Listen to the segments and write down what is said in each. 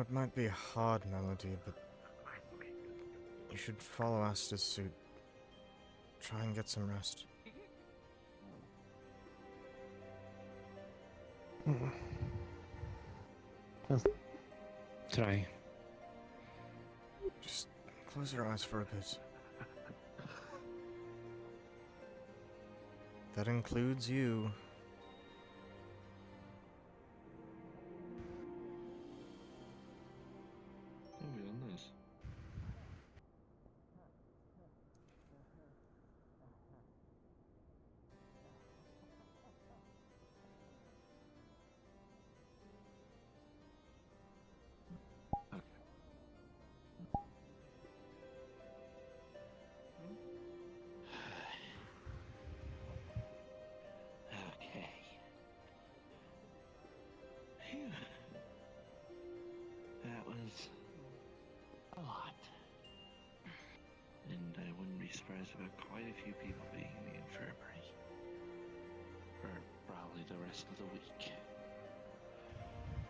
it might be a hard melody, but you should follow Asta's suit. Try and get some rest. I'll try. Just close your eyes for a bit. That includes you. Oh, we done this. Okay. Phew. That was a lot. And I wouldn't be surprised about quite a few people being in the infirmary. For probably the rest of the week.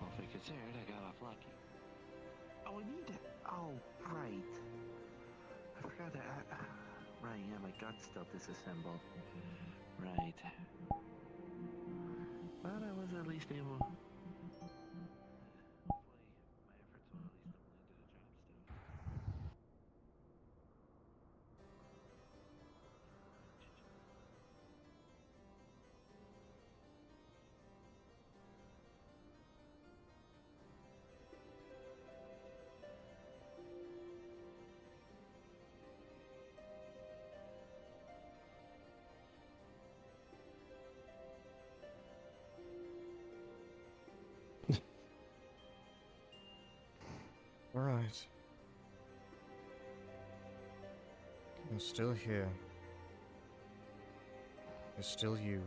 Well, if I considered I got off lucky. Oh, I need it. Oh, right. I forgot that. Right, yeah, my gun's still disassembled. Right. But I was at least able. Hopefully, my efforts will at least have landed a job still. Alright. You're still here. You're still you.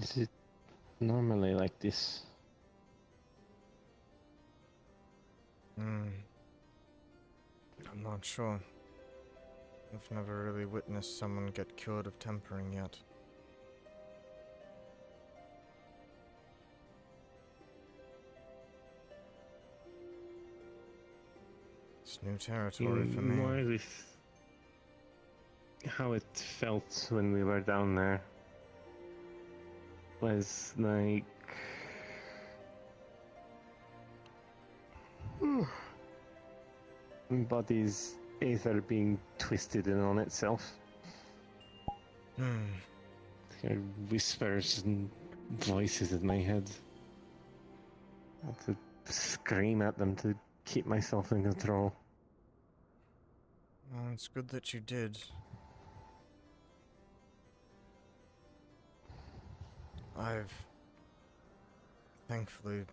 Is it normally like this? I'm not sure. I've never really witnessed someone get cured of tempering yet. It's new territory for me. More with how it felt when we were down there. Was like body's aether being twisted in on itself. There are whispers and voices in my head. I have to scream at them to keep myself in control. Well, it's good that you did. Thankfully,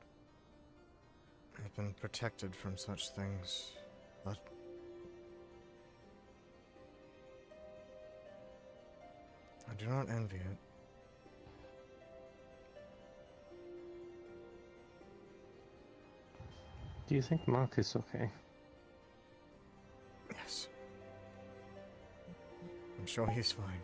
I've been protected from such things, but I do not envy it. Do you think Mark is okay? Yes. I'm sure he's fine.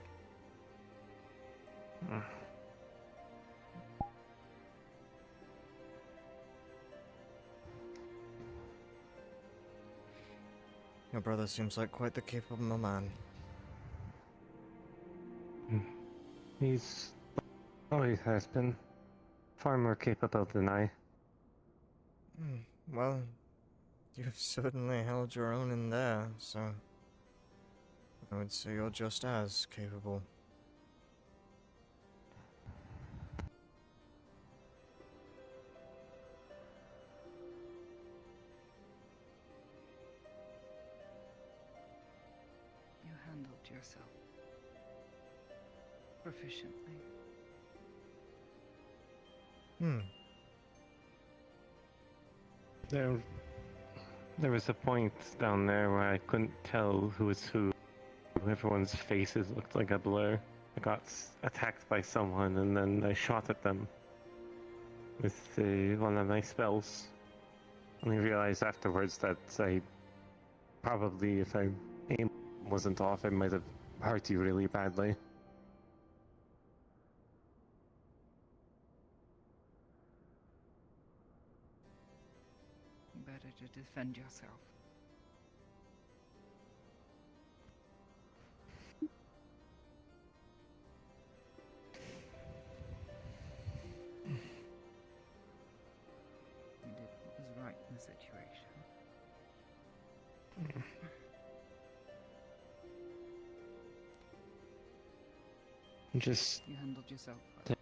Your brother seems like quite the capable man. He's always has been far more capable than I. Well, you've certainly held your own in there, so I would say you're just as capable. You handled yourself proficiently. There was a point down there where I couldn't tell who was who. Everyone's faces looked like a blur. I got attacked by someone and then I shot at them with one of my spells. And I realized afterwards that I probably, if I aim wasn't off, I might have hurt you really badly. Better to defend yourself. You did what was right in the situation. Just You handled yourself well.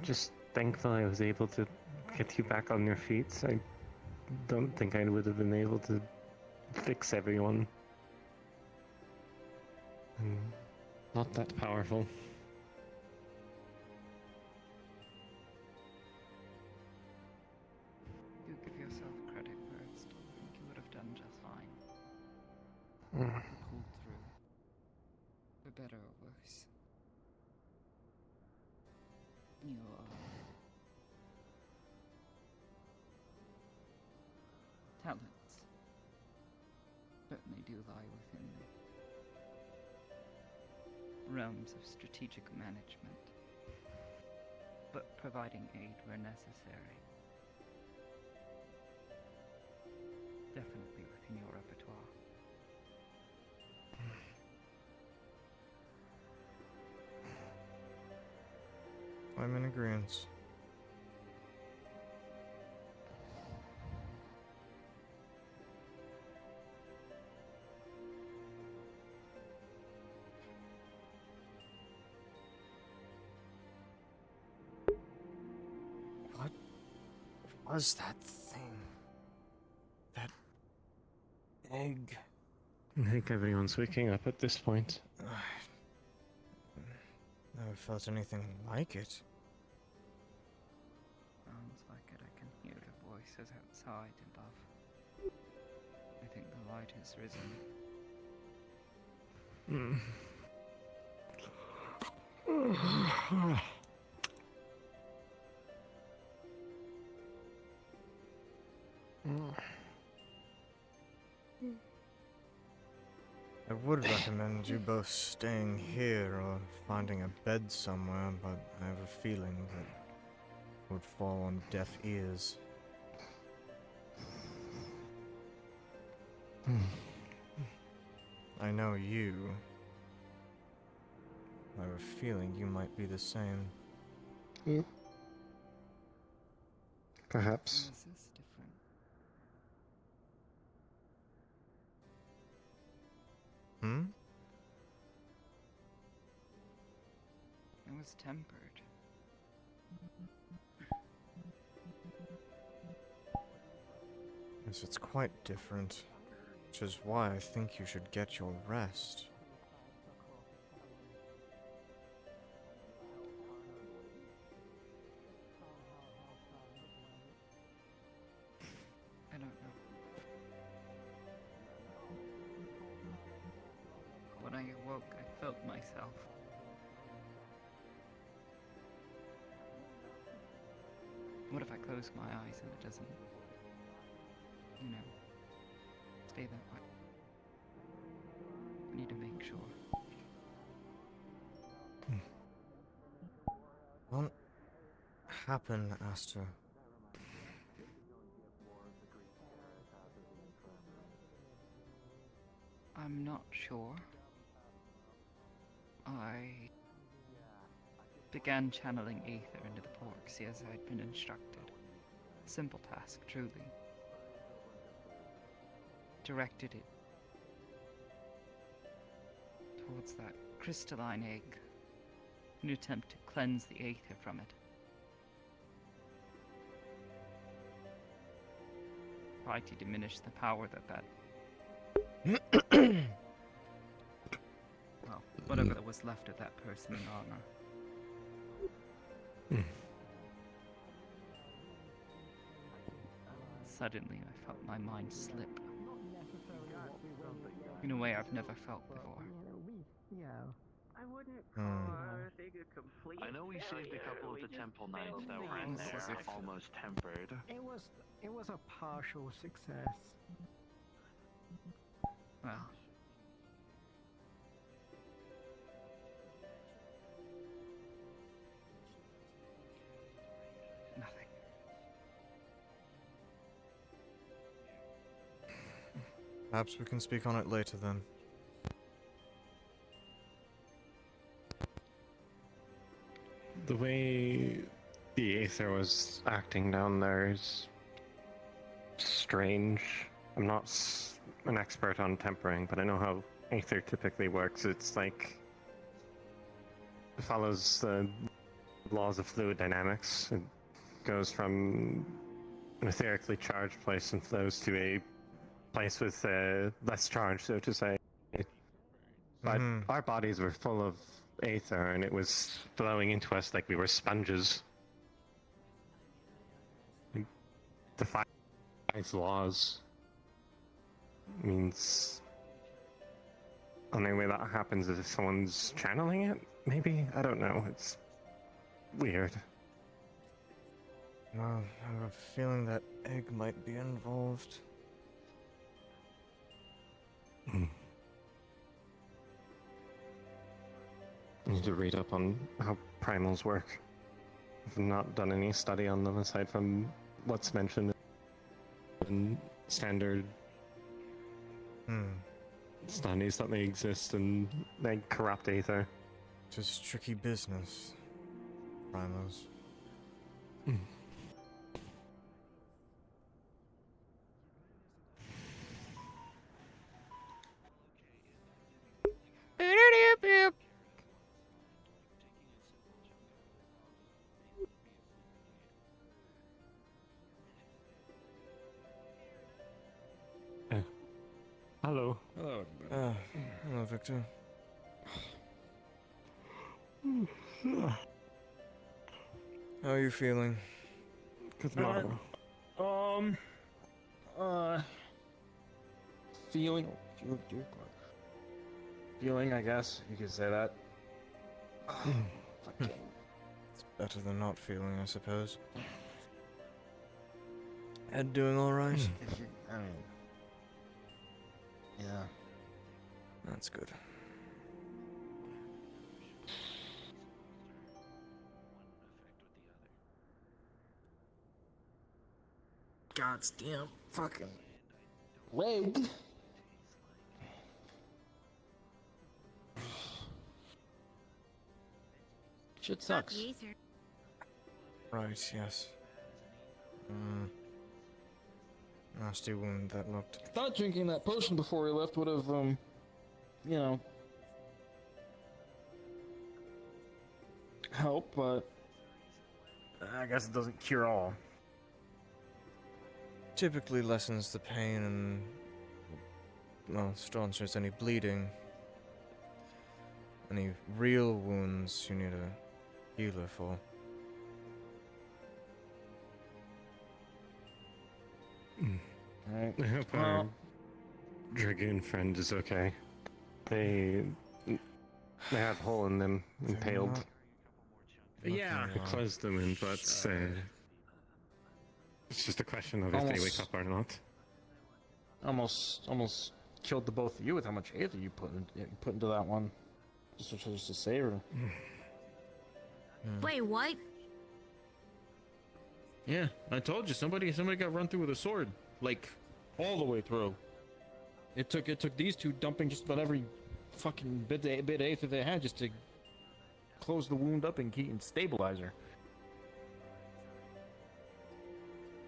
just thankful I was able to get you back on your feet. I don't think I would have been able to fix everyone. I'm not that powerful. You give yourself credit where it's due. I think you would have done just fine. Mm. You pulled through. For better or worse. Your talents certainly do lie within the realms of strategic management, but providing aid where necessary. Definitely within your repertoire. I'm in agreement. What was that thing? That egg? I think everyone's waking up at this point. Never felt anything like it. Sounds like it. I can hear the voices outside above. I think the light has risen. I would recommend you both staying here or finding a bed somewhere, but I have a feeling that would fall on deaf ears. I know you. I have a feeling you might be the same. Perhaps. Is this different? Hmm? It was tempered. Yes, it's quite different. Which is why I think you should get your rest. I don't know. When I awoke, I felt myself. What if I close my eyes and it doesn't, you know, stay that way? I need to make sure. Won't happen, Asta. I'm not sure. I began channeling ether into the porks as I'd been instructed. Simple task, truly. Directed it towards that crystalline egg, in an attempt to cleanse the aether from it. Try to diminish the power that well, whatever was left of that person in armor. Suddenly, I felt my mind slip. In a way I've never felt before. I know we saved a couple of the temple knights that were in Almost as there, if- almost tempered. It was a partial success. Well. Nothing. Perhaps we can speak on it later then. The way the Aether was acting down there is strange. I'm not an expert on tempering, but I know how Aether typically works. It's like it follows the laws of fluid dynamics. It goes from an etherically charged place and flows to a place with less charge, so to say. But our bodies were full of Aether, and it was flowing into us like we were sponges. It defies laws. Means only way that happens is if someone's channeling it. Maybe, I don't know. It's weird. Well, I have a feeling that egg might be involved. I need to read up on how primals work. I've not done any study on them aside from what's mentioned in standard studies that they exist and they corrupt Aether. Just tricky business, primos. Hello. Hello. Hello, Victor. How are you feeling? Good morning. Feeling, I guess you could say that. Fucking. It's better than not feeling, I suppose. Ed doing alright? I mean, yeah. That's good. God's damn fucking leg. Shit sucks. Right, yes. Nasty wound that looked. Thought drinking that potion before we left would have, you know, helped, but I guess it doesn't cure all. Typically lessens the pain and, well, staunches any bleeding. Any real wounds you need a healer for. Alright. I hope our dragoon friend is okay. They had a hole in them, impaled. not Yeah. looking I closed them in, but it's just a question of if they wake up or not. Almost killed the both of you with how much aether you put into that one, just to save her. Wait, what? Yeah, I told you somebody got run through with a sword, like all the way through. It took these two dumping just about every fucking bit of aether they had just to close the wound up and stabilize her.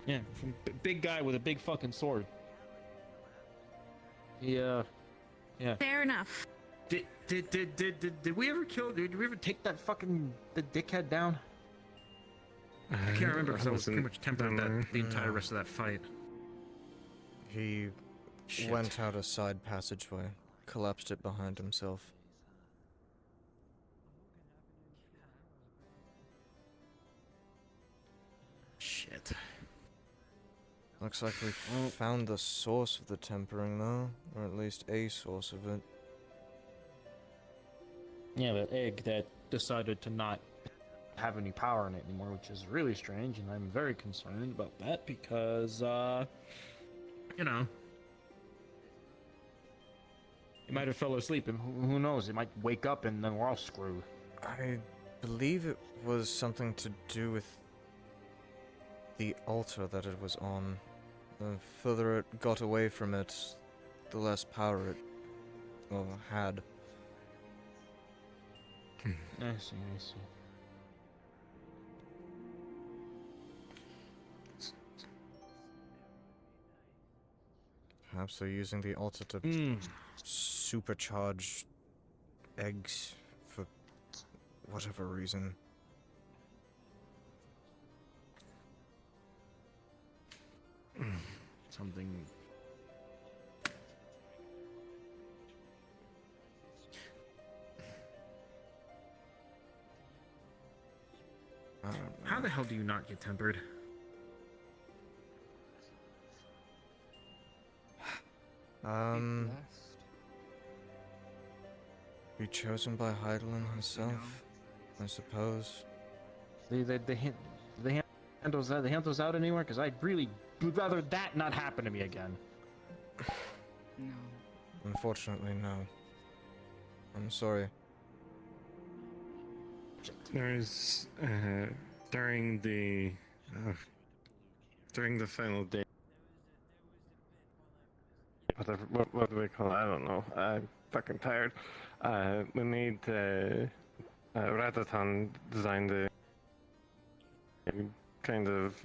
Yeah, from big guy with a big fucking sword. Yeah. Fair enough. Did we ever did we ever take that fucking the dickhead down? I can't remember because I was pretty much tempering the entire rest of that fight. He Shit. went out a side passageway, collapsed it behind himself. Shit. Looks like we found the source of the tempering, though, or at least a source of it. Yeah, the egg that decided to not have any power in it anymore, which is really strange, and I'm very concerned about that because, you know, it might have fell asleep, and who knows, it might wake up and then we're all screwed. I believe it was something to do with the altar that it was on. The further it got away from it, the less power it had. I see. Perhaps they're using the altar to supercharge eggs for whatever reason. Something. I don't know. How the hell do you not get tempered? Be chosen by Heidelin herself, I suppose. They hand those out anywhere? Because I really would rather that not happen to me again. No. Unfortunately, no. I'm sorry. There's during the final day. What do we call it? I don't know. I'm fucking tired. We made Ratatan designed a kind of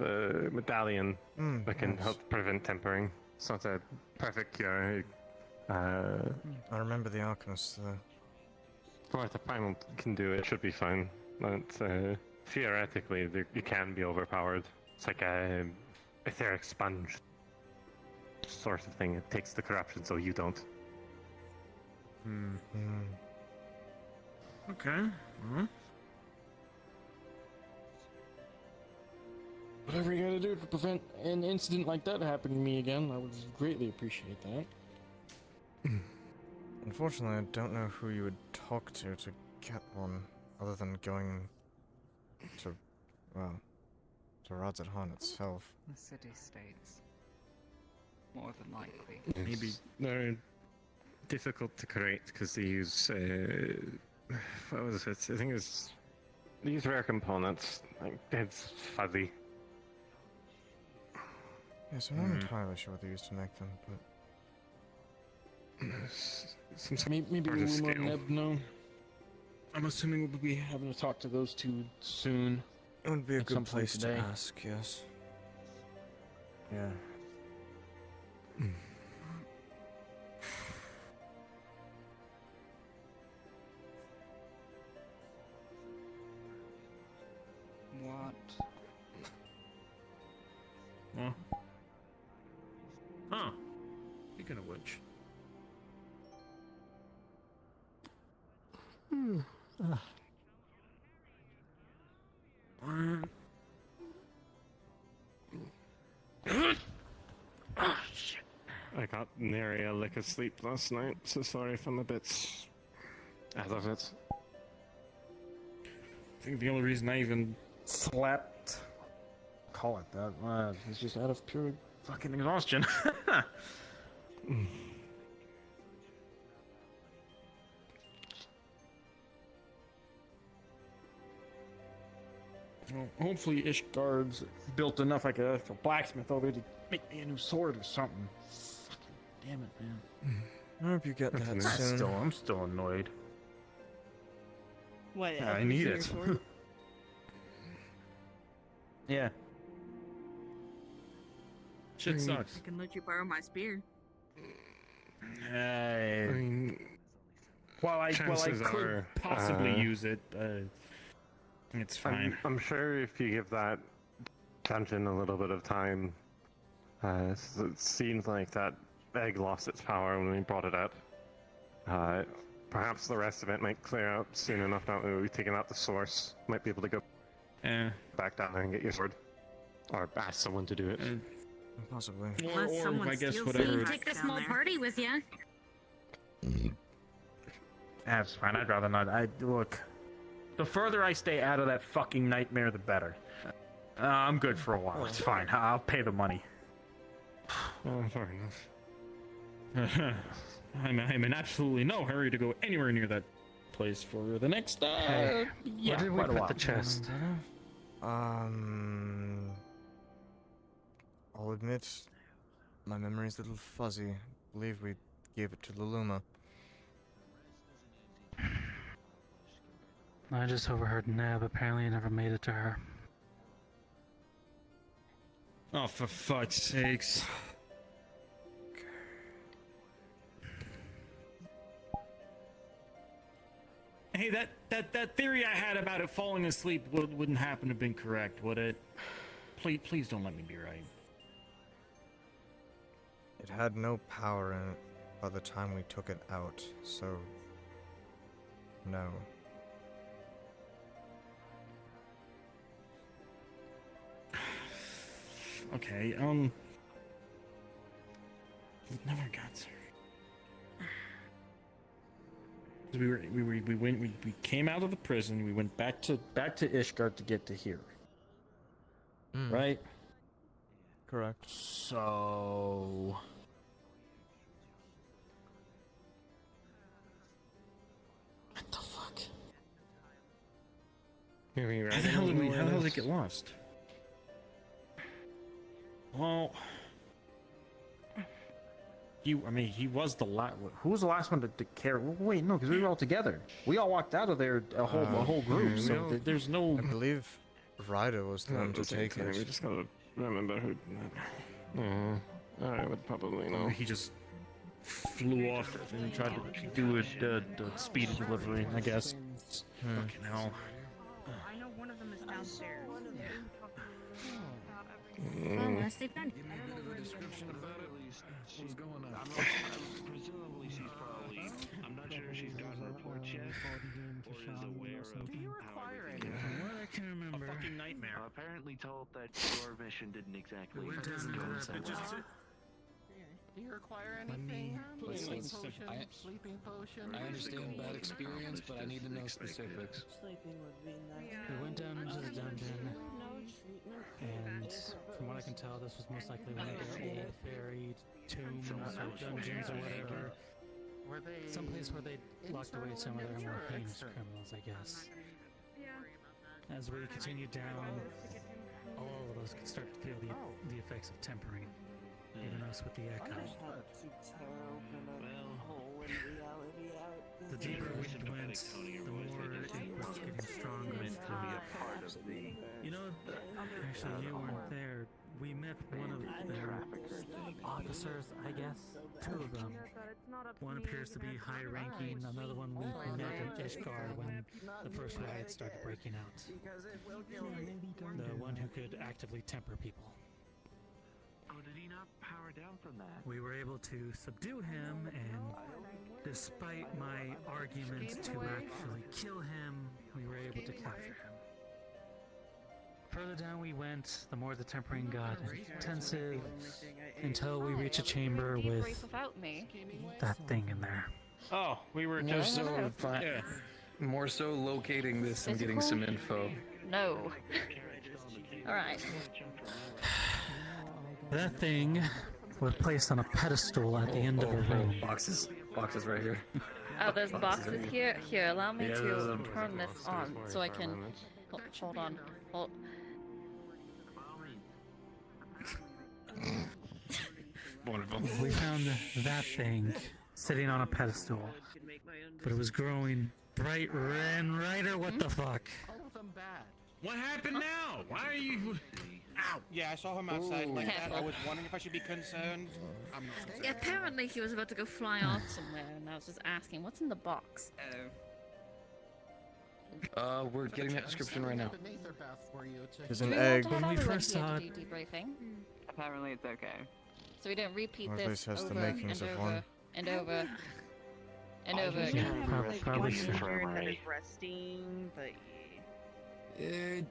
medallion that can help prevent tempering. It's not a perfect cure. I remember the Arcanist, though. For what the primal can do, it should be fine. But theoretically, you can be overpowered. It's like a etheric sponge sort of thing. It takes the corruption, so you don't. Okay. Whatever you gotta do to prevent an incident like that happening to me again, I would greatly appreciate that. Unfortunately, I don't know who you would talk to get one, other than going to, well, to Radzahan itself. The city-states. More than likely. Maybe. They're difficult to create because they use what was it? I think it's they use rare components. Like it's fuzzy. Yes, I'm not entirely sure what they used to make them, but Maybe sort of Luma scale. and Neb know. I'm assuming we'll be having to talk to those two soon. it would be a At some good point place to today. ask, yes. Yeah. What? Well. Huh. Speaking of which. I got nary a lick of sleep last night, so sorry if I'm a bit out of it. I think the only reason I even slept, call it that, is just out of pure fucking exhaustion. Well, hopefully Ishgard's built enough like a blacksmith over to make me a new sword or something. Fucking damn it, man. I hope you get that nice. soon. I'm still annoyed. What? Yeah, I Elvis need in your it. sword? Yeah. Shit Mm. sucks. I can let you borrow my spear. I Hey. mean, Well, I chances could are, possibly use it. It's fine. I'm sure if you give that dungeon a little bit of time, it seems like that egg lost its power when we brought it out. Perhaps the rest of it might clear out soon enough now that we've taken out the source. Might be able to go back down there and get your sword. Or ask someone to do it. Possibly. Unless Or someone I guess steals whatever. it. Take a small party with you. That's fine. I'd rather not. Look. The further I stay out of that fucking nightmare, the better. I'm good for a while. It's fine. I'll pay the money. Fair enough. I'm in absolutely no hurry to go anywhere near that place for the next. Hey, yeah, where did we quite a put while. the chest? I'll admit, my memory's a little fuzzy. I believe we gave it to Luluma. I just overheard Neb. Apparently, it never made it to her. Oh, for fuck's sakes. Hey, that theory I had about it falling asleep wouldn't happen to have been correct, would it? Please don't let me be right. It had no power in it by the time we took it out, so... no. Okay, we never got her. We came out of the prison. We went back to Ishgard to get to here. Right? Correct. So what the fuck? How the hell did it get lost? Well, he was the last. Who was the last one to carry? Wait, no, because we were all together. We all walked out of there, a whole group. So there's no. I believe Ryder was the one to take We it. just gotta remember who. I would probably know. He just flew off and tried to do the speed delivery, I guess. Fucking hell. I know one of them is downstairs. Presumably she's probably. I'm not sure if she's gotten reports yet, or is aware of how everything is. From what I can remember, A fucking nightmare. Apparently told that your mission didn't exactly we went down go to so the well. Do you require Let me- anything? Listen, Sleeping potion? I understand bad experience, but I need to know specifics. we went down into the dungeon, and from what I can tell, this was most likely one of their old fairy tombs or dungeons or whatever. Were they Someplace where they locked away some of their more heinous criminals, I guess. As we continued down, all of us could start to feel the effects of tempering, even us with the echo. The deeper we went, the more it was getting stronger. You know, actually, you weren't there. We met one of their officers, I guess. Two of them. One appears to be high-ranking. Another one we met in Ishgard when the first riot started breaking out. The one who could actively temper people. Oh, did he not power down from that? We were able to subdue him, and despite my argument to actually kill him, we were able to capture him. Further down we went, the more the tempering got intensive, until we reach a chamber with that thing in there. Oh, we were More just so, yeah. more so locating this and getting some info. No. Alright. That thing was placed on a pedestal at the end of a room. Boxes right here. Oh, there's boxes here. Here, allow me Yeah, to there's a- turn this on so I can. Hold on. Hold. Wonderful. We found that thing sitting on a pedestal, but it was growing bright red and brighter. What the fuck? all of them bad? What happened now? Why are you? Ow! Yeah, I saw him outside like that. I Careful. was wondering if I should be concerned. I'm not concerned. Apparently, he was about to go fly off somewhere, and I was just asking, "What's in the box?" We're getting that description right now. Beneath her bath for you to There's Do an we want egg. to have When we everyone first here saw to do debriefing? Apparently it's okay. So we don't repeat Or at this least has the over makings and of over one. and over and over Yeah, again. Probably should. resting, but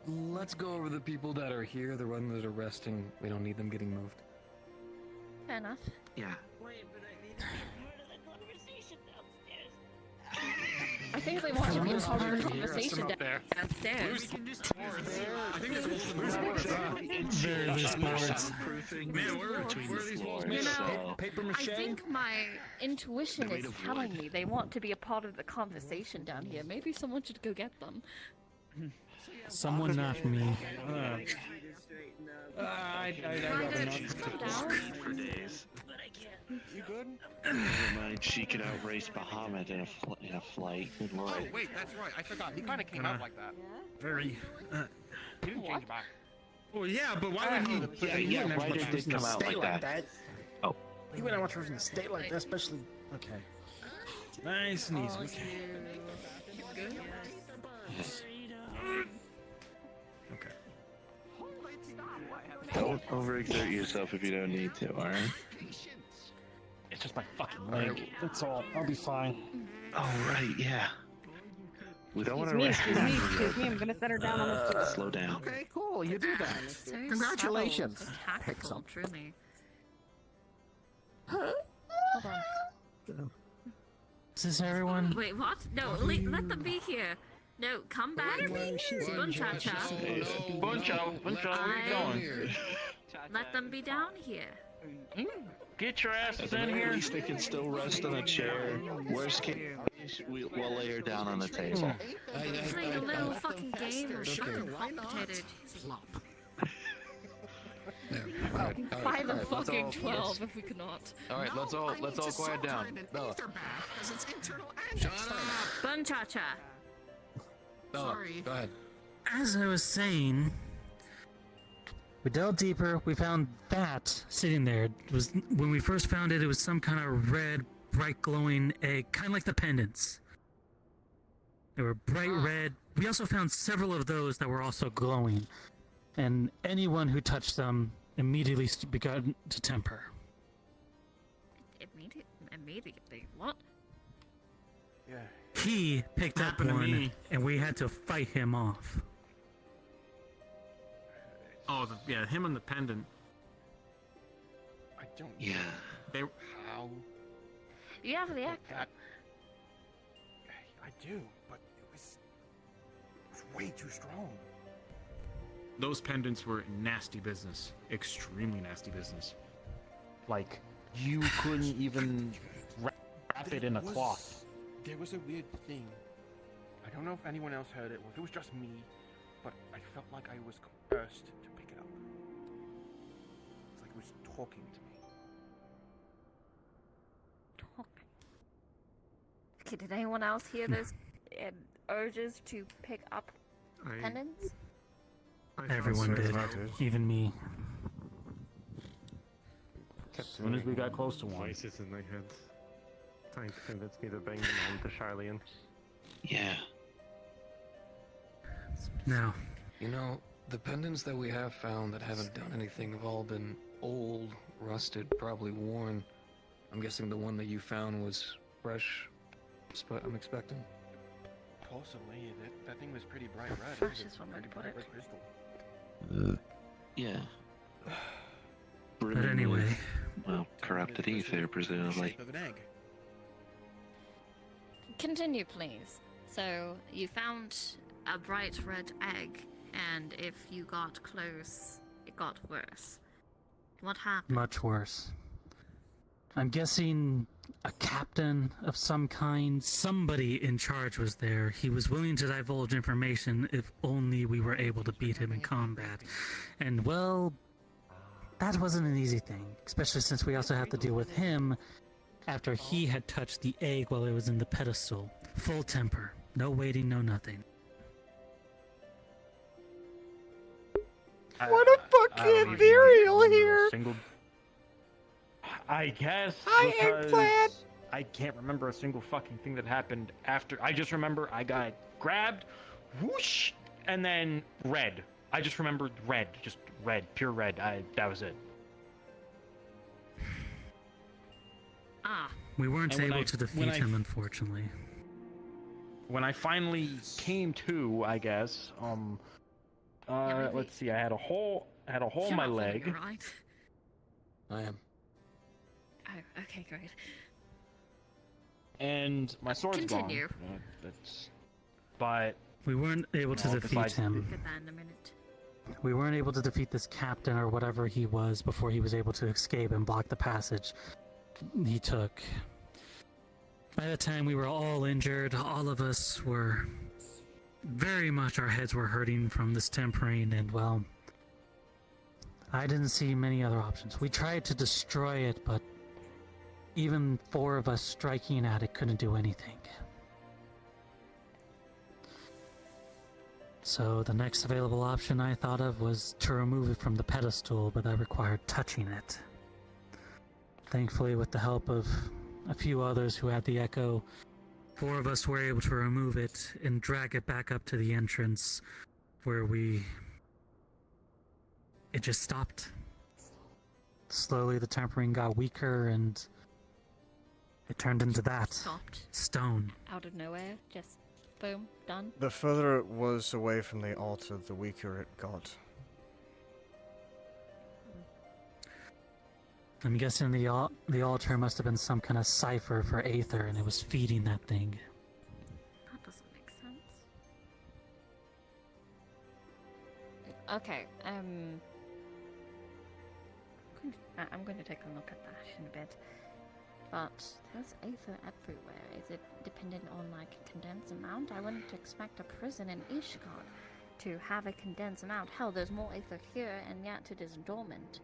Let's go over the people that are here. The ones that are resting, we don't need them getting moved. Fair enough. Yeah. wait, but I need to be part of the conversation downstairs. think they want to be a part of the conversation downstairs. I think there's holes in the walls. Very loose boards. Man, where are these walls You made know, of? Paper I mache? think my intuition is telling me they want to be a part of the conversation down here. Maybe someone should go get them. Someone, not me. I got enough. Calm down. You good? Never mind, she could outrace Bahamut in a flight. Good Oh, lord. wait, that's right. I forgot. He kind of came out like that. Very. He didn't change back. Well, yeah, but why would he? Yeah, Ryder did come out like that. Oh. You wouldn't want to stay like that, especially. Okay. Nice and easy. Okay. Don't overexert yourself if you don't need to, alright? It's just my fucking leg. That's all. I'll be fine. Oh, right, yeah. We don't want to Excuse me, I'm gonna set her down on the floor. Slow down. Okay, cool. You do that. So Congratulations. subtle, so tactful, truly. Hold on. Is this everyone? Wait, what? No, let them be here. No, come back. Bunchacha. Buncho, where you going? Let them be down here. Get your asses in here. At least they can still rest on a chair. Worst case, we'll lay her down on the table. Playing a little fucking game or fucking hot potato. By the fucking 12 if we could not. Alright, let's all quiet down. Bella. Bunchacha. Bella, go ahead. As I was saying, we delved deeper. We found that sitting there. It was when we first found it. It was some kind of red, bright, glowing egg, kind of like the pendants. They were bright red. We also found several of those that were also glowing, and anyone who touched them immediately began to temper. Immediately. What? Yeah. He picked up Happened to one, me. and we had to fight him off. Oh, yeah, him and the pendant. I don't Yeah. They. how You have the act. that. I do, but it was way too strong. Those pendants were nasty business. Extremely nasty business. Like, you couldn't even wrap it in a cloth. There was a weird thing. I don't know if anyone else heard it or if it was just me, but I felt like I was coerced to pick it up. It's like it was talking to me. Okay, did anyone else hear those urges to pick up pendants? Everyone did, even me. As soon as we got close to one. Voices in my head. Trying to convince me to bring them home to Charlian. Yeah. Now, You know, the pendants that we have found that haven't done anything have all been old, rusted, probably worn. I'm guessing the one that you found was fresh. But I'm expecting. Possibly. That thing was pretty bright red. Fresh It was is one way pretty to put bright it. red crystal. Yeah. but anyway, Well, corrupted ether, presumably. Shape of an egg. Continue, please. So, you found a bright red egg, and if you got close, it got worse. What happened? much worse. I'm guessing a captain of some kind, somebody in charge was there. He was willing to divulge information if only we were able to beat him in combat. And well, that wasn't an easy thing, especially since we also have to deal with him after he had touched the egg while it was in the pedestal. Full temper. No waiting, no nothing. What a fucking ethereal here! I guess Hi, Eggplant! I can't remember a single fucking thing that happened after. I just remember I got grabbed, whoosh, and then red. I just remembered red, just red, pure red. That was it. Ah, We weren't And when able I- to defeat when I- him, unfortunately. When I finally came to, I guess, maybe- let's see, I had a hole in you're my not holding leg. it, right? I am. Oh, okay, great. and my sword's Continue. gone. That's, but We weren't able to Well, defeat besides- him. Get that in a minute. We weren't able to defeat this captain or whatever he was before he was able to escape and block the passage he took. By the time we were all injured, all of us were very much, our heads were hurting from this tempering, and well, I didn't see many other options. We tried to destroy it, but even 4 of us striking at it couldn't do anything. So the next available option I thought of was to remove it from the pedestal, but that required touching it. Thankfully, with the help of a few others who had the echo, 4 of us were able to remove it and drag it back up to the entrance where it just stopped. Slowly the tempering got weaker and it turned into that. Stopped. Stone. Out of nowhere. Just boom. Done. The further it was away from the altar, the weaker it got. I'm guessing the altar must have been some kind of cipher for Aether, and it was feeding that thing. That doesn't make sense. Okay, I'm going to take a look at that in a bit. But there's Aether everywhere. Is it dependent on like a condensed amount? I wouldn't expect a prison in Ishgard to have a condensed amount. Hell, there's more Aether here, and yet it is dormant.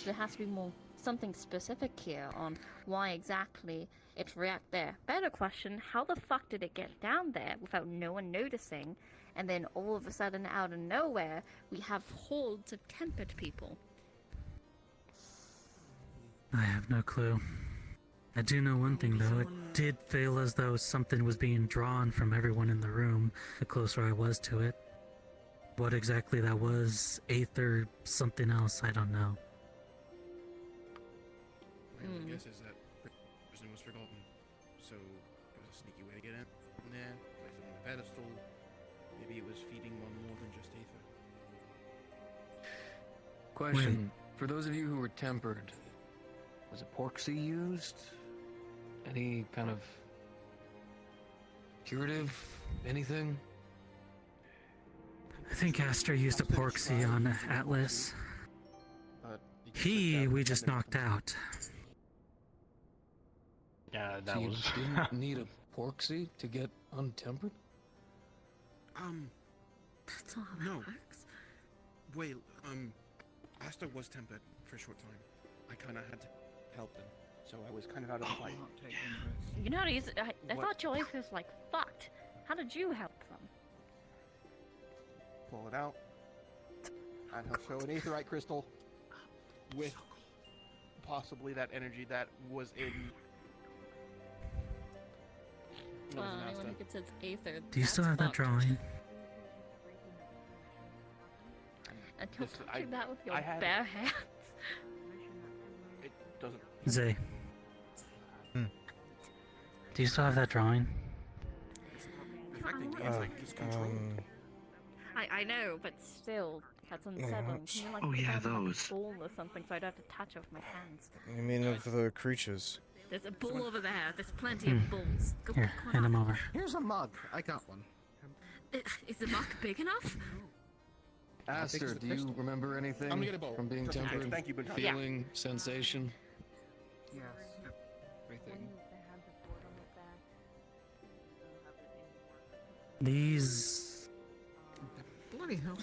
There has to be something specific here on why exactly it reacted there. Better question, how the fuck did it get down there without no one noticing, and then all of a sudden out of nowhere we have hordes of tempered people? I have no clue. I do know one thing though, it did feel as though something was being drawn from everyone in the room the closer I was to it. What exactly that was, Aether, something else, I don't know. My only guess is that prison was forgotten, so it was a sneaky way to get in there, placed it on the pedestal. Maybe it was feeding on more than just Aether. Question: for those of you who were tempered, was epoxy used? Any kind of curative? Anything? I think Aster used epoxy on Atlas. But We just knocked out. yeah, that So you was. didn't need epoxy to get untempered? That's not how that No. works. Wait, Asta was tempered for a short time. I kind of had to help them, so I was kind of out of the fight. You know how to use it? I What? thought your life was like fucked. How did you help them? Pull it out, and he'll show an aetherite crystal with possibly that energy that was in. Well, What was in anyone who Asta. gets its Aether. Do you still have that fucked. drawing? And you're This- touching that with your I had it. bare hands. It doesn't. Zay. Hmm. Do you still have that drawing? Affecting me. Oh, It's like it's controlled. I know, but still, that's unsettling. Can you like Oh, put yeah, down, like, those. a ball or something so I don't have to touch it with my hands? You mean of the creatures? There's a ball over there. There's plenty of balls. Go Here, pick one hand up. him over. Here's a mug. I got one. Is the mug big enough? Aster, do you remember anything I'm gonna get a bowl. from being Just in case. tempered? Thank you, but Feeling, sensation? Yes. Everything. These... Bloody hell.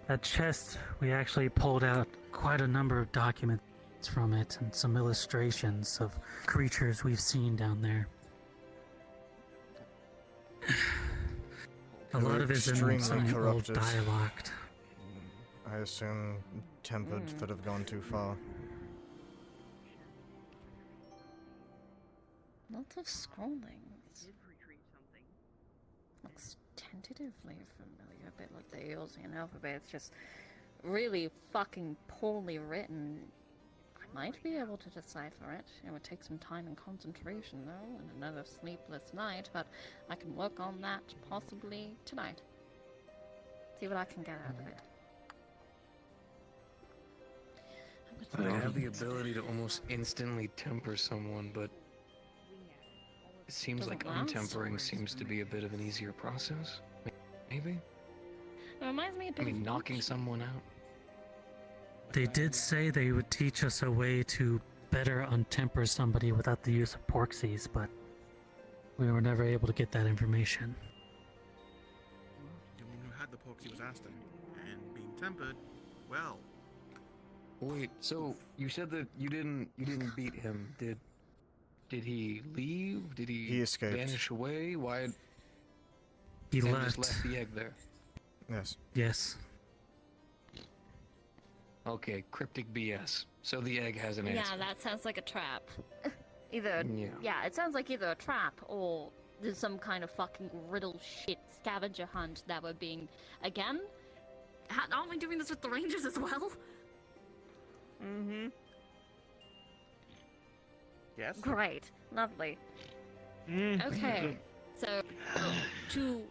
That chest, we actually pulled out quite a number of documents from it and some illustrations of creatures we've seen down there. A They lot were of it's in extremely some old corrupted. dialect. I assume tempered that have gone too far. Lots of scrolling. Looks tentatively familiar, a bit like the Eolzian alphabet. It's just really fucking poorly written. I might be able to decipher it. It would take some time and concentration, though, and another sleepless night, but I can work on that possibly tonight. See what I can get out of it. I have the ability to almost instantly temper someone, but it seems Doesn't like last. untempering seems to be a bit of an easier process. Maybe? It reminds me a I bit mean, of knocking Lucky. someone out. They did say they would teach us a way to better untemper somebody without the use of porksies, but we were never able to get that information. The one who had the Porksy was Aston, and being tempered, well. Wait, so you said that you didn't beat him. Did he leave? Did He escaped. vanish away? Why? He and left. just left the egg there. Yes. Yes. Okay, cryptic BS. So the egg has an answer. Yeah, that sounds like a trap. Either Yeah. it sounds like either a trap or there's some kind of fucking riddle shit scavenger hunt that we're being again. Aren't we doing this with the Rangers as well? Mm-hmm. Yes. Great, lovely. Okay, so to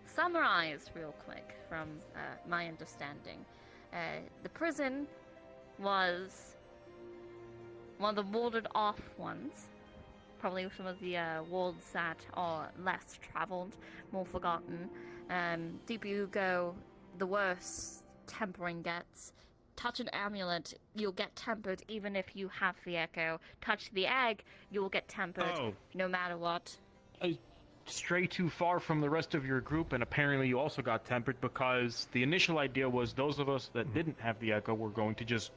summarize real quick from my understanding, the prison was one of the warded off ones. Probably some of the wards that are less traveled, more forgotten. Deeper you go, the worse tempering gets. Touch an amulet, you'll get tempered even if you have the echo. Touch the egg, you'll get tempered no matter what. Stray too far from the rest of your group, and apparently you also got tempered because the initial idea was those of us that didn't have the echo were going to just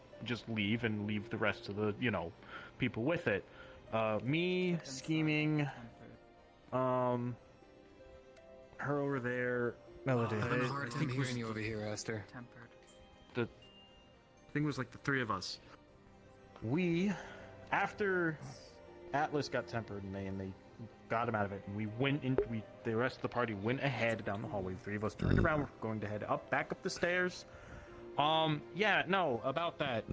leave and leave the rest of the people with it. Me scheming, her over there. Melody. I'm having a I hard time think hearing you over here, Esther. Tempered. I think it was like the three of us. We, after Atlas got tempered and they got him out of it, and we went in. The rest of the party went ahead down the hallway. The three of us turned around. We're going to head back up the stairs. About that.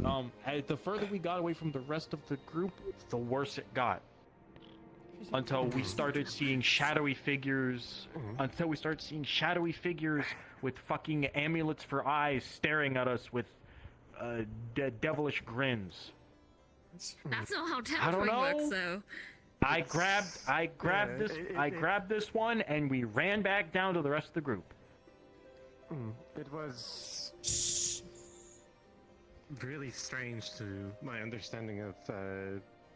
The further we got away from the rest of the group, the worse it got. Until we started seeing shadowy figures. Until we started seeing shadowy figures with fucking amulets for eyes staring at us with devilish grins. That's not how I don't tempering know. works, though. I grabbed this one, and we ran back down to the rest of the group. It was really strange to my understanding of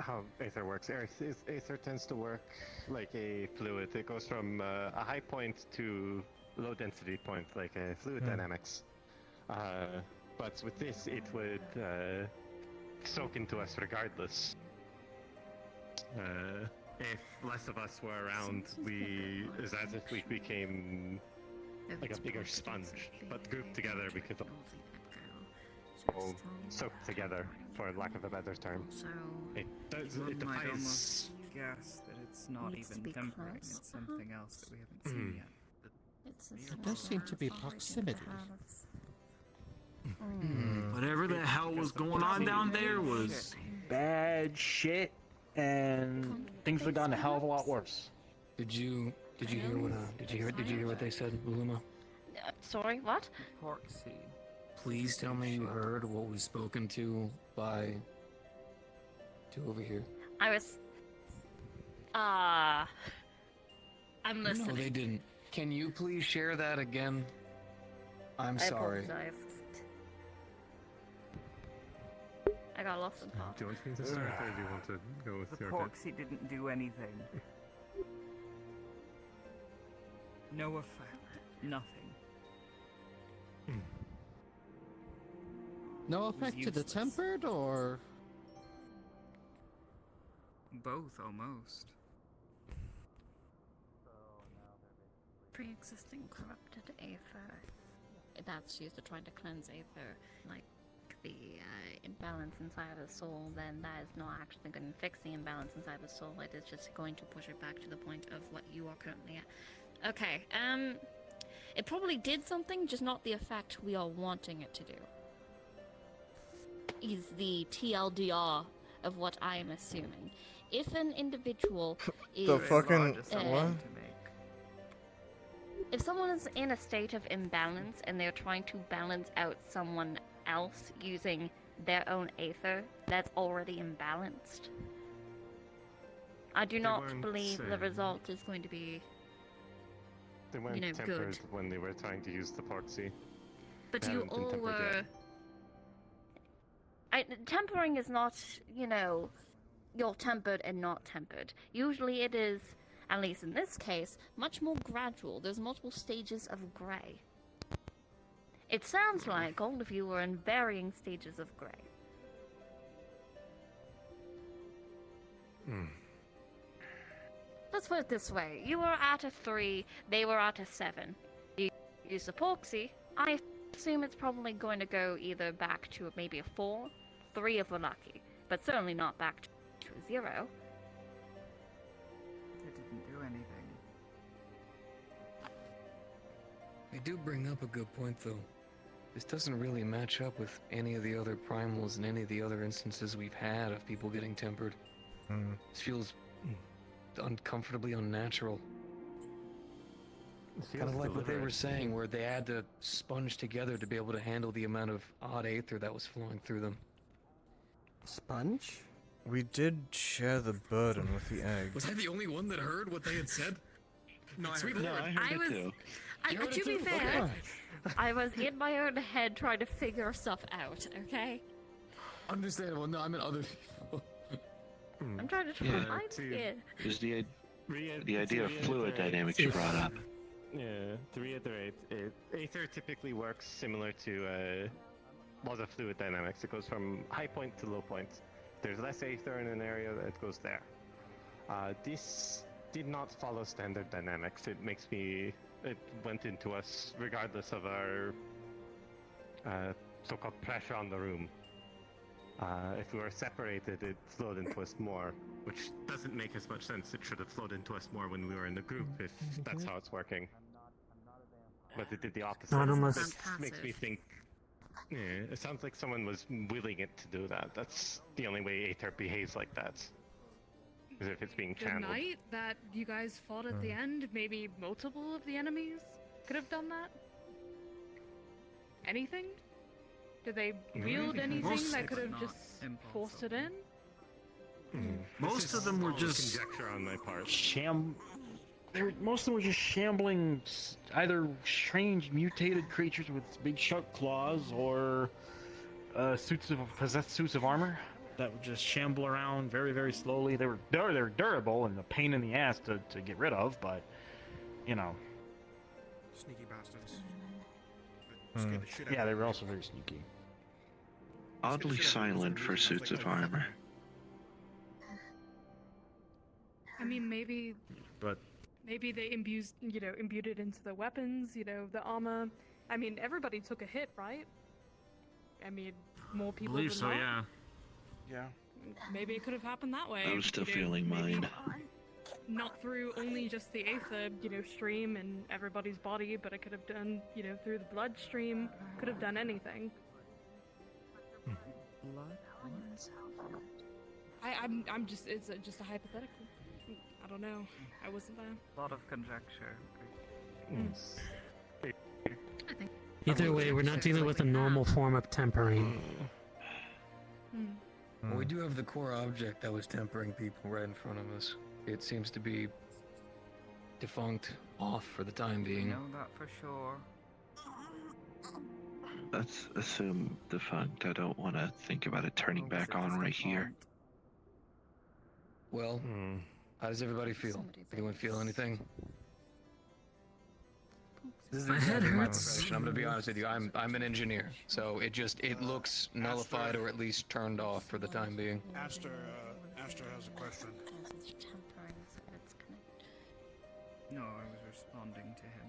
how Aether works. Aether tends to work like a fluid. It goes from a high point to low density point, like fluid dynamics. But with this, it would soak into us regardless. If less of us were around, it's as if we became like a bigger sponge, but grouped together we could all soak together, for lack of a better term. It One might defies. almost guess that it's not Needs to even be tempering, close, it's something else that we haven't seen yet. It does seem to be proximity. Whatever the hell was going on down there was Bad shit, and things have gotten a hell of a lot worse. Did you hear what they said, Uluma? Sorry, what? Porksy. Please tell me you heard what was spoken to by two over here. I was. I'm listening. No, they didn't. Can you please share that again? I'm I sorry. apologize. I got lost in thought. Do you want me to start, or do you want to go with The your Porksy didn't do anything. No effect. Nothing. No was effect to the useless. tempered, or Both, almost. Pre-existing corrupted aether. That's used to try to cleanse aether, like the imbalance inside of the soul. Then that is not actually going to fix the imbalance inside the soul. It is just going to push it back to the point of what you are currently at. Okay. It probably did something, just not the effect we are wanting it to do. Is the TLDR of what I am assuming. If an individual is The fucking Largest what? argument to make. if someone is in a state of imbalance and they're trying to balance out someone else using their own aether that's already imbalanced. I do They not weren't, believe the result is going to be, They weren't know, tempered good. when they were trying to use the proxy. But They you haven't been all tempered were. yet. Tempering is not, you're tempered and not tempered. Usually it is, at least in this case, much more gradual. There's multiple stages of grey. It sounds like all of you were in varying stages of grey. Let's put it this way. You were at a 3, they were at a 7. You use the proxy. I assume it's probably going to go either back to maybe a 4, 3 if we're lucky, but certainly not back to a 0. They didn't do anything. They do bring up a good point, though. This doesn't really match up with any of the other primals and any of the other instances we've had of people getting tempered. This feels uncomfortably unnatural. Kind of like what they were saying, where they had to sponge together to be able to handle the amount of odd aether that was flowing through them. Sponge? We did share the burden with the egg. Was I the only one that heard what they had said? No, Sweet No, Lord. I heard it too. To be fair, I was in my own head trying to figure stuff out, okay? Understandable. No, I meant other people. I'm trying to Yeah, find it. Is the idea of fluid dynamics you brought up. Yeah, to reiterate, aether typically works similar to laws of fluid dynamics. It goes from high point to low point. There's less aether in an area, it goes there. This did not follow standard dynamics. It went into us regardless of our so-called pressure on the room. If we were separated, it flowed into us more, which doesn't make as much sense. It should have flowed into us more when we were in the group, if that's how it's working. But it did the opposite. Not unless- This makes me think... Yeah, it sounds like someone was willing it to do that. That's the only way Aether behaves like that. Is if it's being The channeled. night that you guys fought at the end, maybe multiple of the enemies could have done that? Anything? Did they wield anything Most- that could have Not just forced it in? Most of them were just conjecture on my part. Most of them were just shambling, either strange mutated creatures with big sharp claws or possessed suits of armor that would just shamble around very, very slowly. They were durable and a pain in the ass to get rid of, but Sneaky bastards. That scared the shit out yeah, of they me. were also very sneaky. Oddly silent for suits of armor. I mean, maybe But they imbued it into the weapons, the armor. I mean, everybody took a hit, right? I mean, more people believe than so, not. yeah. Yeah. Maybe it could have happened that way. I was still you know, feeling maybe mine. Not through only just the aether, stream in everybody's body, but it could have done, through the bloodstream. Could have done anything. I'm just, it's just a hypothetical. I don't know. I wasn't there. A lot of conjecture. Either way, we're not dealing with a normal form of tempering. Well, we do have the core object that was tempering people right in front of us. It seems to be defunct, off for the time We being. know that for sure. Let's assume defunct. I don't want to think about it turning back on right here. Well, how does everybody feel? Somebody Anyone feel anything? This is My head exactly my hurts. profession. I'm gonna be honest with you. I'm an engineer, so it looks nullified or at least turned off for the time being. Aster has a question. It's tempering, so it's connected. No, I was responding to him.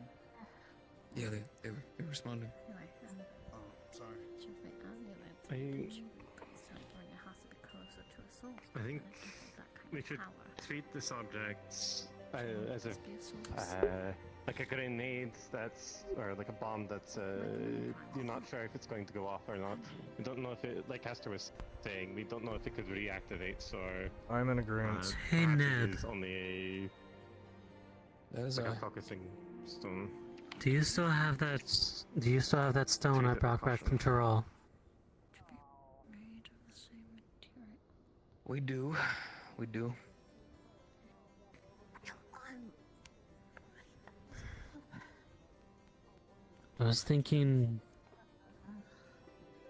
Yeah, they were responding. Anyway, Oh, sorry. should the amulet I- tempering, it has to be closer to a source. I think doesn't it, to hold that kind we of should power. treat this object as Must be a source. like a grenade or like a bomb that's you're not sure if it's going to go off or not. We don't know if it, like Aster was saying, we don't know if it could reactivate, or I'm in agreement. Hey, perhaps Ned. it is only That is like a focusing stone. Do you still have that? Do you still have that stone I Treat it brought back from caution. Tyrol? We do. We do. I was thinking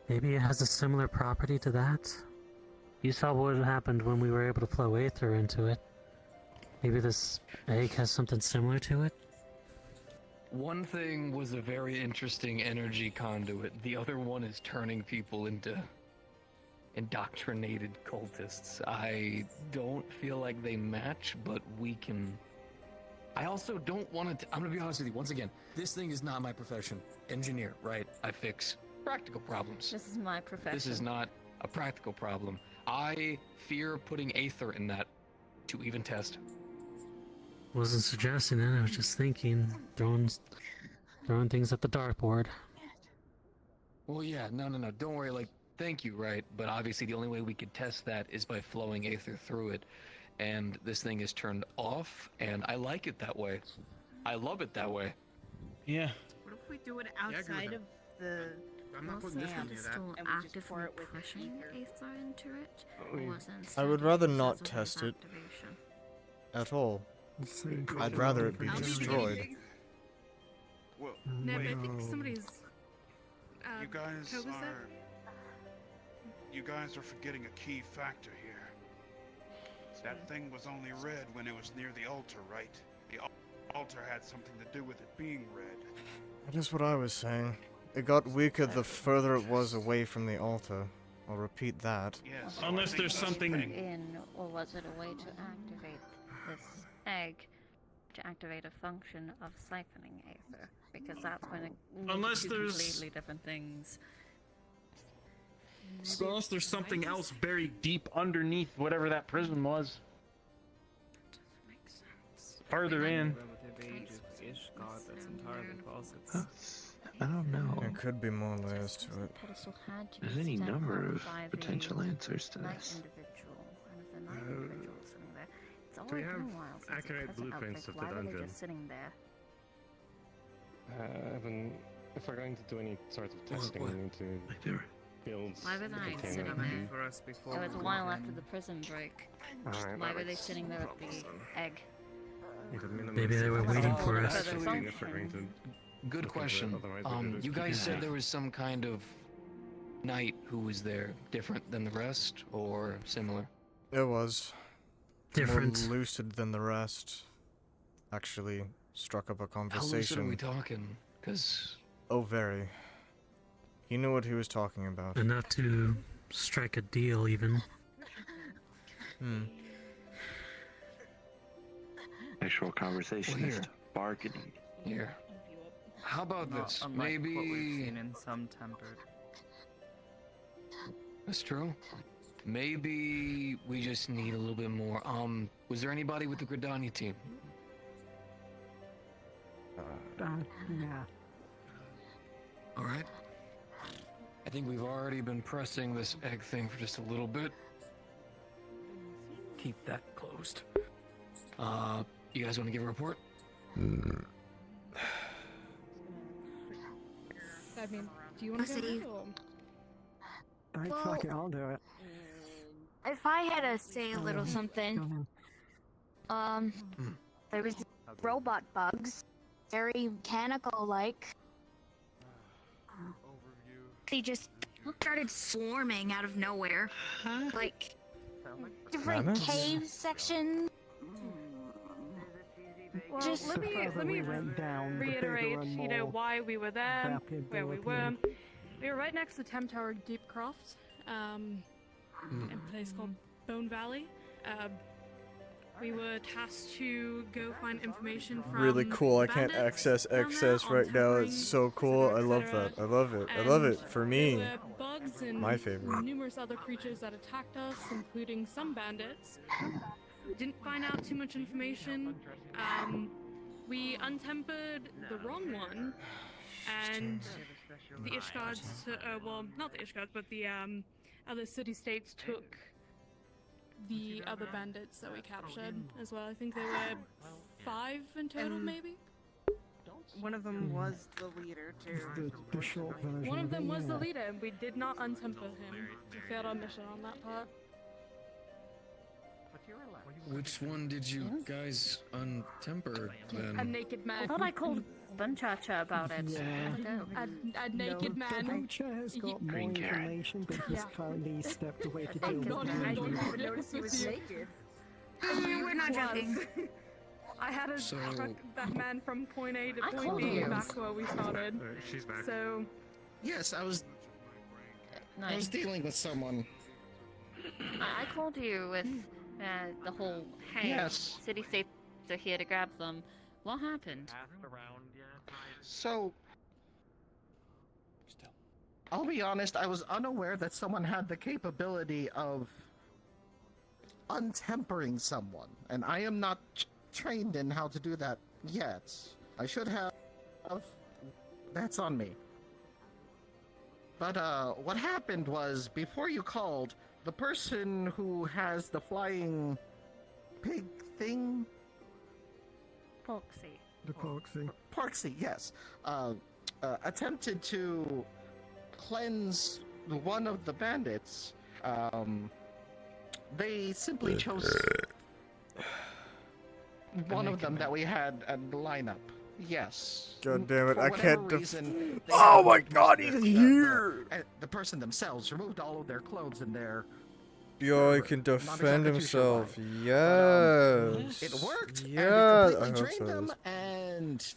maybe it has a similar property to that. You saw what happened when we were able to flow aether into it. Maybe this egg has something similar to it? One thing was a very interesting energy conduit. The other one is turning people into indoctrinated cultists. I don't feel like they match, but we can... I also don't want to... I'm going to be honest with you. Once again, this thing is not my profession. Engineer, right? I fix practical problems. This is my profession. This is not a practical problem. I fear putting aether in that to even test. Wasn't suggesting it, I was just thinking, throwing things at the dartboard. Well, yeah, no, don't worry, like, thank you, right? But obviously the only way we could test that is by flowing aether through it. And this thing is turned off, and I like it that way. I love it that way. Yeah. What if we do it outside of the... I'm not putting this one near that. Still And we just actively pour it with pushing aether into it? Oh, Or was it I would instead rather used not as a test it activation? at all. I'd rather it be I'll be destroyed. big. Well, No, but I wait. think somebody's. You guys Kova's there? are... You guys are forgetting a key factor here. That thing was only red when it was near the altar, right? The altar had something to do with it being red. That is what I was saying. It got weaker the further it was away from the altar. I'll repeat that. Yes. Unless there's something... In, or was it a way to activate this egg to activate a function of siphoning aether? Because that's when it Unless two there's- completely different things. So unless there's something else buried deep underneath whatever that prism was. Further in. That's entirely false. I don't know. There could be more layers to it. Pedestal had to be There's any stepped number on of by the potential answers to night this. individual, one of the night individuals sitting there. It's Do we already been have a while since the accurate present blueprints outbreak. of the Why were they dungeon? just sitting there? Evan, if we're going to do any sort of testing, we need to build Why were a they container. sitting there? It was a while after the prison break. Alright, Why that were they makes sitting there with the egg? Maybe they were waiting for us. For the function. Good question. You guys said there was some kind of knight who was there, different than the rest, or similar? It was. Different. More lucid than the rest. Actually struck up a How lucid are conversation. we talking? Because... Oh, very. He knew what he was talking about. Enough to strike a deal, even. Actual conversationist. Bargaining. Here. How about Not this? unlike what we've Maybe... seen in some tempered. That's true. Maybe we just need a little bit more. Was there anybody with the Gridania team? Yeah. Alright. I think we've already been pressing this egg thing for just a little bit. Keep that closed. You guys want to give a report? I mean, do you want to go ahead or? Alright, fuck it, I'll do it. If I had to say a little something, there was robot bugs, very mechanical-like. They just started swarming out of nowhere, like different Mammoths? cave sections. Well, Just let me reiterate, you know, why we were there, where we were. We were right next to Temp Tower Deepcroft, in a place called Bone Valley. We were tasked to go find information from Really cool. I can't bandits access down there access on right now. tampering, It's so cool. I love etc. that. I love it. I love it. For me, There were bugs and my favorite. numerous other creatures that attacked us, including some bandits. Didn't find out too much information. We untempered the wrong one, and the Ishgards, well, not the Ishgards, but the other city-states took the other bandits that we captured as well. I think there were 5 in total, maybe? One of them was the leader, too. The short version. One of them was the yeah. leader, and we did not untemper him. We failed our mission on that part. Which one did you guys untemper then? A naked man. I thought I called Bunchacha about it. A naked man. Buncha has got more Green carrot. information, but he's currently stepped away to deal with I the didn't injury. even notice he was naked. We're not joking. I had to So- truck that man from point A to I point called B you. back where we started. She's back. So, Yes, I was Nice. dealing with someone. I called you with the whole, hey, Yes. city states are here to grab them. What happened? So, I'll be honest, I was unaware that someone had the capability of untempering someone, and I am not trained in how to do that yet. I should have. That's on me. But, what happened was, before you called, the person who has the flying pig thing? Foxy. The Porksy. Parksy, yes. Attempted to cleanse one of the bandits. They simply chose one of them that we had at the lineup. Yes. God damn it, For I whatever can't reason, they Oh had my removed god, their- he's here! the person themselves removed all of their clothes and their. Yo, he can Not defend exactly too sure himself. why. Yes. It worked, Yeah, and I it completely hope drained so. them, and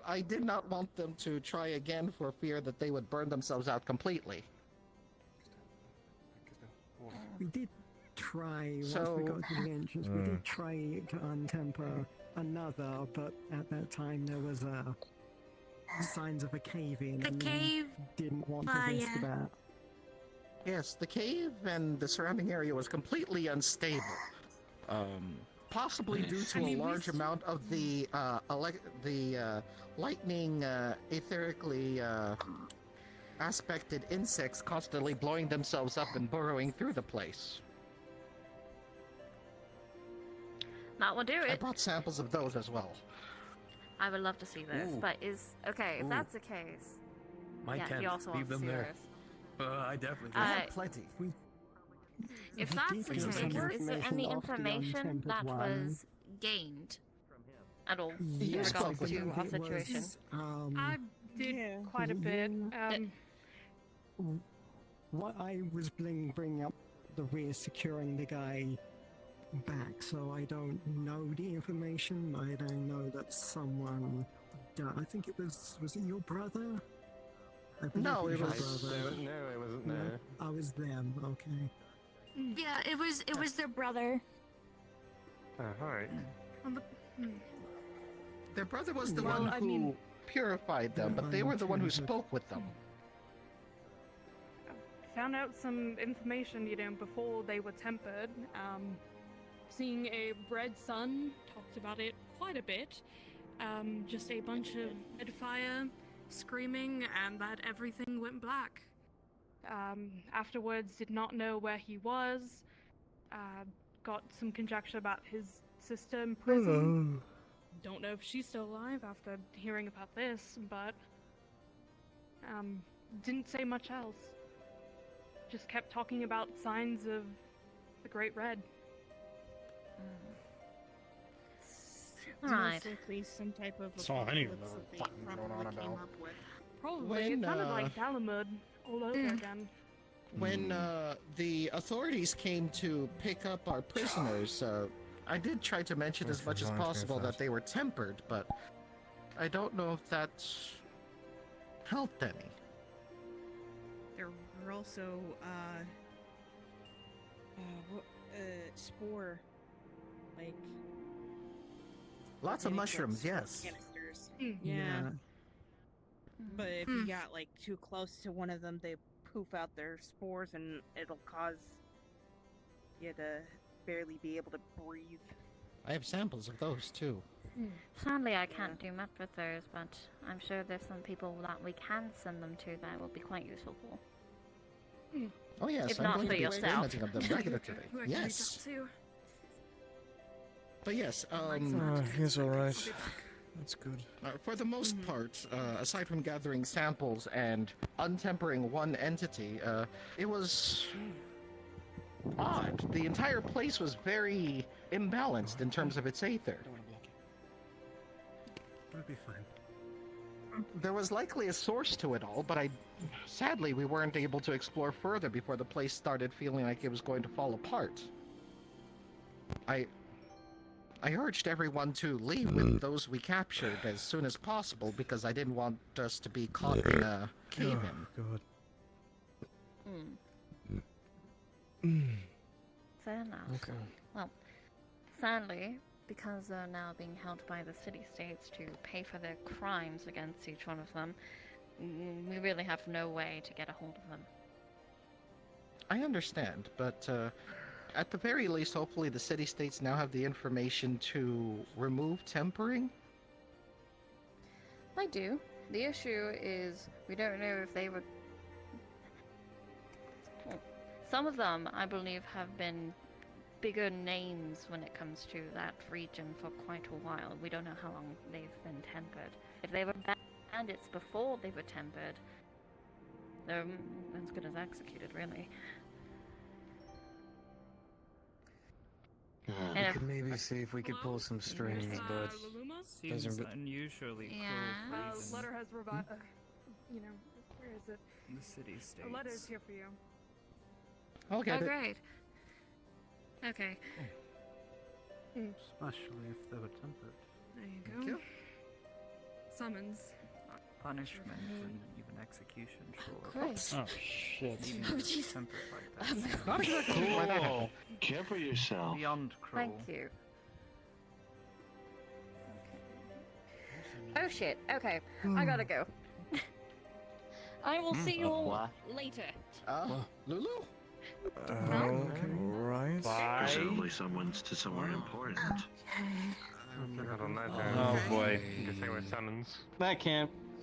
I did not want them to try again for fear that they would burn themselves out completely. We did try, once So- we got to the entrance, we did try to untemper another, but at that time there was signs of a cave-in. The and we cave didn't want to risk fire. that. Yes, the cave and the surrounding area was completely unstable. Possibly due to a large amount of the lightning etherically aspected insects constantly blowing themselves up and burrowing through the place. That will do I it. brought samples of those as well. I would love to see this, Ooh. but okay, if Ooh. that's the case, My yeah, tent. he also Leave wants to them see there. this. I definitely do. Uh, Plenty. If We that's did the get case, some is there information any off the information untempered that one. was gained at all in Yes, I regards to believe our it situation? was, I did quite a bit. What I was bringing up the rear securing the guy back, so I don't know the information. I don't know that someone. I think it was it your brother? I believe No, was it your was. brother. No, it wasn't. No, I was them. Okay. Yeah, it was their brother. Alright. Their brother was the Well, one I who mean- purified them, but they were the one who spoke with them. Found out some information, before they were tempered. Seeing a red sun, talked about it quite a bit. Just a bunch of red fire, screaming, and that everything went black. Afterwards, did not know where he was. Got some conjecture about his sister in prison. Don't know if she's still alive after hearing about this, but didn't say much else. Just kept talking about signs of the Great Red. Alright. Most likely some type of That's all I need to apocalypse know that they fucking going probably on came about. up with. Probably. It When, sounded like Dalamud all over again. When the authorities came to pick up our prisoners, I did try to mention as much as possible that they were tempered, but I don't know if that helped any. There were also spore, like Lots of mushrooms, yes. canisters. Hmm. Yeah. But if you got like too close to one of them, they poof out their spores, and it'll cause you to barely be able to breathe. I have samples of those too. Sadly, I can't do much with those, but I'm sure there's some people that we can send them to that will be quite useful for. Oh yes, If I'm not going for to be yourself. experimenting of them regularly. Who I can reach Yes, out to. but yes, He's alright. That's good. for the most part, aside from gathering samples and untempering one entity, it was odd. The entire place was very imbalanced in terms of its aether. It'll be fine. There was likely a source to it all, but sadly, we weren't able to explore further before the place started feeling like it was going to fall apart. I urged everyone to leave with those we captured as soon as possible because I didn't want us to be caught in a cave-in. Oh, God. Fair enough. Okay. Well, sadly, because they're now being held by the city-states to pay for their crimes against each one of them, we really have no way to get a hold of them. I understand, but at the very least, hopefully the city-states now have the information to remove tempering? I do. The issue is we don't know if they were... Well, some of them, I believe, have been bigger names when it comes to that region for quite a while. We don't know how long they've been tempered. If they were bandits before they were tempered, they're as good as executed, really. We could maybe see if we could pull some strings, but Seems unusually cruel. Letter has revived. You know, where is it? The city states. A letter is here for you. Oh, great. Okay. Especially if they were tempered. There you go. Thank you. Summons. Punishment and even execution, sure. Christ. Oh shit. Even Oh, if it's jeez. tempered like that. Not exactly why that happened. Care for yourself. Beyond cruel. Thank you. Okay. Oh shit. Okay, I gotta go. I will see you all later. Lulu? Right. Presumably someone's to somewhere important. Oh boy.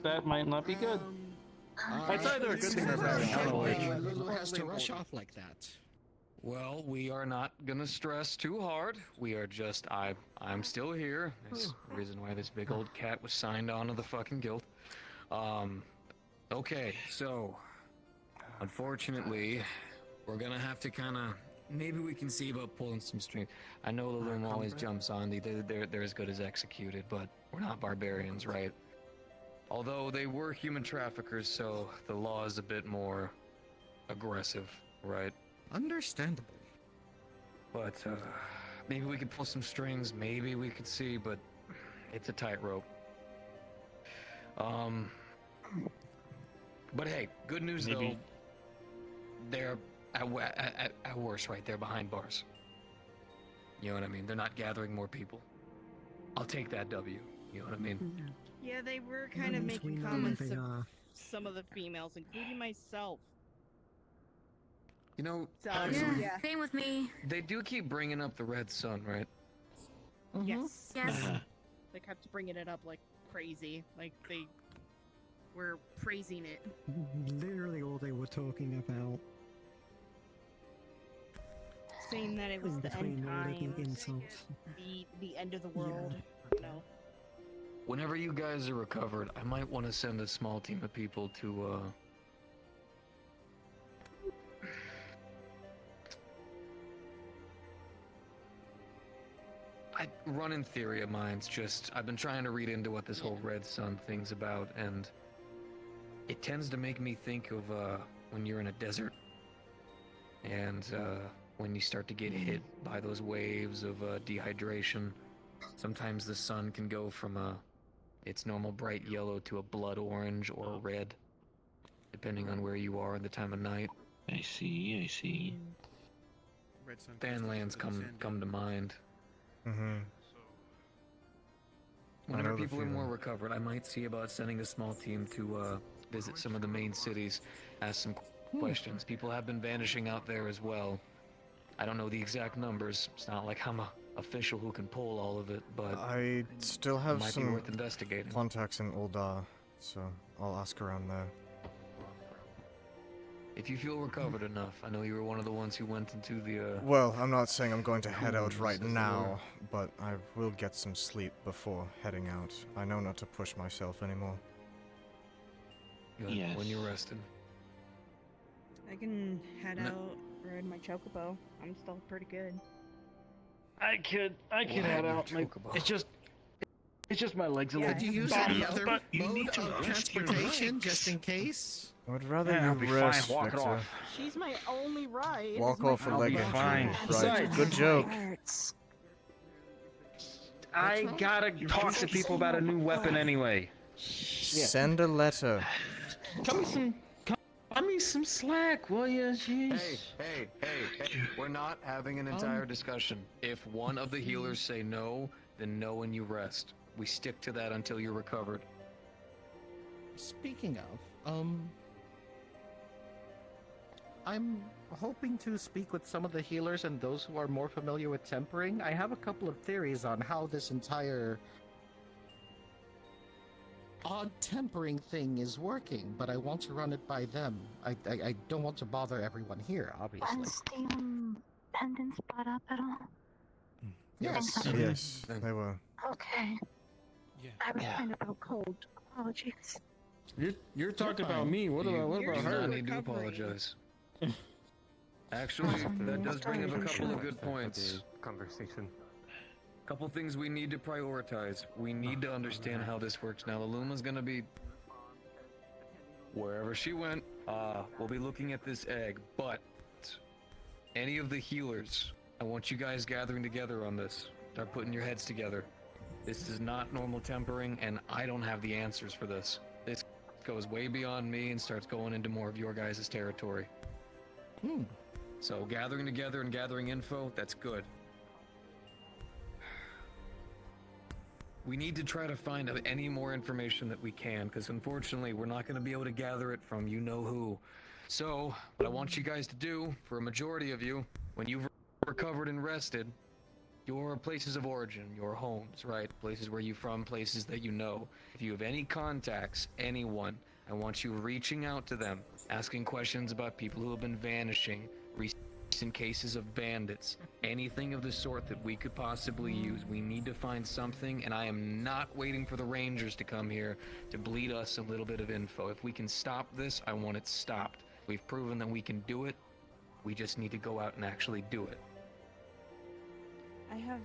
That might not be good. It's either a good thing or a bad thing. I don't know which. Why Lulu has to rush off like that. Well, we are not gonna stress too hard. We are just I'm still here. There's a reason why this big old cat was signed on to the fucking guild. Okay, so unfortunately, we're gonna have to kinda maybe we can see about pulling some strings. I know the loom always jumps on they're as good as executed, but we're not barbarians, right? Although they were human traffickers, so the law is a bit more aggressive, right? Understandable. But maybe we could pull some strings, maybe we could see, but it's a tightrope. But hey, good news though. They're at worst right there behind bars. You know what I mean? They're not gathering more people. I'll take that W. You know what I mean? Yeah, they were kind of Once we making know comments they of are. some of the females, including myself. You know, So, Yeah, same with me. they do keep bringing up the red sun, right? Yes. Yes. They kept bringing it up like crazy. Like they were praising it. Literally all they were talking about. Saying that it was In the end between all of the times, insults. the end of the world. You know. Whenever you guys are recovered, I might want to send a small team of people to I run in theory of mine's just I've been trying to read into what this whole red sun thing's about, and it tends to make me think of when you're in a desert and when you start to get hit by those waves of dehydration. Sometimes the sun can go from its normal bright yellow to a blood orange or a red, depending on where you are and the time of night. I see. Fanlands come to mind. Mm-hmm. Whenever know the people are more feeling. recovered, I might see about sending a small team to visit some of the main cities, ask some questions. People have been vanishing out there as well. I don't know the exact numbers. It's not like I'm a official who can pull all of it, but I still it have might be some worth investigating. contacts in Uldar, so I'll ask around there. If you feel recovered enough, I know you were one of the ones who went into the. Well, I'm not saying I'm going to head out Cool, right as it now, but I will get some sleep before heading out. I know not to push myself anymore. Good, when you're rested. I can head No. out Ride my chocobo. I'm still pretty good. I could head out. It's just my legs a Yeah, Could you use yeah. any other but mode of transportation just in case? I would rather Yeah, I'll you be rest, fine. Walk it Victor. off. She's my only ride. Walk is my off a I'll leg be injury. fine. Right, Besides- good joke. I gotta talk to people about a new weapon anyway. Send a letter. Cut me some slack, will you? Jeez. Hey, we're not having an entire discussion. If one of the healers say no, then no and you rest. We stick to that until you're recovered. Speaking of, I'm hoping to speak with some of the healers and those who are more familiar with tempering. I have a couple of theories on how this entire odd tempering thing is working, but I want to run it by them. I don't want to bother everyone here, obviously. Was the pendants brought up at all? Yes. Yes, they were. Okay. Yeah. I was kind of out cold. Apologies. You're talking about fine. me. What about You do her? not need to apologize. Actually, that does bring up a couple of good points. Conversation. Couple things we need to prioritize. We need to understand how this works. Now, the Luma's gonna be wherever she went. We'll be looking at this egg, but any of the healers, I want you guys gathering together on this. Start putting your heads together. This is not normal tempering, and I don't have the answers for this. This goes way beyond me and starts going into more of your guys' territory. So gathering together and gathering info, that's good. We need to try to find any more information that we can, because unfortunately we're not going to be able to gather it from you-know-who. So, what I want you guys to do, for a majority of you, when you've recovered and rested, your places of origin, your homes, right? Places where you're from, places that you know. If you have any contacts, anyone, I want you reaching out to them, asking questions about people who have been vanishing, recent cases of bandits, anything of the sort that we could possibly use. We need to find something, and I am not waiting for the Rangers to come here to bleed us a little bit of info. If we can stop this, I want it stopped. We've proven that we can do it. We just need to go out and actually do it. I have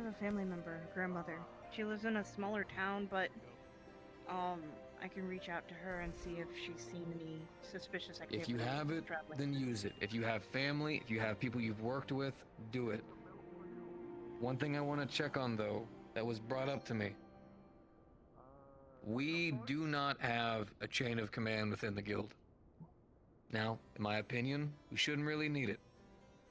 a family member, her grandmother. She lives in a smaller town, but I can reach out to her and see if she's seen any suspicious activity. If you have it, then use it. If you have family, if you have people you've worked with, do it. One thing I want to check on, though, that was brought up to me. We do not have a chain of command within the guild. Now, in my opinion, we shouldn't really need it.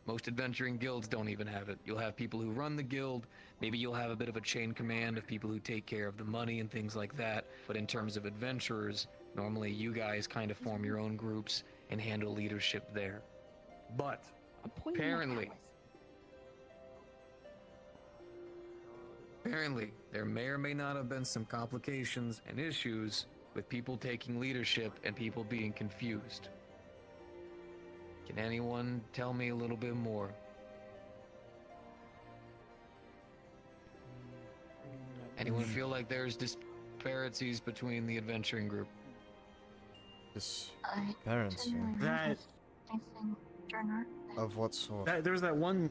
Most adventuring guilds don't even have it. You'll have people who run the guild, maybe you'll have a bit of a chain command of people who take care of the money and things like that, but in terms of adventurers, normally you guys kind of form your own groups and handle leadership there. But, apparently, there may or may not have been some complications and issues with people taking leadership and people being confused. Can anyone tell me a little bit more? Anyone feel like there's disparities between the adventuring group? Disparities? That Of what sort? there's that one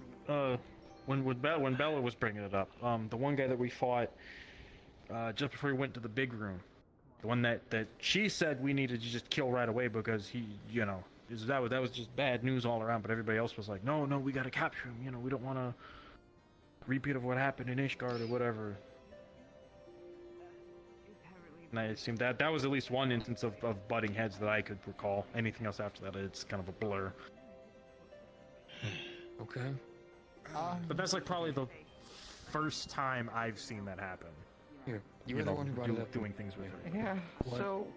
when Bella was bringing it up. The one guy that we fought just before we went to the big room. The one that she said we needed to just kill right away because he, that was just bad news all around. But everybody else was like, no, we gotta capture him. We don't want to repeat of what happened in Ishgard or whatever. And it seemed that was at least one instance of butting heads that I could recall. Anything else after that, it's kind of a blur. Okay. But that's like probably the first time I've seen that happen. Here, you were the one who brought it up. Doing things with her. Yeah. What? So,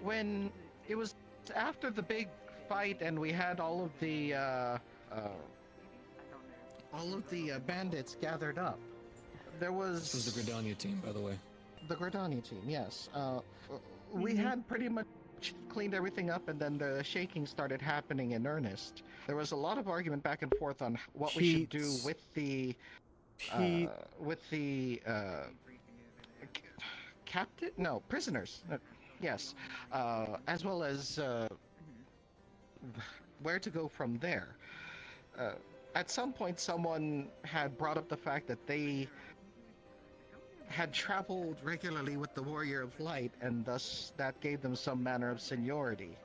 when it was after the big fight and we had all of the bandits gathered up, there was. This was the Gridania team, by the way. The Gridania team, yes. We had pretty much cleaned everything up, and then the shaking started happening in earnest. There was a lot of argument back and forth on what we should do with the captive? No, prisoners. Yes, as well as where to go from there. At some point, someone had brought up the fact that they had traveled regularly with the Warrior of Light, and thus that gave them some manner of seniority.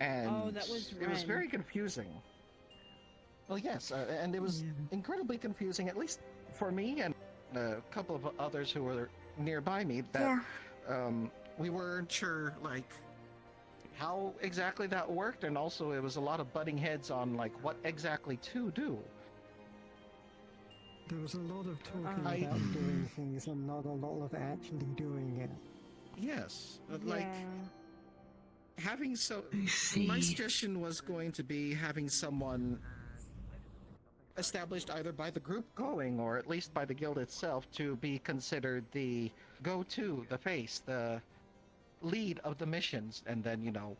And Oh, that was it was Ren. very confusing. Well, yes, and it was incredibly confusing, at least for me and a couple of others who were nearby me, that we weren't sure, like, how exactly that worked, and also it was a lot of butting heads on, like, what exactly to do. There was a lot of talking about doing things and not a lot of actually doing it. Yes, like, having my suggestion was going to be having someone established either by the group going, or at least by the guild itself, to be considered the go-to, the face, the lead of the missions, and then, you know,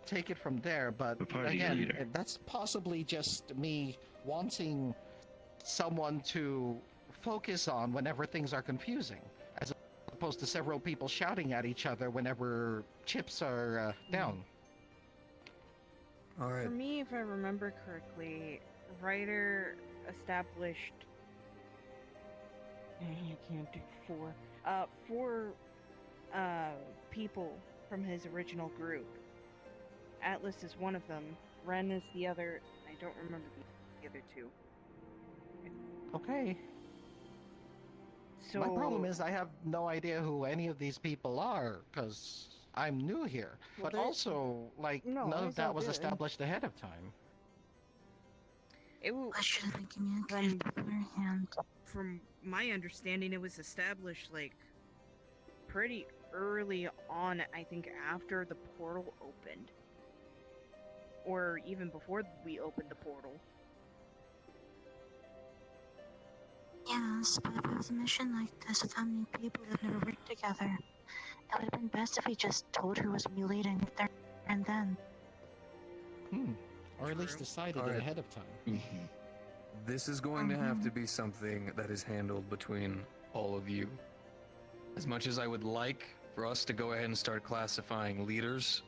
take it from there. But again, that's possibly just me wanting someone to focus on whenever things are confusing, as opposed to several people shouting at each other whenever chips are down. All right. For me, if I remember correctly, Ryder established. I can't do four people from his original group. Atlas is one of them. Ren is the other. I don't remember the other two. Okay. So my problem is I have no idea who any of these people are, because I'm new here. Well, but also, like, none of that was established ahead of time. It will, I should have given you a gift beforehand. From my understanding, it was established, like, pretty early on, I think after the portal opened. Or even before we opened the portal. Yes, but if it was a mission like this with how many people that never worked together, it would have been best if we just told her who was be leading there and then. Or at least decided it ahead of time. This is going to have to be something that is handled between all of you. As much as I would like for us to go ahead and start classifying leaders,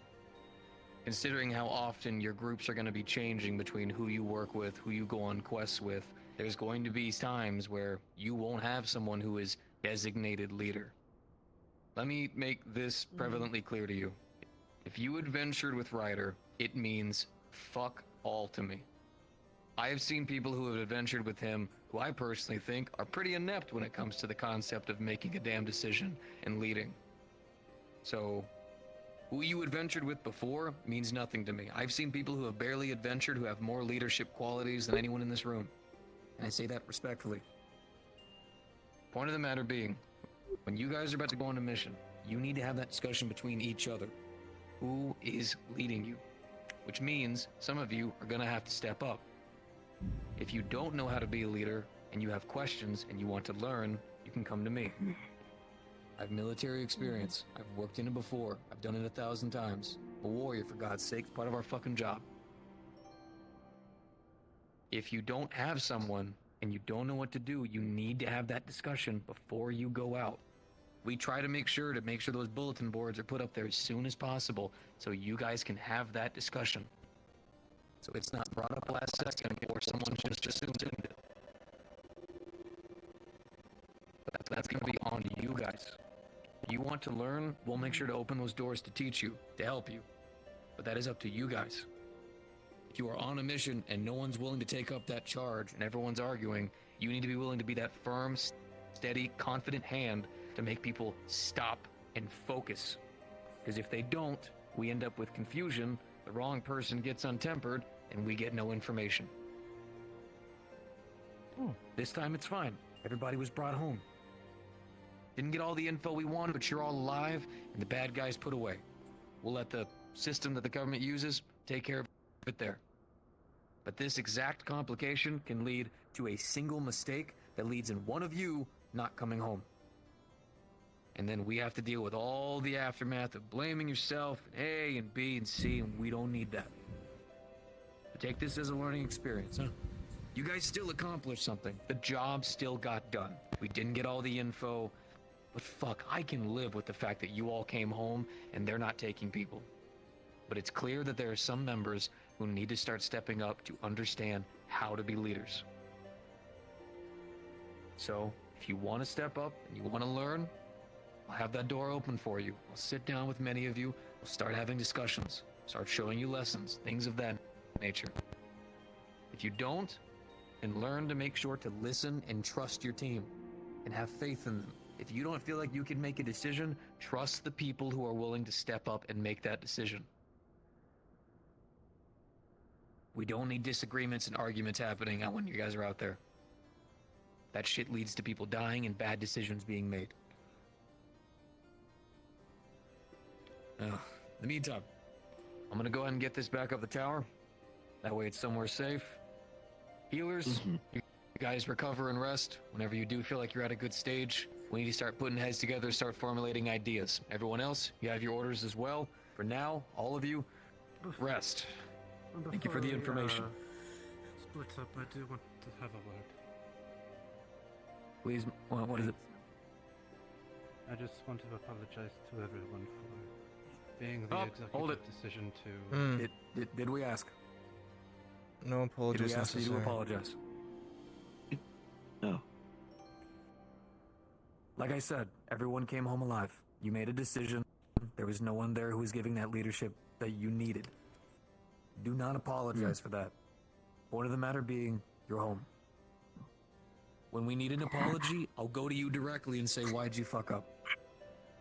considering how often your groups are going to be changing between who you work with, who you go on quests with, there's going to be times where you won't have someone who is designated leader. Let me make this prevalently clear to you. If you adventured with Ryder, it means fuck all to me. I have seen people who have adventured with him who I personally think are pretty inept when it comes to the concept of making a damn decision and leading. So, who you adventured with before means nothing to me. I've seen people who have barely adventured who have more leadership qualities than anyone in this room. And I say that respectfully. Point of the matter being, when you guys are about to go on a mission, you need to have that discussion between each other. Who is leading you? Which means some of you are going to have to step up. If you don't know how to be a leader, and you have questions, and you want to learn, you can come to me. I have military experience. I've worked in it before. I've done it 1,000 times. A warrior, for God's sake, it's part of our fucking job. If you don't have someone, and you don't know what to do, you need to have that discussion before you go out. We try to make sure those bulletin boards are put up there as soon as possible, so you guys can have that discussion. So it's not brought up last second or someone just assumed it. That's going to be on you guys. You want to learn, we'll make sure to open those doors to teach you, to help you. But that is up to you guys. If you are on a mission and no one's willing to take up that charge and everyone's arguing, you need to be willing to be that firm, steady, confident hand to make people stop and focus. Because if they don't, we end up with confusion, the wrong person gets untempered, and we get no information. This time it's fine. Everybody was brought home. Didn't get all the info we wanted, but you're all alive, and the bad guys put away. We'll let the system that the government uses take care of it there. But this exact complication can lead to a single mistake that leads in one of you not coming home. And then we have to deal with all the aftermath of blaming yourself, and A and B and C, and we don't need that. But take this as a learning experience, huh? You guys still accomplished something. The job still got done. We didn't get all the info, but fuck, I can live with the fact that you all came home and they're not taking people. but it's clear that there are some members who need to start stepping up to understand how to be leaders. So, if you want to step up and you want to learn, I'll have that door open for you. I'll sit down with many of you. We'll start having discussions, start showing you lessons, things of that nature. If you don't, then learn to make sure to listen and trust your team and have faith in them. If you don't feel like you can make a decision, trust the people who are willing to step up and make that decision. We don't need disagreements and arguments happening when you guys are out there. That shit leads to people dying and bad decisions being made. In the meantime, I'm gonna go ahead and get this back up the tower. That way it's somewhere safe. Healers, you guys recover and rest. Whenever you do feel like you're at a good stage, we need to start putting heads together, start formulating ideas. Everyone else, you have your orders as well. For now, all of you, rest. Thank you for the information. Split up, I do want to have a word. Please, what is it? I just want to apologize to everyone for being the executive decision to... Did we ask? No apologies Did we ask you to necessary. apologize? No. Like I said, everyone came home alive. You made a decision. There was no one there who was giving that leadership that you needed. Do not apologize for that. Point of the matter being, you're home. When we need an apology, I'll go to you directly and say, why'd you fuck up?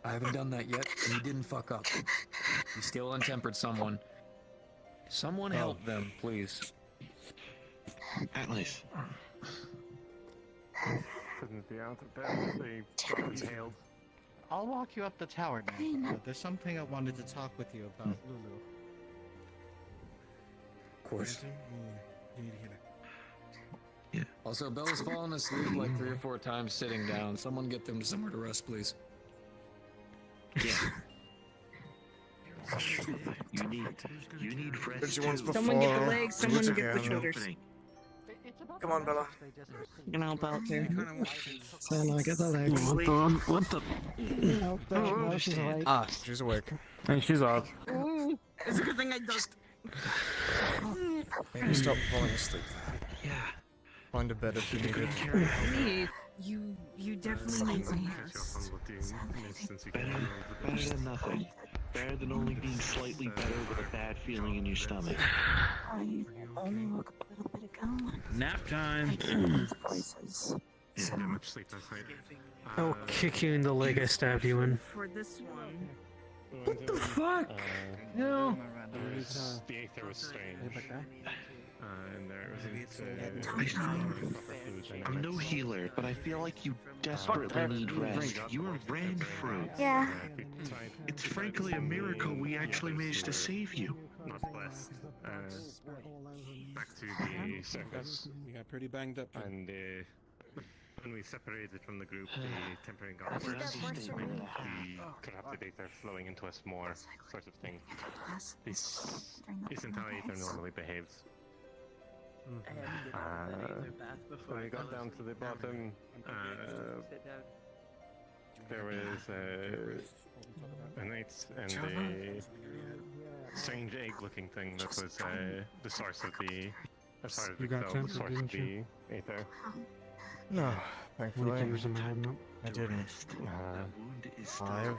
I haven't done that yet, and you didn't fuck up. You still untempered someone. Someone help them, please. At least. Couldn't be out of bed if they got impaled. I'll walk you up the tower now. There's something I wanted to talk with you about, Lulu. Of course. You need a healer. Yeah. Also, Bella's fallen asleep like 3 or 4 times sitting down. Someone get them somewhere to rest, please. Yeah. You need fresh Did you once too. Someone get the before, legs, someone do it get the again. shoulders. Come on, Bella. You know about to. So now get the legs. What the? No, no, she's awake. Ah, she's awake. And she's up. Ooh, it's a good thing I ducked. Maybe stop falling asleep. Yeah. Find a bed if you need it. You definitely need some rest. Better than nothing. Better than only being slightly better with a bad feeling in your stomach. I only woke up a little bit ago. Nap time. So, much sleep last night. I'll kick you in the leg I stabbed you in. For this one. What the fuck? No. The Aether was strange. And there wasn't I'm no healer, but I feel like you desperately need rest. You are ran through. yeah. It's frankly a miracle we actually managed to save you. Not blessed. Back to the surface. You got pretty banged up. And when we separated from the group, the tempering got worse. The corrupted Aether flowing into us more, sort of thing. This isn't how Aether normally behaves. When we got down to the bottom, there was a knight and a strange egg-looking thing that was the source of the source of the Aether. No, What do you thankfully. think was in my head? No. I didn't. 5.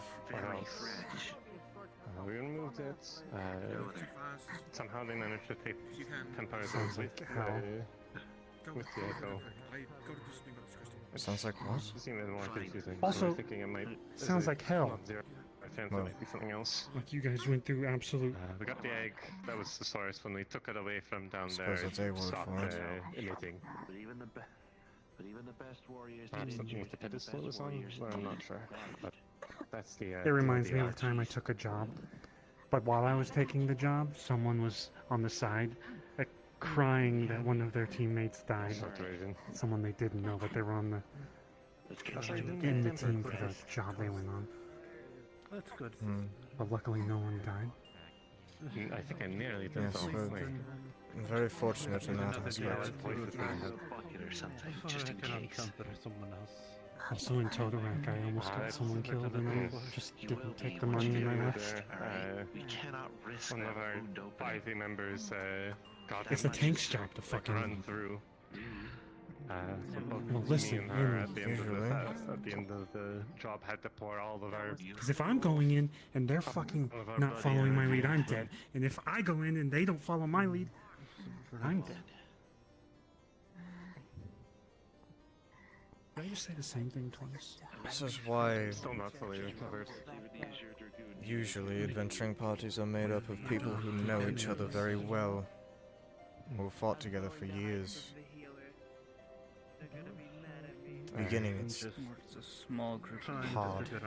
We removed it. Somehow they managed to take tempers with the echo. Sounds like what? It seemed more confusing. Also, I'm thinking it might sounds like hell. Not zero. I think it might be something else. Like you guys went through absolute. We got the egg. That was the source. When we took it away from down there, Suppose that's a it word stopped for it. emitting. But even the best warriors Perhaps did something injure with the pedestal was on? Well, I'm not sure. But that's the. It reminds me of the time I took a job. But while I was taking the job, someone was on the side, crying that one of their teammates died. Someone they didn't know, but they were on the in the team for the job they went on. That's good. But luckily, no one died. I think I nearly did Yes, something. I'm very fortunate in that aspect. bucket or something, just in case. Someone else. Also in Totorak, I almost got someone killed and I just didn't take the money and I left. We cannot risk One that of our wound opening. party members got It's the tank's job to fucking run through. So both Well, me listen, and her at the end of usually. at the end of the job had to pour all of our. Because if I'm going in and they're fucking All of our not bloody following my lead, energy. I'm dead. And if I go in and they don't follow my lead, I'm dead. Did I just say the same thing twice? This is why Still not fully recovered. usually adventuring parties are made up of people who know each other very well, who fought together for years. At the beginning, it's It's a small group. hard. Shouldn't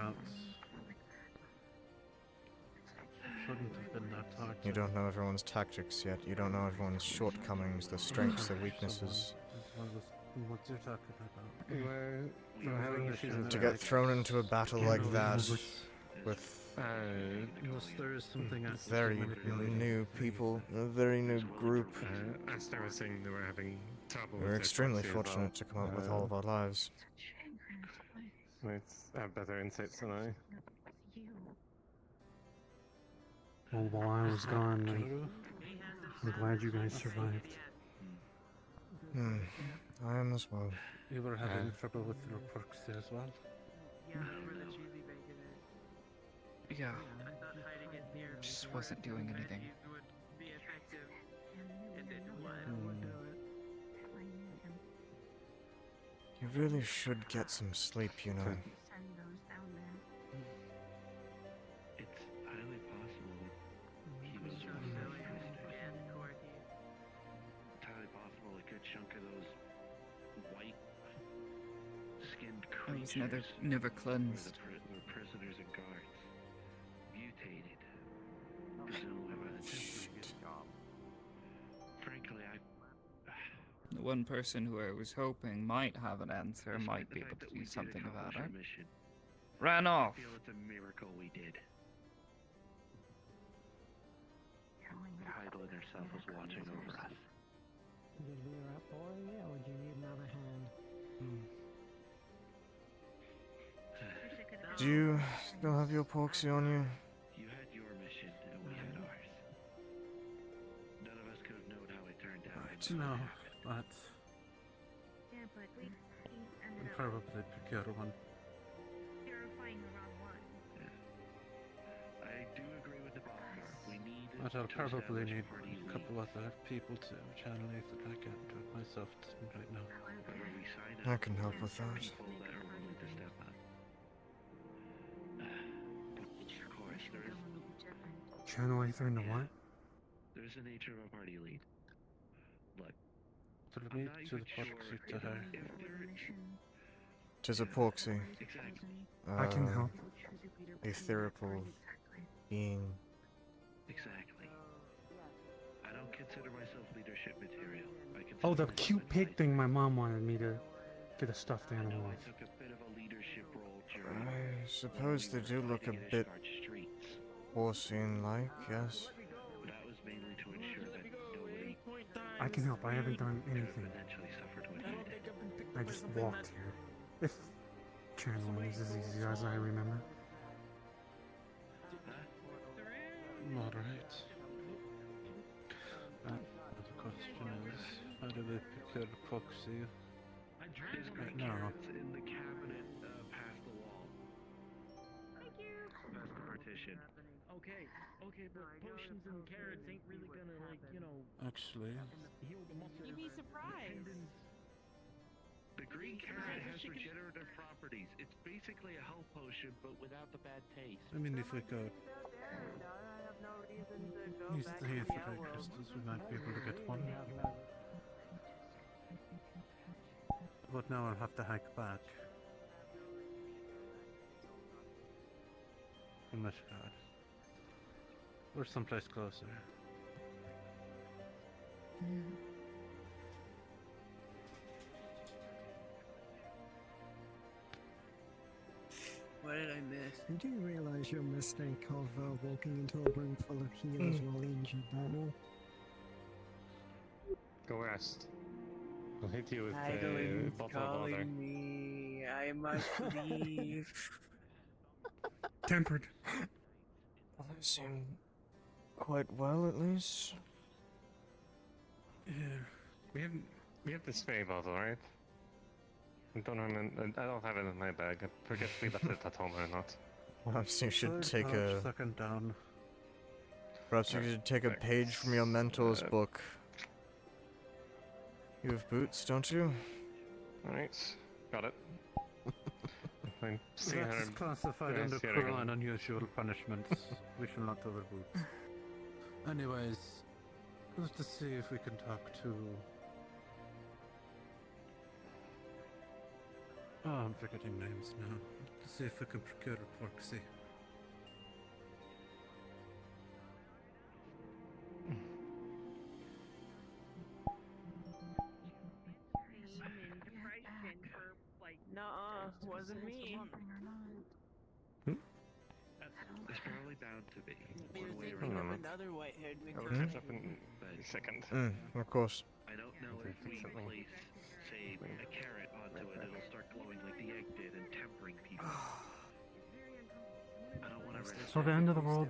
have been that hard. You don't know everyone's tactics yet. You don't know everyone's shortcomings, their strengths, their weaknesses. What you're talking about? We were having issues To get thrown into a battle like that with there is something very new people, a very new group. As they were saying, they were having trouble. We're with extremely their proxy as fortunate to come up with all of our lives. Let's have better insights than I. Well, while I was gone, I'm glad you guys survived. I am as well. You were having trouble with your proxy as well? Yeah. Just wasn't doing anything. You really should get some sleep, you know. It's highly possible that he was one of those prisoners. It's highly possible a good chunk of those white-skinned I was creatures never cleansed. were prisoners and guards. Mutated. Presumably by the Templars. Frankly, The one person who I was hoping might have an answer might be able to do something about it. Ran off. I feel it's a miracle we did. Heidelin herself was watching over us. Did we wrap for you, or do you need another hand? Do you still have your proxy on you? You had your mission, and we had ours. None of us could have known how it turned out. No, but Yeah, but we ended I'll probably procure one. purifying the wrong one. I do agree with the Balcar. We need But I'll to probably establish need party a couple other people to channel it that I can't do it myself right now. Whether we sign I up can help with that. people that are willing to step up. Of course, Channel Aether into what? there's the nature of a party lead. Look, To me, to the proxy to her. Tis a proxy. Exactly. I can help. Ethereal being. Exactly. I don't consider myself leadership material. I consider Oh, the myself cute pig thing my mom wanted me to get a stuffed I animal know I with. took a bit of a leadership role during I suppose they do look a bit Porcine-like, yes. That was mainly to ensure that nobody I can help. I haven't done anything. potentially suffered what you did. I just walked here. If channeling is as easy as I remember. Alright. The question is, how do they procure the proxy? His green No. carrots in the cabinet past the wall. Thank you. Past the partition. Okay, but potions and carrots ain't really gonna, like, you know, Actually, heal the muscles. You'd be surprised. The green carrot has regenerative properties. It's basically a health potion, but without the bad taste. I mean, if we could use the Aetherite crystals, we might be able to get one. But now I'll have to hike back. From Mishgard. Or someplace closer. What did I miss? Did you realize your mistake of walking into a room full of healers while injured, Daniel? Go rest. I'll hit you with Heidelin's bottle of water. calling me. I must leave. Tempered. Well, they seem quite well, at least. Yeah. We have the spray bottle, right? I don't remember. I don't have it in my bag. I forget if we left it at home or not. Perhaps you should Third take pouch, a. second down. Perhaps you should take a page from your mentor's book. You have boots, don't you? Alright, got it. I'm seeing That her is classified dress under here cruel again. and unusual punishments. We shall not overboot. Anyways, let's just see if we can talk to... Oh, I'm forgetting names now. Let's see if we can procure a proxy. Nuh-uh, wasn't me. It's probably bound to be. You're One way or thinking of another. another white-haired I'll McCoy. catch up in a second. Of course. I don't know if we place, say, a carrot onto it, it'll start glowing like the egg did and tempering people. I don't want to risk So the end of the world.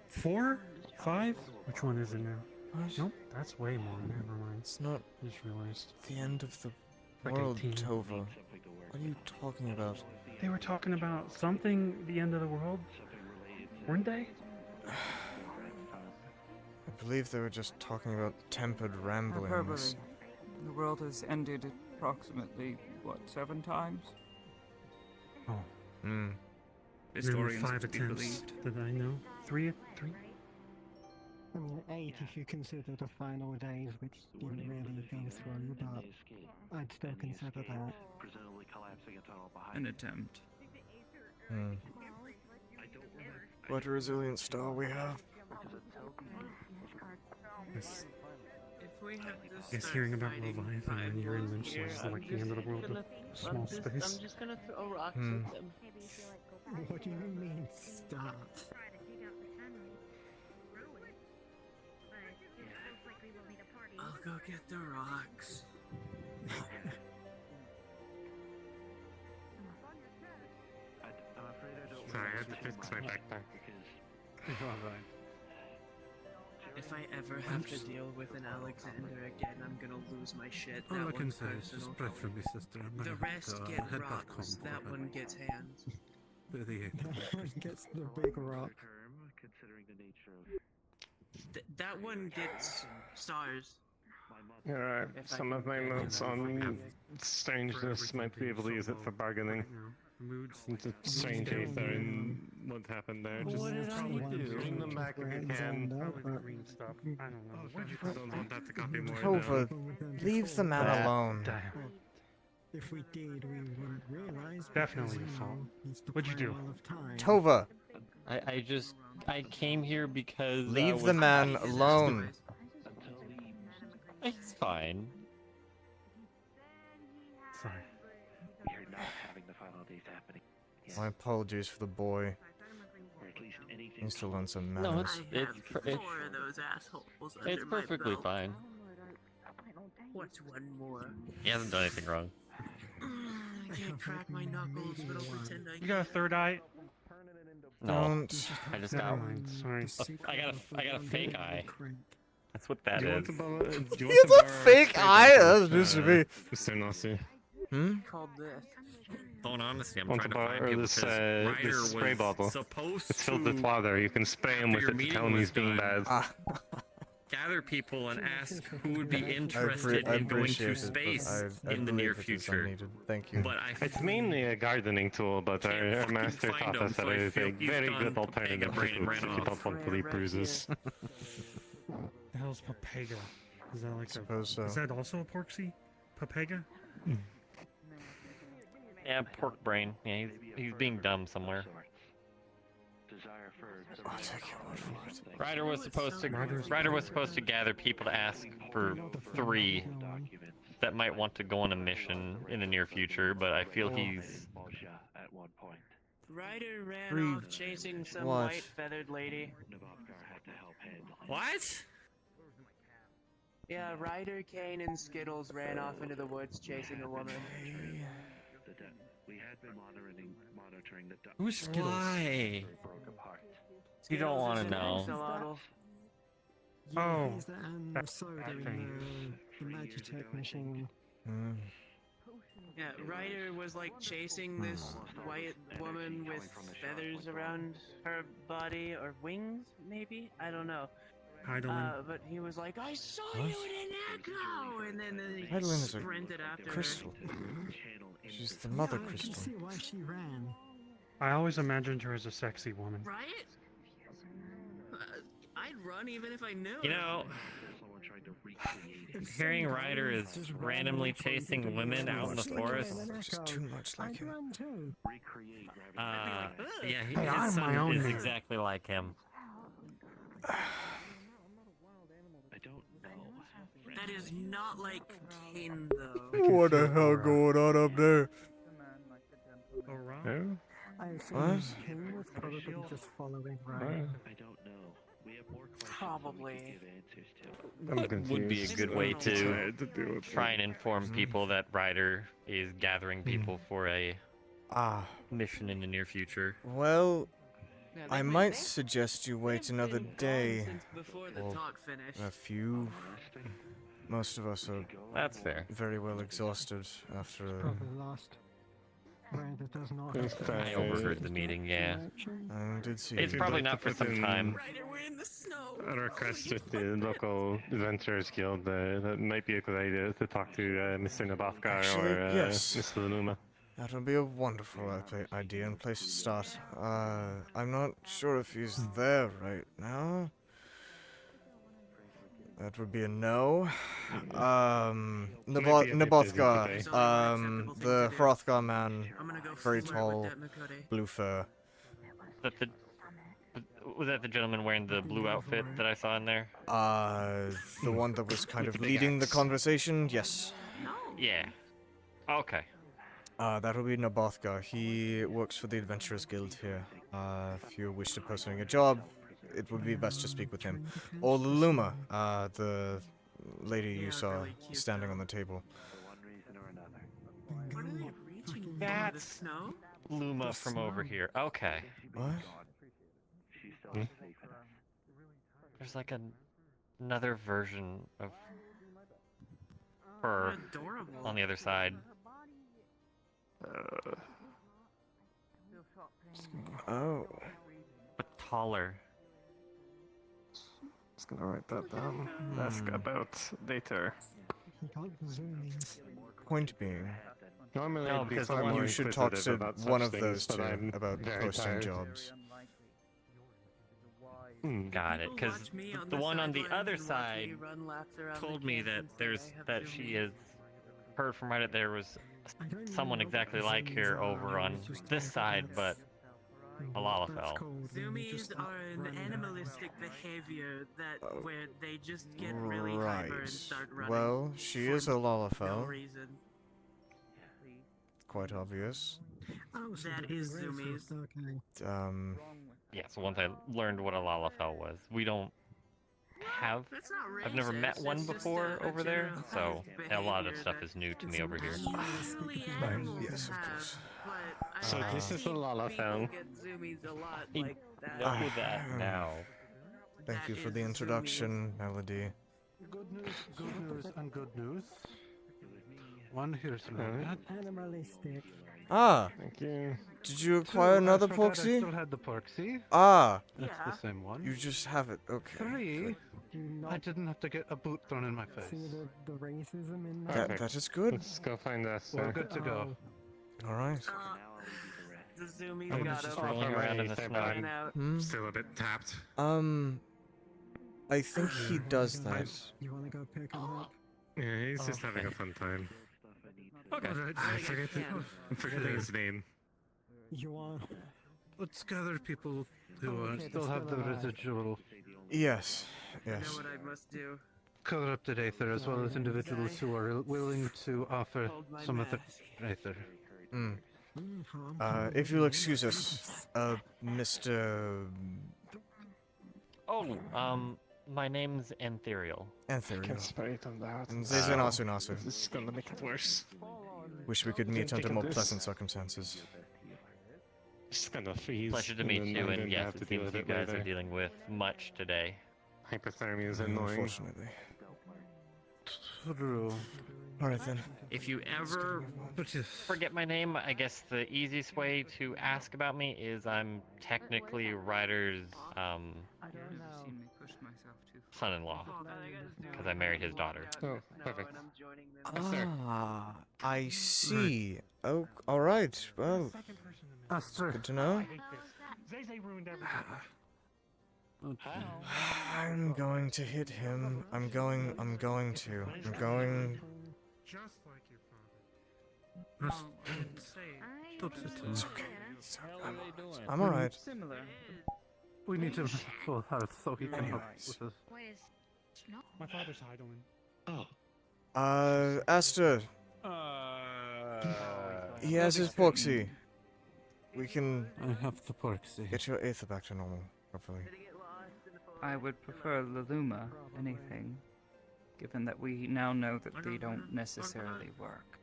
4? 5? Which one is it now? What? Nope, that's way more. Never mind. It's not Just realized. the end of the Like world, 18. Tova. What are you talking about? They were talking about something, the end of the world, weren't they? I believe they were just talking about tempered ramblings. Hyperbole. The world has ended approximately, what, 7 times? Oh. Hmm. Historians Maybe 5 to be attempts believed. that I know. 3? I mean, 8 if you consider the final days, which didn't really go through, but I'd still consider that. Presumably collapsing a tunnel behind An it. attempt. Hmm. I don't remember. What a resilient star we have. Yes. If we have to Yes, start hearing about fighting Leviathan and your rivals invention here, is I'm like the end of the world gonna- of small space. I'm just gonna throw rocks Hmm. at them. What do you mean, start? I'll go get the rocks. I'm afraid I don't Sorry, I want had to too fix my much, backpack. because You're alright. If I ever have to deal with an Alexander again, I'm gonna lose my shit. All I That can one's say is just personal. pray for me, sister. I'm The gonna rest have to, get head back rocks. home That for a one bit. gets hands. They're the eighth. That one gets the big rock. term, considering the nature of That one gets stars. my mother. Alright, If I some can of my get notes enough on of strangeness might be able to use it for bargaining. Into strange aether and what happened there. Just What did I do? bring them back if you can. Probably the green stuff. I don't know. Don't want that to copy more Tova, down. leave the man alone. If we did, we wouldn't realize. Definitely because, your fault. he's the What'd you do? primal of time. Tova, I came here because leave was the man alone. It's fine. Sorry. We are not having the final days happening. My apologies for the boy. Or at least anything. He needs to learn some No, manners. I have it's 4 of those assholes under It's my perfectly belt. fine. What's one more? He hasn't done anything wrong. I can't crack my knuckles, but I'll pretend I You got a third eye? No, Don't. I just Never got. mind. Sorry. I got a fake eye. That's what that Do you is. want to borrow? Do you He want to has a borrow fake spray eye? bottle, That's just me. Mr. Nasu. Hmm? called this. Don't honestly, I'm Want trying to to find borrow people this, because Ryder this spray was bottle? supposed It's filled with to water. You can spray him with after it your to tell meeting him he's was being done. bad. gather people and ask who would be I interested in going appreciate to it, but space I in the believe near it is future. unneeded. Thank you. But It's mainly a gardening tool, but our fucking master find taught him, us that so I it is feel a he's very gone good Papega alternative to brain and boots ran if you off. don't want to leave bruises. The hell's Papega? Is that like Suppose so. Is that also a porksy? Papega? Yeah, pork brain. Yeah, he's being dumb somewhere. Desire for I'll take your word for it. Ryder was supposed to gather people to ask for 3 that might want to go on a mission in the near future, but I feel he's at one point. Ryder ran 3 off chasing some what? white feathered lady. Nabokar had to help handle it. What? Yeah, Ryder, Kane, and Skittles ran off into the woods chasing a woman. We had been monitoring the duct. Who's Skittles? Why? Broke apart. You don't want to Skittles is an know. axolotl. Yeah, he's the soda in the Magitech machine. Yeah, Ryder was like chasing this white woman with feathers around her body or wings, maybe? I don't know. Heidelin. But he was like, I saw What? you in an echo! And then he Heidelin is a sprinted after crystal. her. She's the mother I can crystal. see why she ran. I always imagined her as a sexy woman. Right? I'd run even if I knew. You know, hearing Ryder is randomly chasing women out in the forest. Just too much like him. Yeah, Hey, his I'm son my own is hero. exactly like him. I don't know. That is not like Kane, though. What the hell going on up there? No? I assume What? King was probably just following What? right. I don't know. We have more questions Probably. than we give answers to. I'm What would be a confused. good way to do it. try and inform people that Ryder is gathering people for a mission in the near future? Well, Yeah, I might suggest you wait another day. Since before the Or talk finished. a few. Most of us are That's fair. very well exhausted after Probably lost. Miranda does not If, have I overheard the meeting, yeah. I did see It's you. probably like to not for put some in- time. Ryder, we're in the snow. A request with the local Adventurers Guild. That might be a good idea to talk to Mr. Nabathkar Actually, or yes. Mr. Luma. That would be a wonderful idea and place to start. I'm not sure if he's there right now. That would be a no. Maybe a bit busy Nabothkar, today. the Hrothgar man, I'm gonna go very flirt tall, with that Makode. blue fur. Was that the gentleman wearing the blue outfit that I saw in there? The one that was kind With of the big leading the axe. conversation, yes. Yeah. Okay. That will be Nabothkar. He works for the Adventurers Guild here. If you wish to post him a job, it would be best to speak with him. Or Luma, the lady you saw standing on the table. What are they reaching for? The That's snow? Luma from over here. Okay. What? There's like another version of her Adorable. on the other side. Oh. But taller. Just gonna write that down. Ask about later. He got the zoomies. Point being, Normally, No, I'd be because the far one- more you should talk to inquisitive about one such of things, those but two I'm about very posting tired. jobs. Got it. People Because watch me on the one on the sidelines other and watch side me run laps around the told me that campus there's I have that zoomies. she is heard from Reddit there was I don't someone know what exactly the like zoomies her are, over I on was just this told side, but that's a what that's Lalafell. called when you Zoomies just are an run animalistic behavior that where they just get really hyper and start running. Well, she for is a no Lalafell. reason. Quite obvious. Oh, so That they're is being zoomies. racist, okay. Yeah, so once I learned what a Lalafell was, we don't have. That's not I've never met racist, one it's just before a over there, so generalized a lot of behavior stuff that is new to me over here. usually Right, animals yes, of have, course. but So I this is a see Lalafell. people get zoomies a lot I like that. know that now. Thank That you for is the zoomies. introduction, Melody. Good news, and good news. One here's that. Animalistic. Ah! Thank you. Did you acquire another I forgot I Porksy? still had the Porksy. Ah! That's the same one. You just have it. Okay. 3. Do you I not didn't have to get a boot thrown in my face. see the racism in that? That, that is good. Let's go find us. We're good to go. Alright. The zoomies I'm got just him. rolling around in the snow. Ran out. Still a bit tapped. I think he does that. You wanna go pick him up? Yeah, he's just having a fun time. Okay. I'm forgetting his name. You are. Let's gather people who okay, still they're have the still alive. residual Yes. I know Yes. what I must do. corrupted Aether, as well as individuals who are willing to offer Hold my some of the mask. Aether. Mm. If you'll excuse us, Mr. Oh, my name's Antherial. I Anthony. can spell it on that. Zezenasu. This is gonna make it worse. Wish we could meet under more pleasant circumstances. Just gonna freeze. Pleasure to meet then you, I'm and gonna yes, have to it deal seems with you it guys later. are dealing with much today. Hypothermia is annoying. Unfortunately. True. Alright then. If you ever Forget my name, I guess the easiest way to ask about me is I'm technically Ryder's son-in-law, because I married his daughter. Oh, perfect. Ah, I see. Oh, alright. Well, good to know. Zeze ruined everything. I'm going to hit him. I'm going to. Just like your father. It's okay. I'm alright. We need to full health so he can help with us. My father's Heidelin. Oh. Aster. He has his proxy. We can. I have the proxy. Get your Aether back to normal, hopefully. I would prefer Luluma, anything, given that we now know that they don't necessarily work.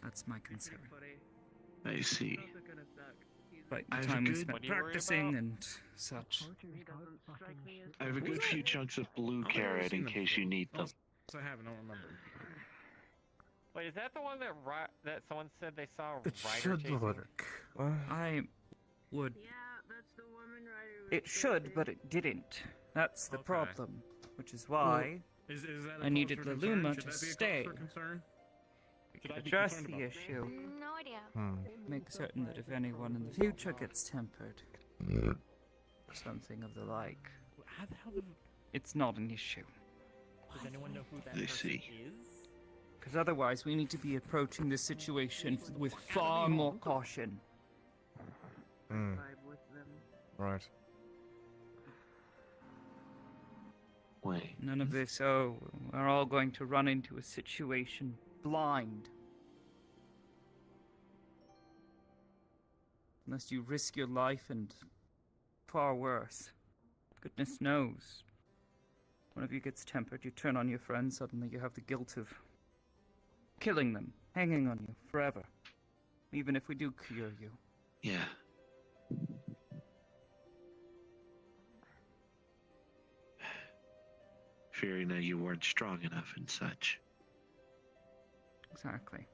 That's my concern. I see. Like I the have a time we good- spent What are you worried practicing about? and such. I have a good few chunks of blue carrot in case you need them. I haven't, I don't remember. Wait, is that the one that that someone said they saw It Ryder should chasing? work. I would. It should, but it didn't. That's the problem. Which is why Is that a I needed cause for concern? Luluma Should to that be a cause stay. for concern? We Should could I be address concerned the about this? issue. No idea. Make certain that if anyone in the future gets tempered, or something of the like, How the hell did... it's not an issue. Does anyone know who that I person see. is? Because otherwise, we need to be approaching this situation with far more caution. Hmm. Right. Wait. None of this, oh, we're all going to run into a situation blind. Unless you risk your life and far worse. Goodness knows. One of you gets tempered, you turn on your friend, suddenly you have the guilt of killing them, hanging on you forever. Even if we do cure you. Yeah. Fearing that you weren't strong enough and such. Exactly.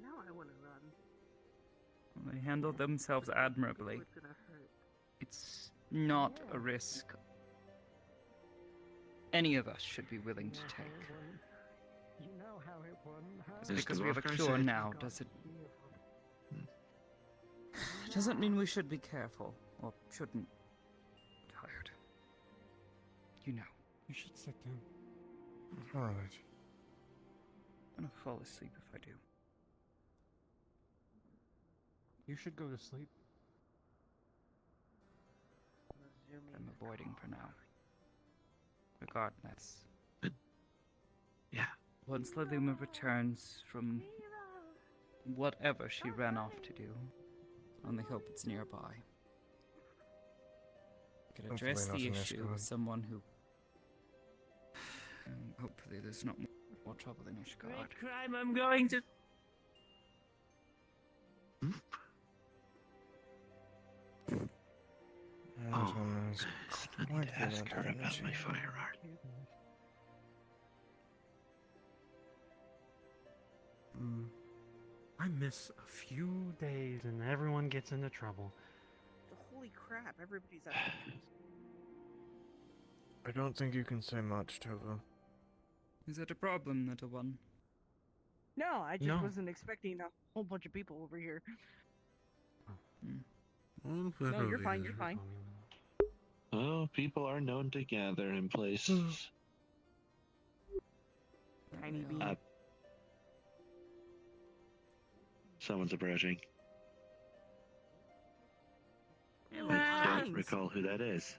Now I want to run. They handled themselves admirably. It's not a risk any of us should be willing to take. You know how it wouldn't Just As because the we have a Rothgar cure said. now doesn't mean we should be careful or shouldn't. Tired. You know. You should sit down. Alright. I'm gonna fall asleep if I do. You should go to sleep. I'm avoiding for now. Regardless. Yeah. Once Luluma returns from whatever she ran off to do, I only hope it's nearby. I could address Hopefully the not in issue Ishgard. with someone who. Hopefully, there's not more trouble in Ishgard. Great crime, I'm going to. Oh, Anton's I need quite to the ask amount her of about energy. my firearm. I miss a few days and everyone gets into trouble. Holy crap, everybody's at entrance. I don't think you can say much, Tova. Is that a problem, little one? No, I just No. wasn't expecting a whole bunch of people over here. Well, No, you're fine, you're fine. Oh, people are known to gather in places. Tiny bee. Someone's approaching. I Relax. don't recall who that is.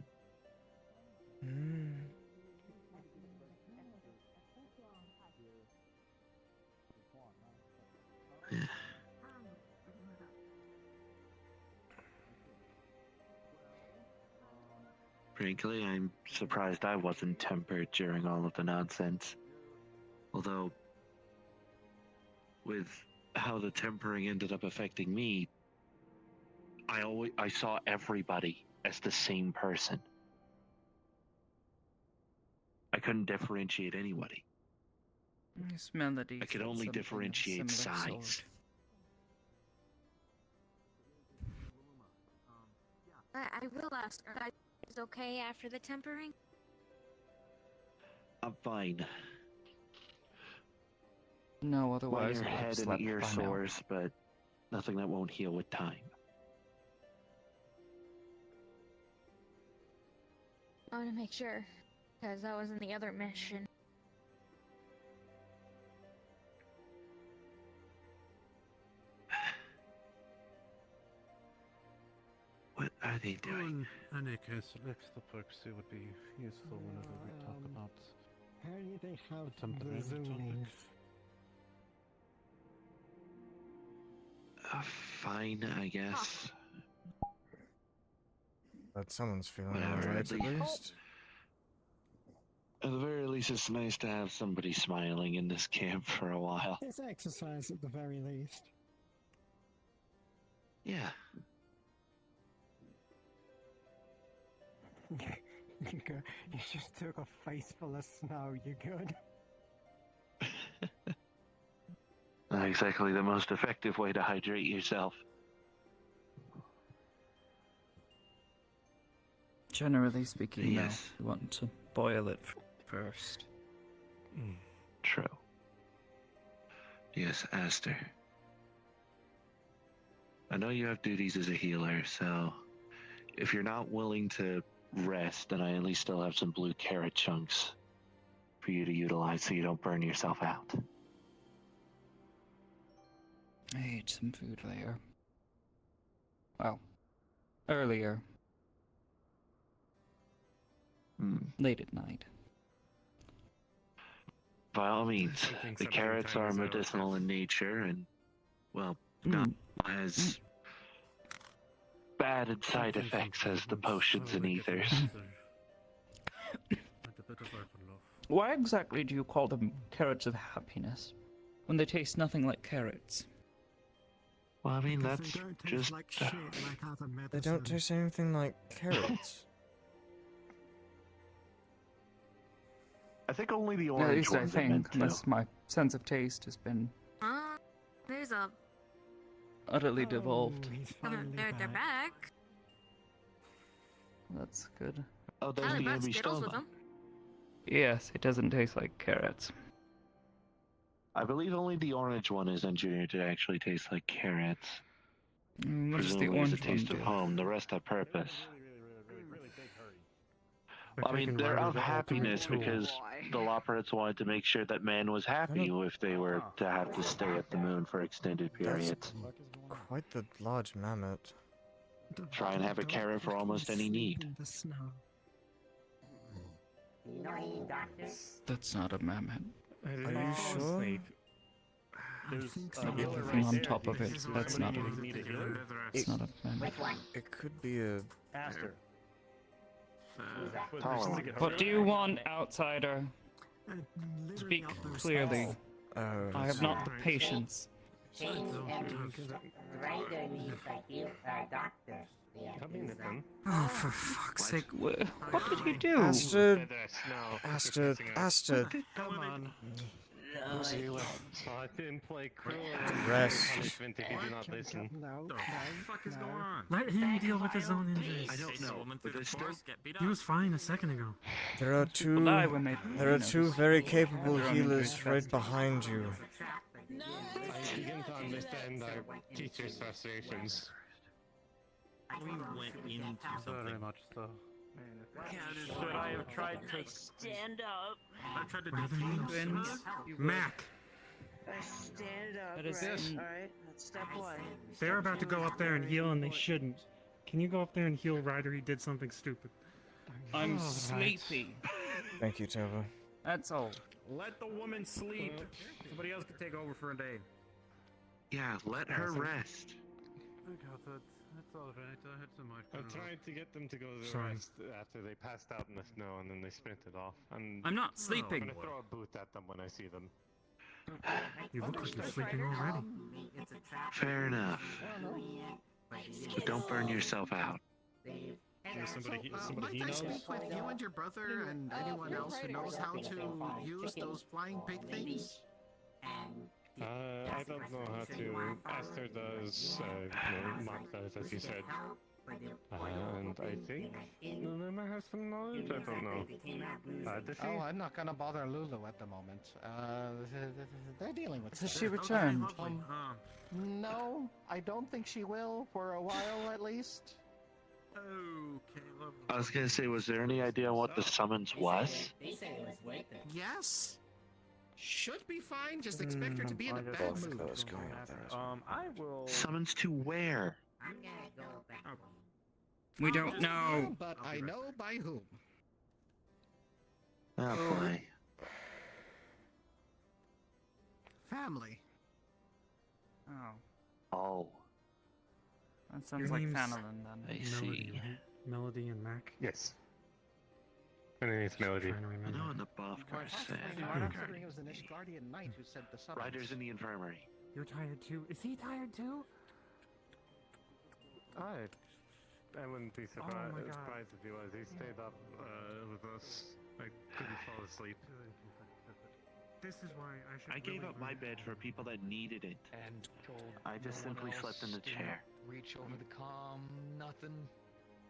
Frankly, I'm surprised I wasn't tempered during all of the nonsense. Although, with how the tempering ended up affecting me, I saw everybody as the same person. I couldn't differentiate anybody. This melody. I could said only something of a differentiate similar size. sort. I will ask, are you guys okay after the tempering? I'm fine. No, otherwise Minor I would have head and slept ear by now. sores, but nothing that won't heal with time. I want to make sure, because that was in the other mission. What are they doing? In any case, next topic it would be useful whenever we talk about Apparently they have temporary the Zoonies. Fine, I guess. But someone's feeling Whatever, alright at at least. At the very least, it's nice to have somebody smiling in this camp for a while. It's exercise at the very least. Yeah. You good? You just took a face full of snow. You good? Not exactly the most effective way to hydrate yourself. Generally speaking, Yes. no. You want to boil it first. True. Yes, Aster. I know you have duties as a healer, so if you're not willing to rest, then I at least still have some blue carrot chunks for you to utilize so you don't burn yourself out. I ate some food later. Well, earlier. Late at night. By all means, Thinking the something carrots time are is medicinal in nature and, well, not as bad in side effects as the potions and ethers. Why exactly do you call them carrots of happiness when they taste nothing like carrots? Well, I mean, Because that's they don't taste just... like shit like other medicine. They don't taste anything like carrots. I think only the At orange least I ones are meant think, to. unless my sense of taste has been There's a... utterly devolved. They're back. That's good. Oh, there's I the brought Skittles with Ambistoma. them. Yes, it doesn't taste like carrots. I believe only the orange one is engineered to actually taste like carrots. What does the Presumably as a orange one taste of do? home, the rest have purpose. We're I mean, taking they're Ryder of the ultimate happiness tool. because the Loperates wanted to make sure that man was happy if they were to have to stay at the moon for extended periods. Quite the large mammoth. Try and have a carrot for almost any need. In the snow. That's not a mammoth. Are you sure? Everything on top of it, that's not a... It's not a mammoth. It could be a... Aster. What do you want, outsider? Speak clearly. I have not the patience. Oh, for fuck's sake. What did he do? Astrid! Come on. I didn't play cruel. Rest. Punishment if you do not listen. What the fuck is going on? Let him deal with his own injuries. I don't know, but there's still... He was fine a second ago. There are two... die when they- There are two very capable healers right behind you. I begin to understand our teacher's frustrations. We went into something. Very much so. Should I have tried to Stand up. I tried to Brother defeat Nils. him. Mac, Stand up. That is- Right. Alright, that's step one. They're about to go up there and heal, and they shouldn't. Can you go up there and heal Ryder? He did something stupid. I'm Alright. sleepy. Thank you, Tova. That's all. Let the woman sleep. Somebody else can take over for a day. Yeah, let her rest. I got it. It's alright. I had some I'm trying to get them to go to Sorry. rest after they passed out in the snow and then they sprinted off. And I'm not I'm sleeping. gonna throw a boot at them when I see them. You look like you're sleeping already. Fair enough. But don't burn yourself out. Somebody Might he I knows? speak with you and your brother and anyone else who knows how to use those flying pig things? I don't know how to. Esther does, Mark does, as you said. And I think Luna has some knowledge? I don't know. Oh, I'm not gonna bother Lulu at the moment. They're dealing with Has stuff. she returned? No, I don't think she will, for a while at least. Okay, lovely. I was gonna say, was there any idea on what the summons was? Yes. Should be fine, just expect her to be in a bad mood. I will. Summons to where? We don't know. But I know by whom. Oh boy. Family. Oh. Oh. That sounds Your like name's Fanelin then. I Melody, see. right? Melody and Mac. Yes. And then it's Melody. Trying to I remember. know what the buff card said. Considering it was the Nishgardian Knight who said the summons. Riders in the infirmary. You're tired too. Is he tired too? I wouldn't be surprised, my God. surprised if he was. He stayed up with us. I couldn't fall asleep. This is why I should. I gave really up my bed for people that needed it. And told I just no one simply else, slept in the didn't chair. Reach over the comm, nothing.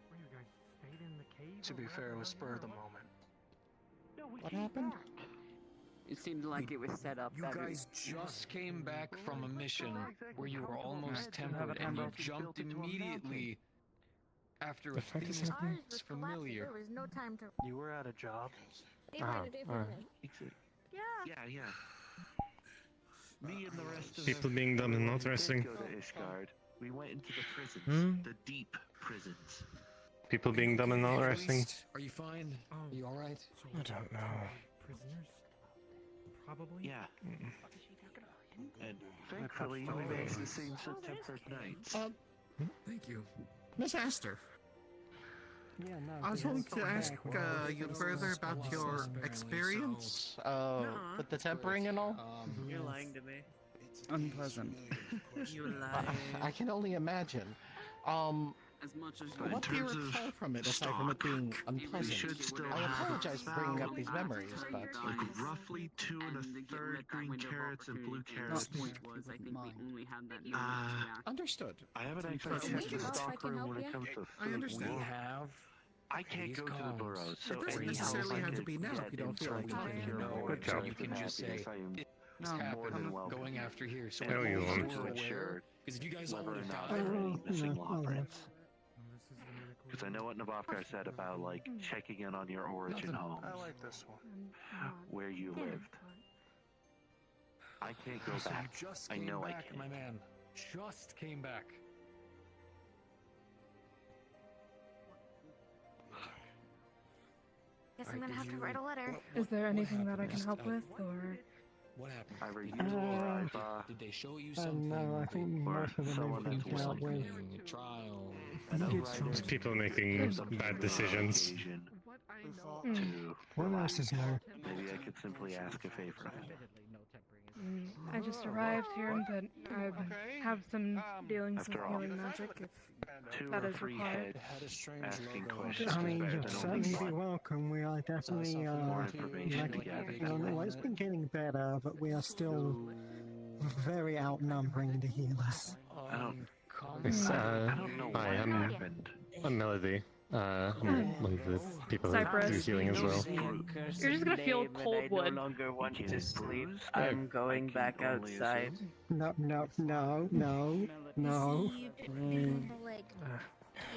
Where you guys stayed in the cave? To or be fair, it wherever was the spur of the hell? moment. What happened? It seemed like it was set up. You that guys just came back from a mission where you were almost tempered and you jumped immediately after a theme that's familiar. There was no time to. You were at a job. They went a different way. Yeah, yeah. Me and the rest of People being dumb and not did resting. go to Ishgard. We went into the prisons, Hmm? the deep prisons. People being dumb and not At resting. least, are you fine? Are you alright? I don't know. Prisoners? Probably. Yeah. And thankfully, we managed to save some tempered nights. Thank you. Miss Astor. Yeah, no. I was he hoping has to come ask back well. you further about your experience No. with the tempering and all. You're lying to me. Unpleasant. You lie. I can only imagine. as much as But in What do you terms of recall from it aside from it being unpleasant? should still I have apologize for bringing up these about, memories, but like roughly 2 1/3 green carrots and blue carrots. point was, I think we only had that understood. I haven't To be actually perfectly checked the honest. stock room when it comes to food. I understand. Well, have. I can't go to the burrows, so It doesn't any help necessarily I have to could be now if get you don't in feel like terms of talking. your No, words so of you can just say, happiness, I am It's more happened, than I'm welcome. going after here, so And No, you everyone's won't. aware. Because if you guys all whether would or have not died, there are any missing law no, prints. Because I know what Nabokar said about, like, checking in on your origin home, I like this one. where you lived. I can't go so you back. just I came know I back, can't. my man. Just came back. Guess I'm Alright, gonna did have to you- write a letter. what- Is there what anything that I happened? can help with, or? What happened? Either you Uh, or I've, Did they show you No, something? I think most of them someone have that's been dealt with. Something, a trial. I think it's It's people making bad decisions. to What else is new? maybe I could simply ask a favor. I just arrived here, but I have some dealings with After all, healing magic, if 2 that or is 3 required. heads asking questions I is mean, better you'd than only certainly be one. welcome. We are definitely, More information to gather. no, it's been getting better, but we are still very outnumbering the healers. I don't. It's, I don't know what hi, happened. I'm Melody. I'm one of the people that do Cypress. healing as well. You're just gonna feel cold I wood. no longer want You to can't sleep. bruise? I'm going I can back only outside. assume. No, no, no, no, no. The leg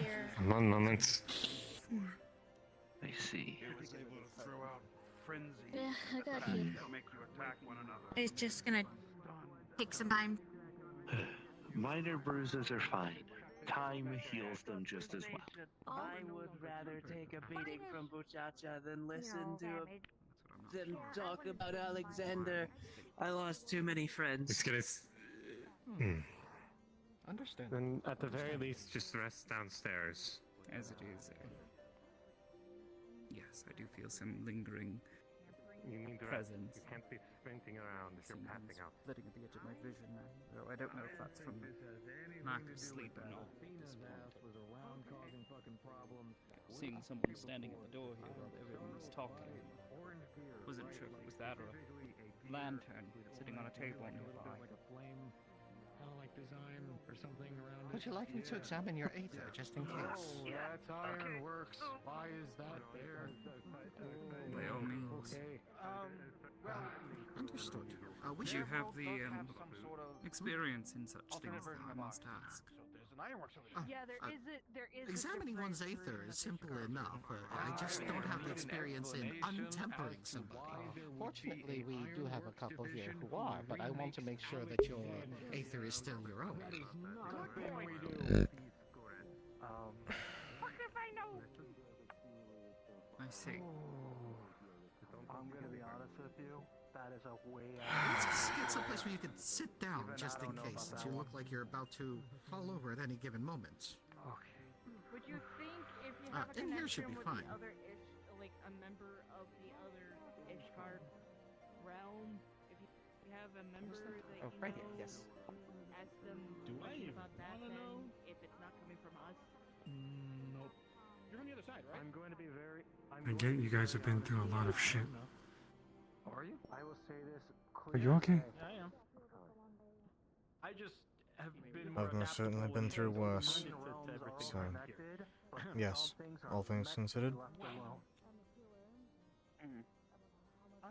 here. One moment. I see. Yeah, I got you. It's just gonna take some time. Minor bruises are fine. Time heals them just as well. I would rather take a beating from Buchacha than listen than talk about Alexander. I lost too many friends. It's gonna. Understand. Then at the very least, just rest downstairs. As it is. Yes, I do feel some lingering You need to rest. presence. You can't be sprinting around if you're Seems passing out. flitting at the edge of my vision, though I don't know if that's from lack of sleep or not. Seeing someone standing at the door here while everyone was talking. Wasn't sure if it was that or a lantern sitting on a table nearby. Design or something around Would you like me to examine your aether, just in case? Oh, that's ironworks. Why is that there? By all means. Understood. We Do you should have the experience in such things, though, I must ask? Yeah, there is. Examining one's aether is simple enough. I just don't have the experience in untempering somebody. Fortunately, we do have a couple here who are, but I want to make sure that your aether is still your own. Fuck if I know. I see. I'm gonna be honest with you. That is a way Let's just get someplace where you can sit down, just in case, since you look like you're about to fall over at any given moment. Would you think if you have a in here should connection be with fine. the other like a member of the other Ishkar realm, if you have a member that you right know, here, yes. ask them questions about that then, if it's not coming from us. Nope. You're on the other side, right? I'm going to be very. I get you guys have been through a lot of shit. Are you? I will say this. Are you okay? I am. I just have been. I've most certainly been through worse. So, yes, all things considered.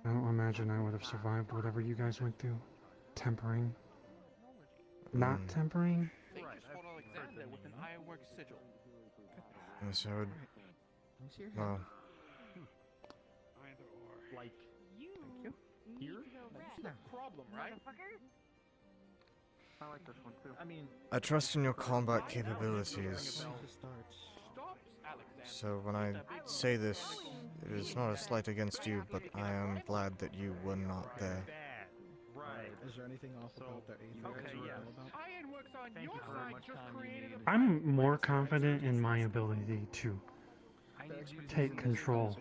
I don't imagine I would have survived whatever you guys went through. Tempering. Not tempering? Right, Alexander with an ironwork sigil. Yes, I would. Well, Like, You here? need to go That's rest, the problem, right? motherfucker. I like this one too. I mean, I trust in your combat capabilities. So when I say this, it is not a slight against you, but I am glad that you were not there. right. Is there anything off about that aether Okay, that you yes. know about? Ironworks on your side just created a I'm more confident in my ability to take control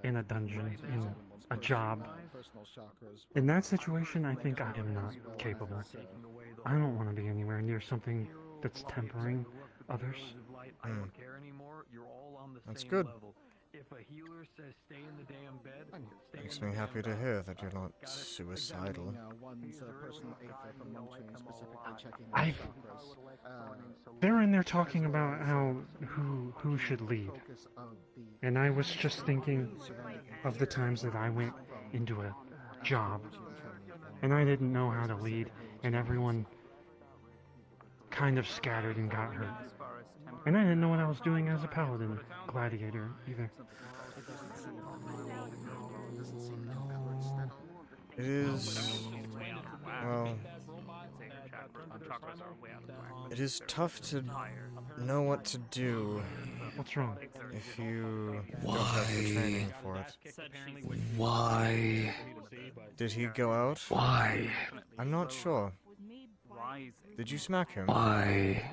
in a dungeon, in a job. In that situation, I think I am not capable. I don't want to be anywhere near something that's tempering others. That's good. If a healer says stay in the damn bed, stay Makes in the me damn happy to bed. hear that you're not suicidal. One's personal aether from monitoring, specifically checking the I've- chakras. They're in there talking about how who should lead. And I was just thinking of the times that I went into a job and I didn't know how to lead and everyone kind of scattered and got hurt. And I didn't know what I was doing as a paladin gladiator either. It is, well, it is tough to know what to do. What's wrong? If you don't have the training for it. Why? Did he go out? Why? I'm not sure. Did you smack him? Why?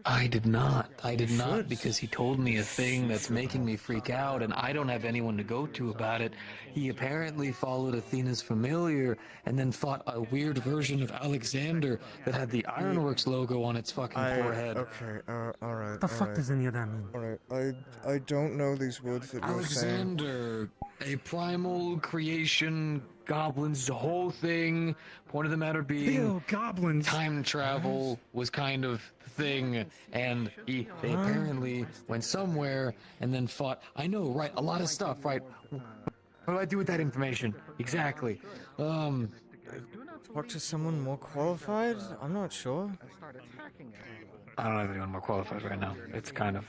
I did not. I did not because he told me a thing that's making me freak out and I don't have anyone to go to about it. He apparently followed Athena's familiar and then fought a weird version of Alexander that had the Ironworks logo on its fucking forehead. Okay, alright. The fuck does any of that mean? Alright, I don't know these words that you're saying. Alexander, a primal creation, goblins, the whole thing. Point of the matter being, Ew, goblins. Time travel was kind of the thing, and they apparently went somewhere and then fought. I know, right? A lot of stuff, right? What do I do with that information? Exactly. Talk to someone more qualified? I'm not sure. I don't have anyone more qualified right now. It's kind of.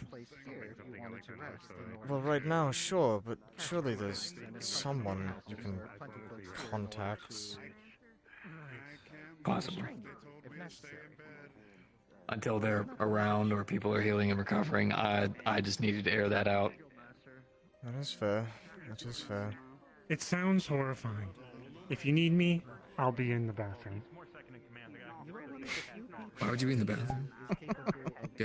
Well, right now, sure, but surely there's someone you can contact. Possible. Until they're around or people are healing and recovering, I just needed to air that out. That is fair. That is fair. It sounds horrifying. If you need me, I'll be in the bathroom. Why would you be in the bathroom?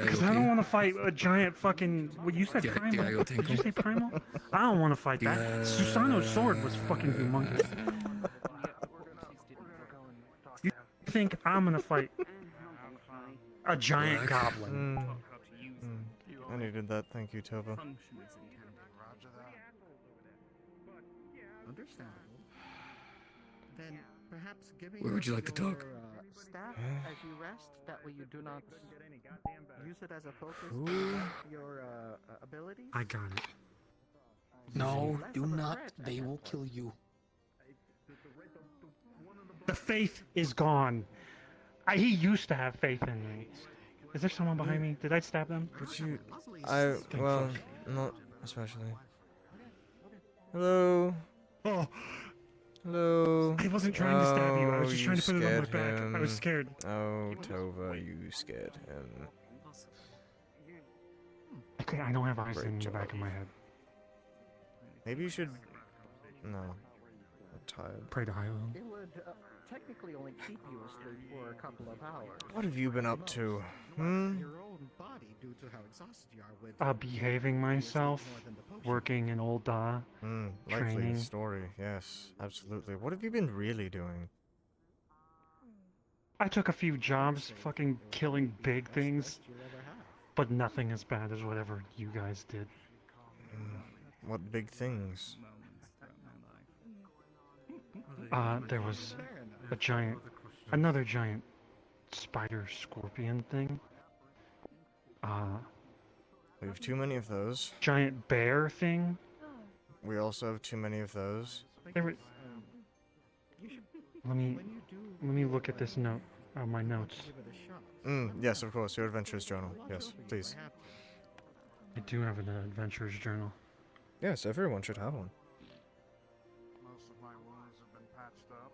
Because I don't want to fight a giant fucking. What you said, primal? Diago Did you say primal? I don't want to fight that. Susano's sword was fucking humongous. You think I'm gonna fight a giant goblin? I needed that. Thank you, Tova. Understandable. Then perhaps giving Where would you like to talk? your, staff as you rest, that way you do not use it as a focus Ooh. for your abilities. I got it. No, do not. They will kill you. The faith is gone. He used to have faith in me. Is there someone behind me? Did I stab them? Well, not especially. Hello? Oh. Hello? I wasn't trying to stab you. I was just trying to put it on my scared back. I was him. scared. Oh, Tova, you scared him. Okay, I don't have eyes Great in the job. back of my head. Maybe you should... No. I'm tired. Pray to Hilo. It would technically only keep you asleep for a couple of hours. What have you been up to? Your own body, due to how exhausted you are with Behaving myself, working in old Da, Likely training. story, yes. Absolutely. What have you been really doing? I took a few jobs fucking killing big things, but nothing as bad as whatever you guys did. What big things? There was another giant spider scorpion thing. We have too many of those. Giant bear thing. We also have too many of those. There were... Let me look at this note, my notes. Yes, of course, your adventurer's journal. Yes, please. I do have an adventurer's journal. Yes, everyone should have one. Most of my wounds have been patched up.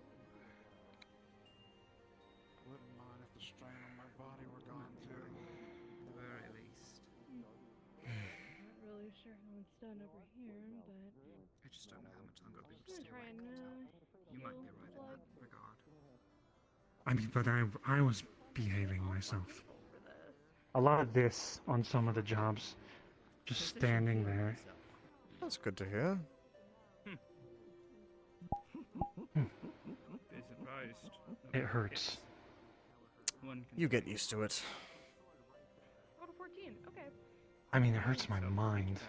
Wouldn't mind if the strain on my body were gone too. At the very least. Not really sure how it's done over here, but I just don't know how much longer I'll be able to I'm stay trying awake. to You might be right in that regard. I mean, but I was behaving myself. A lot of this on some of the jobs, just standing there. That's good to hear. Be surprised. It hurts. You get used to it. Out of 14. Okay. I mean, it hurts my mind.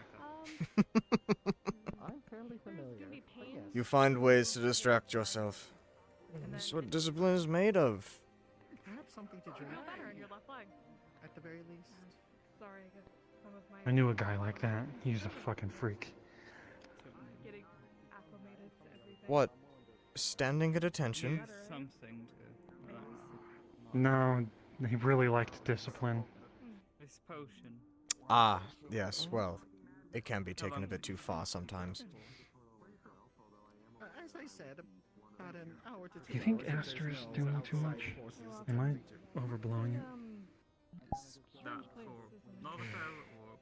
I'm fairly familiar. You find ways to distract yourself. That's what discipline is made of. Perhaps something to drink. Feel better in your left leg. At the very least. Sorry, I guess some of my. I knew a guy like that. He was a fucking freak. Getting acclimated to everything. What? Standing at attention? Something to. No, he really liked discipline. This potion. Ah, yes, well, it can be taken a bit too far sometimes. As I said, about an hour to 2 Do you think hours, Aster there's is no doing too outside much? forces to Am I interfere. overblowing it? Is that for Laravel or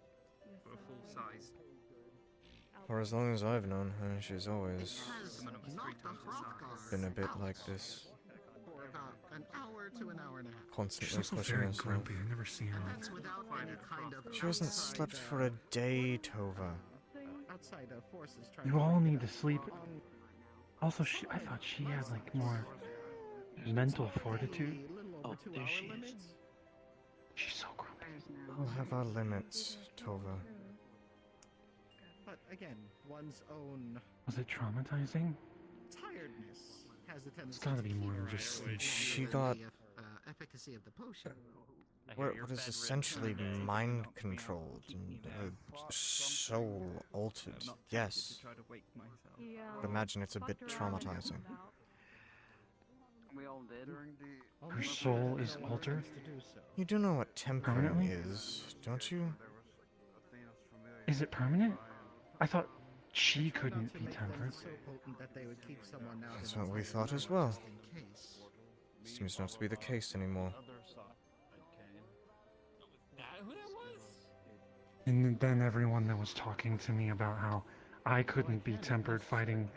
for a full size? For as long as I've known her, she's always Someone of us 3 times the size. been a bit like this. For about an hour to an hour and a half. She's Constantly also pushing very herself. grumpy. I never see her. That's without any kind of She hasn't slept for a day, Tova. outside forces trying You to all break need it to up. sleep. Also, I thought she had like more mental fortitude. Oh, there she is. She's so grumpy. We'll have our limits, Tova. But again, one's own Was it traumatizing? tiredness has the tendency gotta to be more than keep just right away She from got the efficacy of the potion. what is essentially mind controlled and soul altered. Yes. But imagine it's a bit traumatizing. We all did. Her soul is altered? You do know what tempering Permanently? is, don't you? Is it permanent? I thought she couldn't be tempered. So potent that they would keep someone out That's in what we its thought as just well. in case. Seems not to be the case anymore. And then everyone that was talking to me about how I couldn't be tempered fighting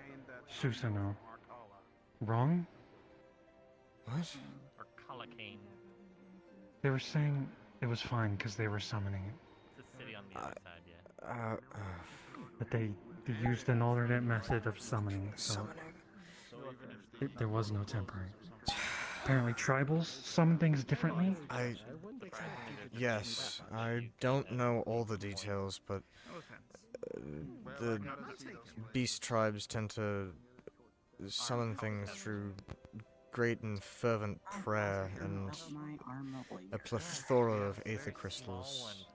Susanoo. Wrong? What? Or Colacane. They were saying it was fine because they were summoning it. It's a city on the other side, yeah. But they used an alternate method of summoning, so there was no temporary. Apparently tribals summon things differently. Yes, I don't know all the details, but the beast tribes tend to summon things through great and fervent prayer and a plethora of aether crystals.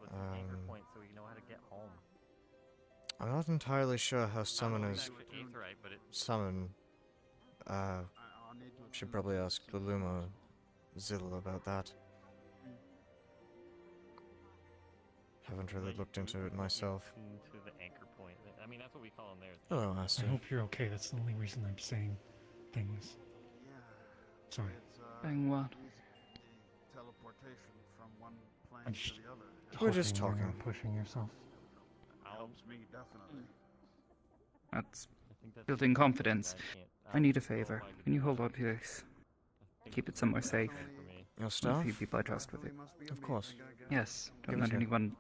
I'm not entirely sure how summoners summon. Should probably ask Luluma Zil about that. Haven't really looked into it myself. To the anchor point. I mean, that's what we call them there. Hello, I Aster. hope you're okay. That's the only reason I'm saying things. Sorry. Saying what? Teleportation from one plane I'm to just the other. We're just hoping you're talking. not pushing yourself. Helps me definitely. That's building confidence. I need a favor. Can you hold on to this? Keep it somewhere safe. Your A stuff? few people I trust with it. Of course. Yes. Don't Give it let here. anyone,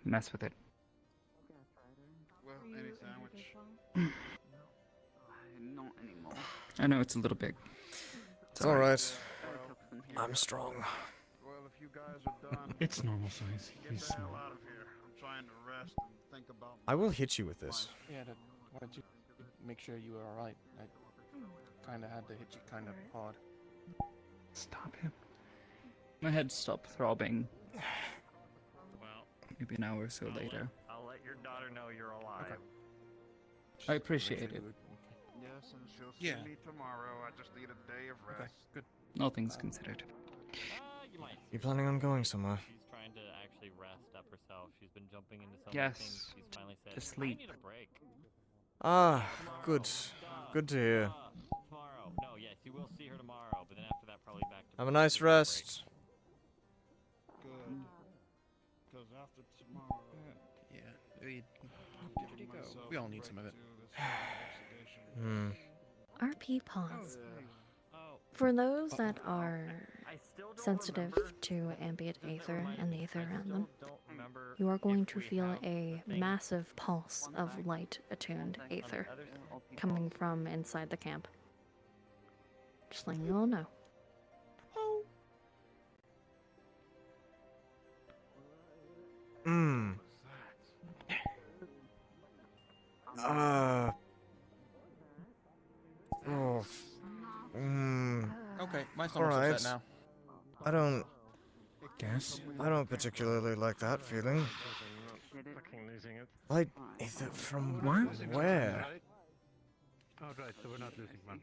mess with it. Well, any sandwich. Not anymore. I know it's a little big. It's alright. I'm strong. Well, if you guys are done, It's normal size. get He's the hell small. out of here. I'm trying to rest and think about. I will hit you with this. Yeah, wanted to make sure you were alright. I kind of had to hit you kind of hard. Stop him. My head stopped throbbing. Well, Maybe an hour or so later. I'll let your daughter know you're alive. I appreciate it. Yes, and she'll see me tomorrow. I just need a day of rest. Good. All things considered. You might. You planning on going somewhere? She's trying to actually rest up herself. She's been jumping into some Yes. things. She's finally said, To sleep. I need a break. Ah, good. Good to hear. Tomorrow. No, yes, you will see her tomorrow, but then after that, probably back to Have a nice rest. Good. Because after tomorrow, Yeah, we all need some of it. RP pause. For those that are sensitive to ambient aether and the aether around them, you are going to feel a massive pulse of light attuned aether coming from inside the camp. Just letting you all know. Oh. Okay, my stomach's upset now. I don't Gas? I don't particularly like that feeling. Fucking losing it. Like, is it from What? where? Oh, right, so we're not losing behind.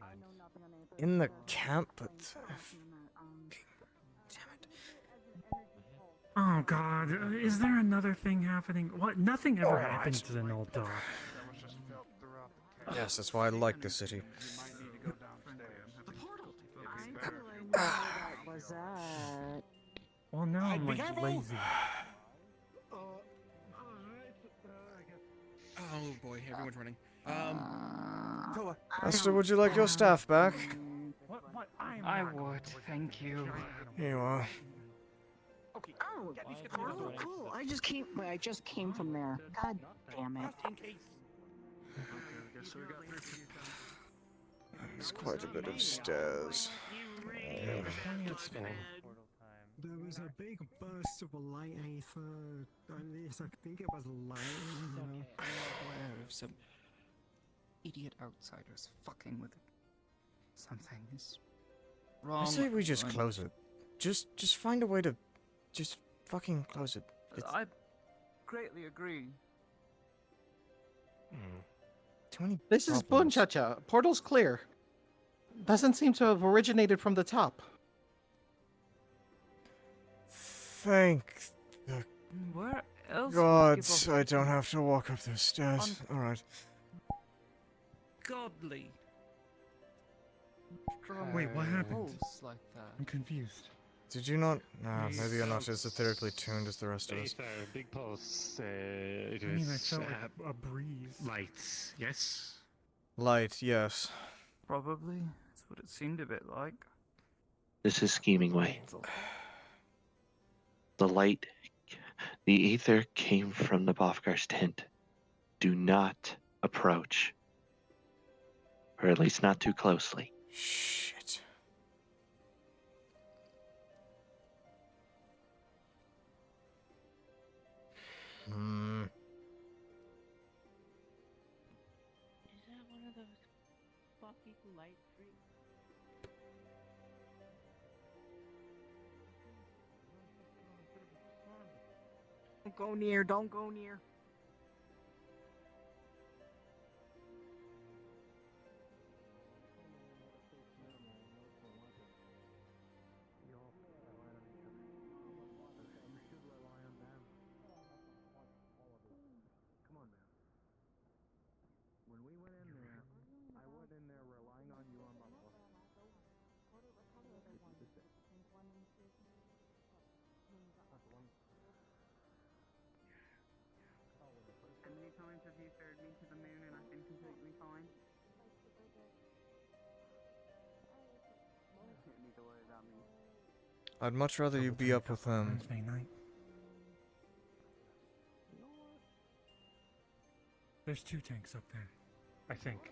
In the camp, but Oh god, is there another thing happening? What? Nothing ever happened to the Null Dog. yes, that's why I like the city. Was that? Well, now I'm like lazy. Oh boy, everyone's running. Aster, would you like your staff back? I would, thank you. Here you are. Oh, cool. I just came from there. God damn it. It's quite a bit of stairs. There was a big burst of light aether. At least I think it was light. Aware of some idiot outsiders fucking with something is wrong. I say we just I'm- close it. Just find a way to just fucking close it. I greatly agree. Too many This is Bunchacha. Portal's clear. Doesn't seem to have originated from the top. Thank the Where else? would gods people- I don't have to walk up those stairs. Alright. Godly. Wait, what happened? Pulse like that. I'm confused. Did you not? No, maybe you're not as etherically tuned as the rest of us. Big pulse. It I mean, I was felt like a breeze. lights. Yes. Light, yes. Probably. That's what it seemed a bit like. This is scheming way. The light, the ether came from the Bofgar's tent. Do not approach. Or at least not too closely. Shit. Hmm. Is that one of those fucking light freaks? Don't go near, don't go near. How many times have you thrown me to the moon and I've been completely fine? You don't need to worry about me. I'd much rather you be up with them. Wednesday night. There's 2 tanks up there, I think.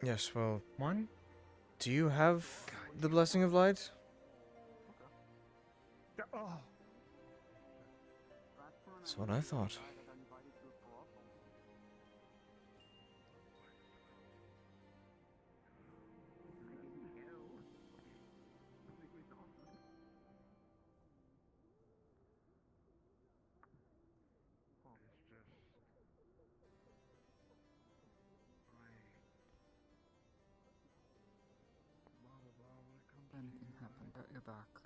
Yes, well, One? do you have the Blessing of Light? Oh. That's what I thought. Anything happened at your back?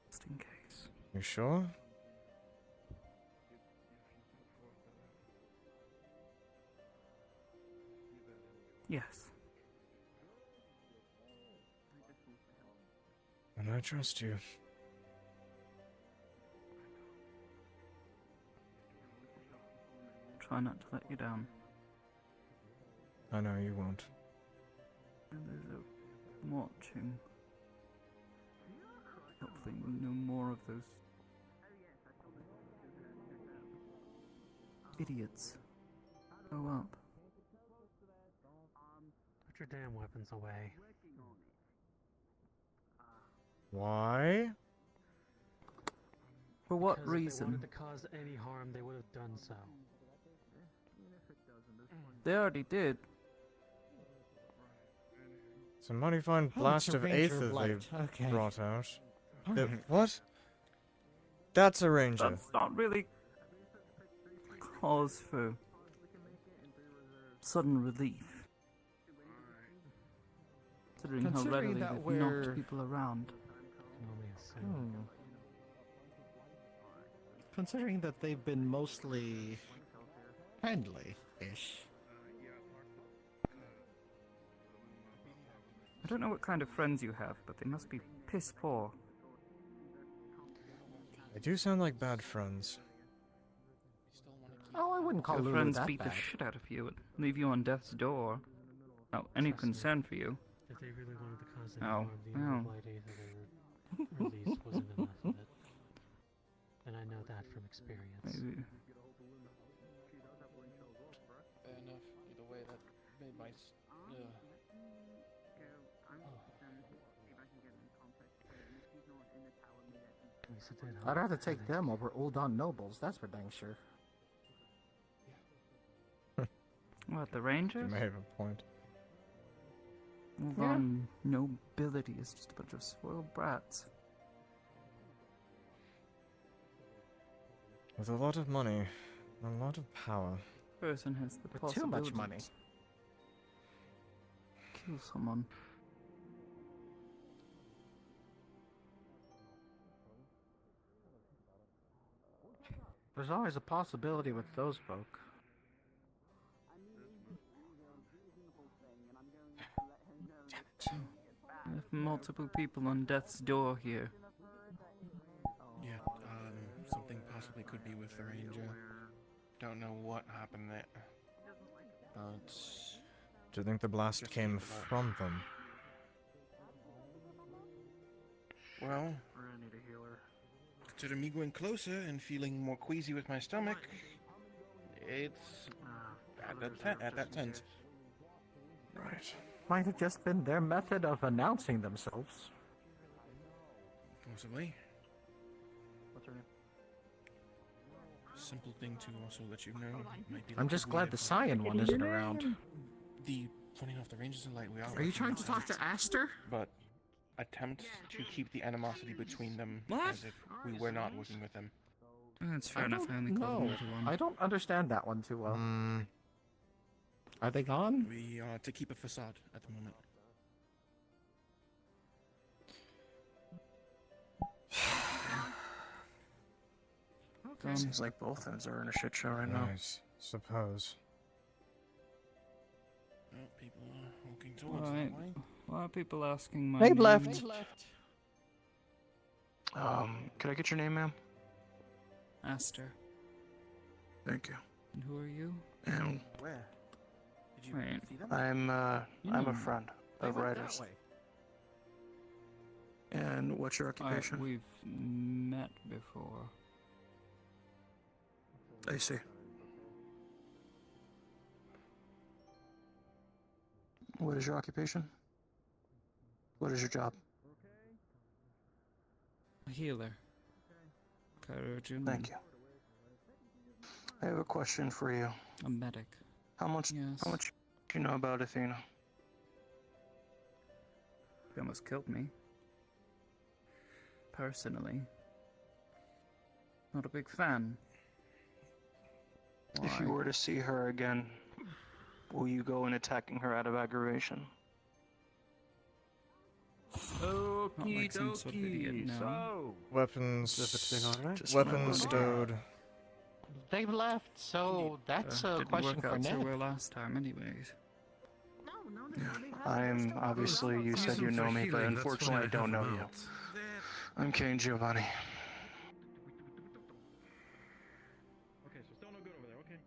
Just in case. You sure? Yes. And I trust you. Try not to let you down. I know you won't. And there's a watching. Hopefully no more of those idiots. Go up. Put your damn weapons away. Why? For what Because if they reason? wanted to cause any harm, they would have done so. They already did. It's a mighty fine Oh, blast it's a of Ranger Aether of Light. they Okay. brought out. Alright. What? That's a Ranger. That's not really cause for sudden relief. Considering how Considering readily that they've we're- knocked people around. Considering that they've been mostly friendly-ish. I don't know what kind of friends you have, but they must be piss poor. They do sound like bad friends. Oh, I wouldn't call Your Lulu friends that beat the bad. shit out of you and leave you on death's door. Now, any concern for you? If they really wanted to cause any Oh, harm, the well. amount of light Aether they would release wasn't enough of it. And I know that from experience. Maybe. Fair enough. Either way, that made my. I'd rather take them over Uldan nobles, that's for dang sure. What, the Rangers? You may have a point. Move on. Nobility is just a bunch of spoiled brats. With a lot of money, a lot of power. Person has the With too much possibility money. to kill someone. There's always a possibility with those folk. We have multiple people on death's door here. Yeah, something possibly could be with the Ranger. Don't know what happened there. But. Do you think the blast Just came think about- from them? Well, I need a healer. consider me going closer and feeling more queasy with my stomach. It's at that tent. Right. Might have just been their method of announcing themselves. Possibly. What's her name? Simple thing to also let you know. Might be I'm like just a glad weird the vibe. Scion one isn't around. Funny enough, the Rangers are like we are. Are you trying to talk to Aster? But attempt to keep the animosity between them What? as if we were not working with them. That's fair enough. I only called No, him to one. I don't understand that one too well. Are they gone? We are to keep a facade at the moment. Seems like both ends are in a shit show right now. Right. Suppose. Well, people are walking towards Alright. that way. Why are people asking my They've name? left. Could I get your name, ma'am? Aster. Thank you. And who are you? And Where? Did you Wait. see them? I'm You I'm know a me. friend They of went that Ryder's. way. And what's your occupation? We've met before. I see. What is your occupation? What is your job? A healer. Kairojun. Thank you. I have a question for you. A medic. How much Yes. do you know about Athena? He almost killed me. Personally. Not a big fan. If you Why? were to see her again, will you go in attacking her out of aggravation? Not like some sort of idiot, no. Weapons. Just Weapons my stowed. They've left, so that's a Didn't question work for out so Ned. well last time, anyways. I'm obviously, you said you know me, but unfortunately I don't know you. I'm Kane Giovanni. Okay, so still no good over there.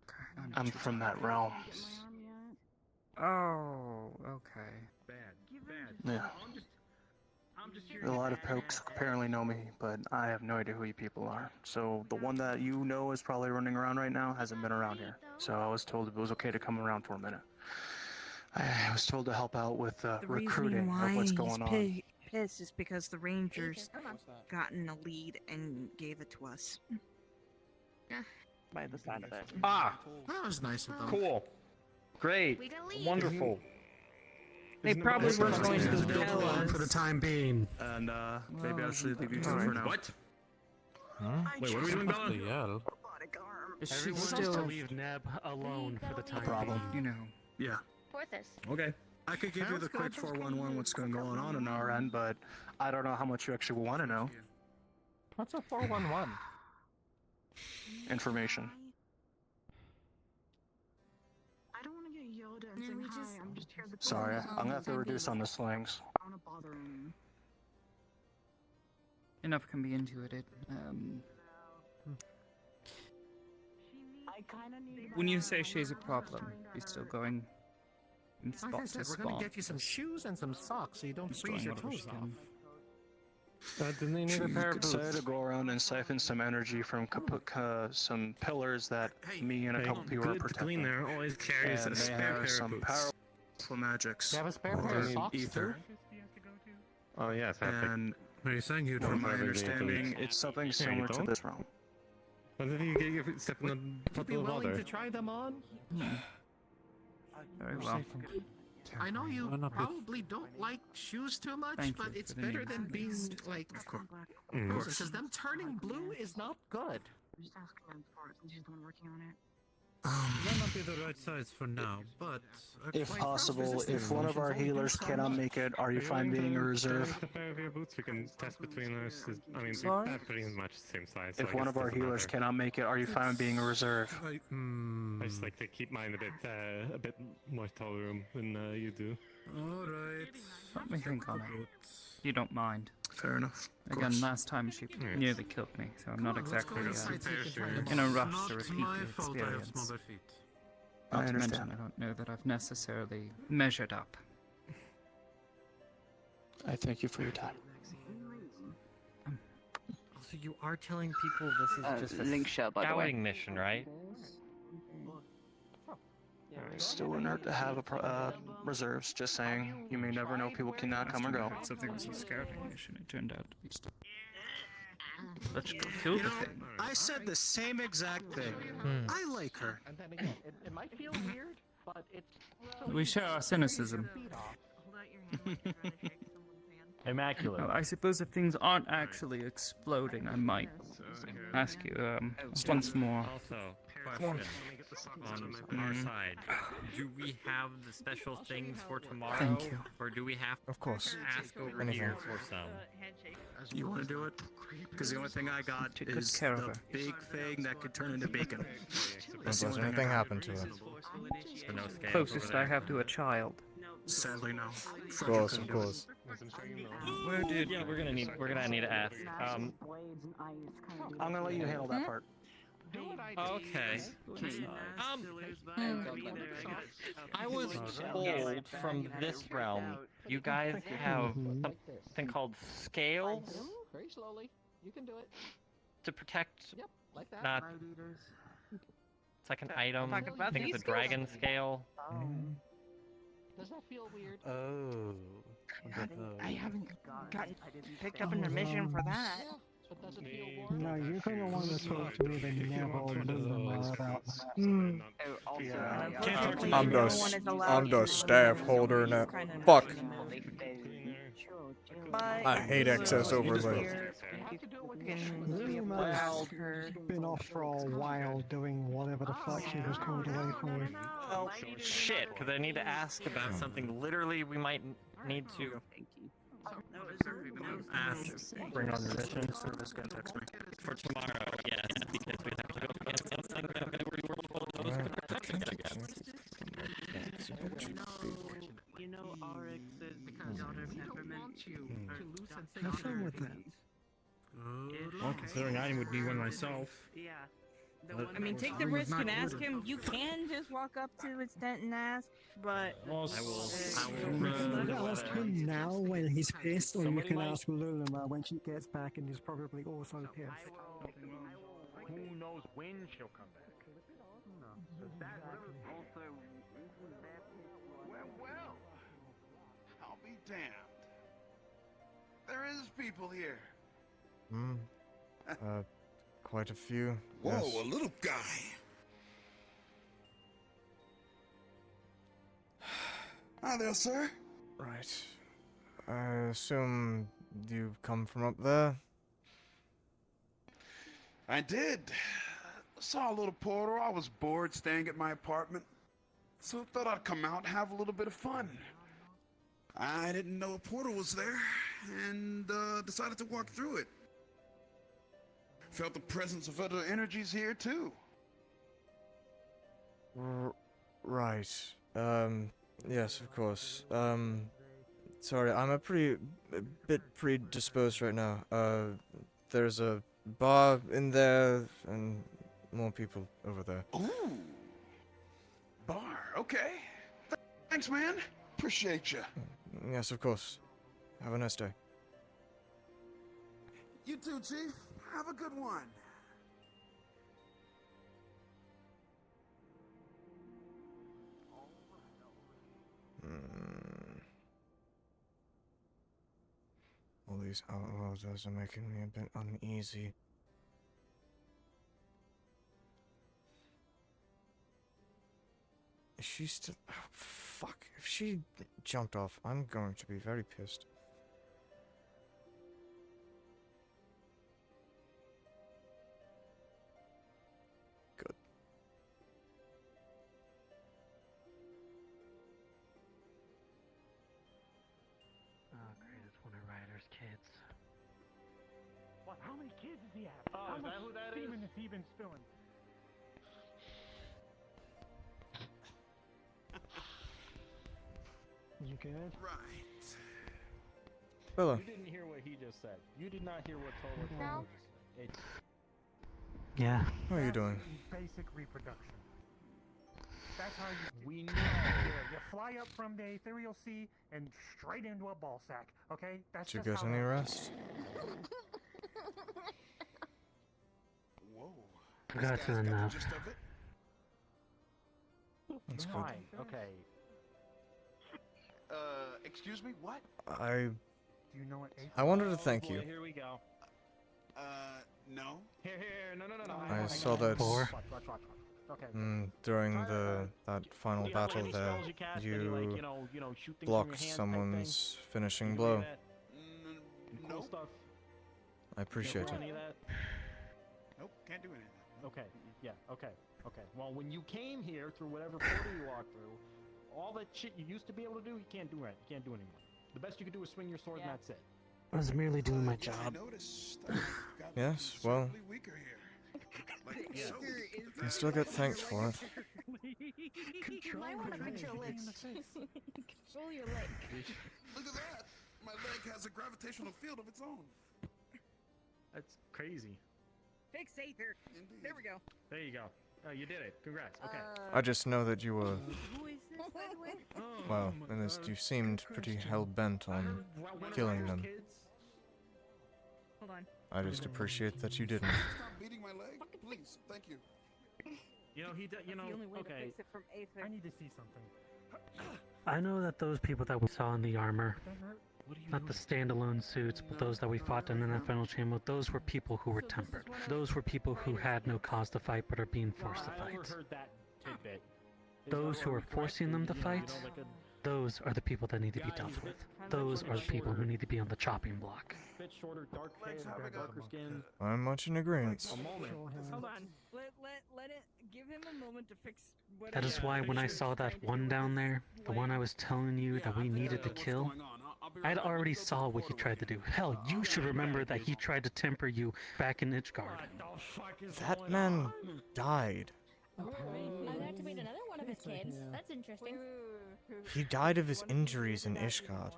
Okay. I'm from that realm. Oh, okay. Yeah. A lot of folks apparently know me, but I have no idea who you people are. So the one that you know is probably running around right now hasn't been around here. So I was told it was okay to come around for a minute. I was told to help out with The recruiting reasoning why of what's he's going on. pissed is because the Rangers gotten a lead and gave it to us. By the side of it. Ah, That was nice of them. cool. Great. We got a lead. Wonderful. They probably Isn't it weren't nice going to to tell us. For the time being. And maybe I should leave you two for now. What? Wait, what are we doing, Bella? Is she Everyone still, needs to leave Neb alone for the time Problem. you know, Yeah. Porthos. Okay. I could give you the quick 411 what's going on our end, but I don't know how much you actually want to know. What's a 411? Information. I don't want to get yelled at and No, saying we hi. just- I'm just here to Sorry, I'm gonna have to reduce on the slangs. I don't want to bother him. enough can be intuited. I kind of need. When you say she's a problem, you're still going from Like I spot said, to we're gonna spot. get you some shoes and some socks so you don't Destroying freeze your whatever toes she off. can. Didn't they need You a pair of could say boots? to go around and siphon some energy from some pillars that me and a couple people are Good protecting. clean there always carries And a they spare have pair of some boots. powerful magics. You have a spare They pair of need socks ether. Oh yes, And are you saying you don't from my have anything to understanding, eat? it's something Yeah, you similar to don't? this realm. What if you get your step in a Would you be puddle of willing water? to try them on? Very well. I know you Why not be- probably don't like shoes too much, Thank but you it's for the better name. than being like because them turning blue is not good. I'm just asking him for it since he's the one working on it. Might not be the right size for now, but If possible, if one of our healers cannot make it, are you fine being a reserve? A pair of your boots we can test between us. I mean, Sorry? they're pretty much the same size. so If I one guess of it our doesn't healers matter. cannot make it, are you fine being a reserve? I just like to keep mine a bit more tall room than you do. All right. Let me think on it. You don't mind. Fair enough. Again, last time she nearly killed me, so I'm not exactly in a rush to repeat the experience. I Not to mention, understand. I don't know that I've necessarily measured up. I thank you for your time. So you are telling people this is just a link shell, by the way. scouting mission, right? It's still inert to have reserves, just saying. You may never know, people cannot come or go. Something was a scouting mission. It turned out to be. Let's go kill the thing. I said the same exact thing. I like her. And then again, it might feel weird, but it's... We share our cynicism. Immaculate. Well, I suppose if things aren't actually exploding, I might ask you once more. Also, question on our side: do we have the special things for tomorrow? Thank you. Or do we have Of course. to ask over Anything. here for some? You want to do it? Because the only thing I got Take good is care of the her. big thing that could turn into bacon. Don't let anything happen to her. So no scales Closest over I there? have to a child. Sadly, no. Of course, of course. Where did? Yeah, we're gonna need to ask. I'm gonna let you handle that part. Okay. I was told from this realm, you guys have something called scales Very slowly. You can do it. to protect. Yep, like that. Not. It's like an item. Talking about I think it's these a dragon scale. Does that feel weird? Oh. I haven't picked up an admission for that. But does it feel warm? No, you're going to want to talk to either Neville or Luna about that. I'm the staff holder now. Fuck. I hate excess overlay. Luna's been off for a while doing whatever the fuck she was called away for. Oh, shit, because I need to ask about something literally we might need to ask. Bring on your mission. Service can text me. For tomorrow, yes, because we have to go against something that we were told was going to protect us against. You know Oryx's daughter Peppermint? Have fun with that. Well, considering I would need one myself. Yeah. I mean, take the risk and ask him. You can just walk up to his tent and ask, but You can ask him now when he's pissed, or you can ask Lulima when she gets back and is probably also pissed. Who knows when she'll come back? Well, I'll be damned. There is people here. Quite a few. Whoa, Yes. a little guy. Hi there, sir. Right. I assume you come from up there? I did. Saw a little portal. I was bored staying at my apartment. So thought I'd come out and have a little bit of fun. I didn't know a portal was there, and decided to walk through it. Felt the presence of other energies here, too. Right. Yes, of course. Sorry, I'm a bit predisposed right now. There's a bar in there, and more people over there. Ooh. Bar, okay. Thanks, man. Appreciate you. Yes, of course. Have a nice day. You too, Chief. Have a good one. All these outlaws are making me a bit uneasy. Is she still... Oh, fuck. If she jumped off, I'm going to be very pissed. Good. Oh, great. It's one of Ryder's kids. What? How many kids does he have? Oh, how much who that semen has he been spilling? You good? Right. Bella. You didn't hear what he just said. You did not hear what Tola just said. It's Yeah. How are you doing? Basic reproduction. That's how we know. You fly up from the ethereal sea and straight into a ball sack. Okay, that's Did you just get how any that rest? Whoa. I've got enough. That's good. Fine. Okay. Excuse me, what? I Do you know what wanted to thank you. Here we go. No. Here. No. I saw that Four. Okay. during that final battle any there, spells you cast, any, like, you you know, shoot things from your blocked hand type someone's finishing thing? blow. Cool stuff. I appreciate Any it. of that? Nope, can't do anything. Okay. Yeah. Okay. Well, when you came here through whatever portal you walked through, all that shit you used to be able to do, you can't do right. You can't do anymore. The best you can do is swing your sword, and that's it. I was merely doing my I job. noticed I got Yes, well, considerably weaker here. Like, Yeah. so you still get thanked for it. You might want to fix your legs. Control your leg. Look at that! My leg has a gravitational field of its own. That's crazy. Fix Aether. There we go. There you go. Oh, you did it. Congrats. Okay. I just know that you were, Who is this, by the way? well, in this, you seemed pretty hell-bent on killing them. Hold on. I just appreciate that you didn't. Stop beating my leg, please. Thank you. You know, That's the only way to okay. fix it from Aether. I need to see something. I know that those people that we saw in the armor, not the standalone suits, but those that we fought in the final chamber, those were people who were tempered. Those were people who had no cause to fight but are being forced to I fight. overheard that tidbit. Those who are forcing them to fight, those are the people that need to be dealt with. Those are the people who need to be on the chopping block. Bit shorter, dark hair, darker skin. I'm much in agreement. A moment. Hold on. Let it. Give him a moment to fix whatever. That is why when I saw that one down there, the one I was telling you that we needed to kill, I'd already saw what he tried to do. Hell, you should remember that he tried to temper you back in Ishgard. That man died. I got to meet another one of his kids. That's interesting. He died of his injuries in Ishgard.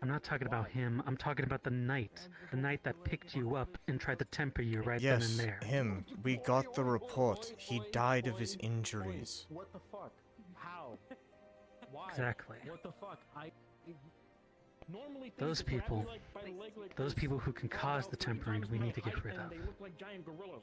I'm not talking about him, I'm talking about the knight that picked you up and tried to temper you right then and Yes, there. him. We got the report. He died of his injuries. What the fuck? How? Why? Exactly. What the fuck? Normally Those things that grab people, you, like, by the leg like those this people who can fall cause out the 3 tempering, times we my need to get height, rid and of. they look like giant gorillas.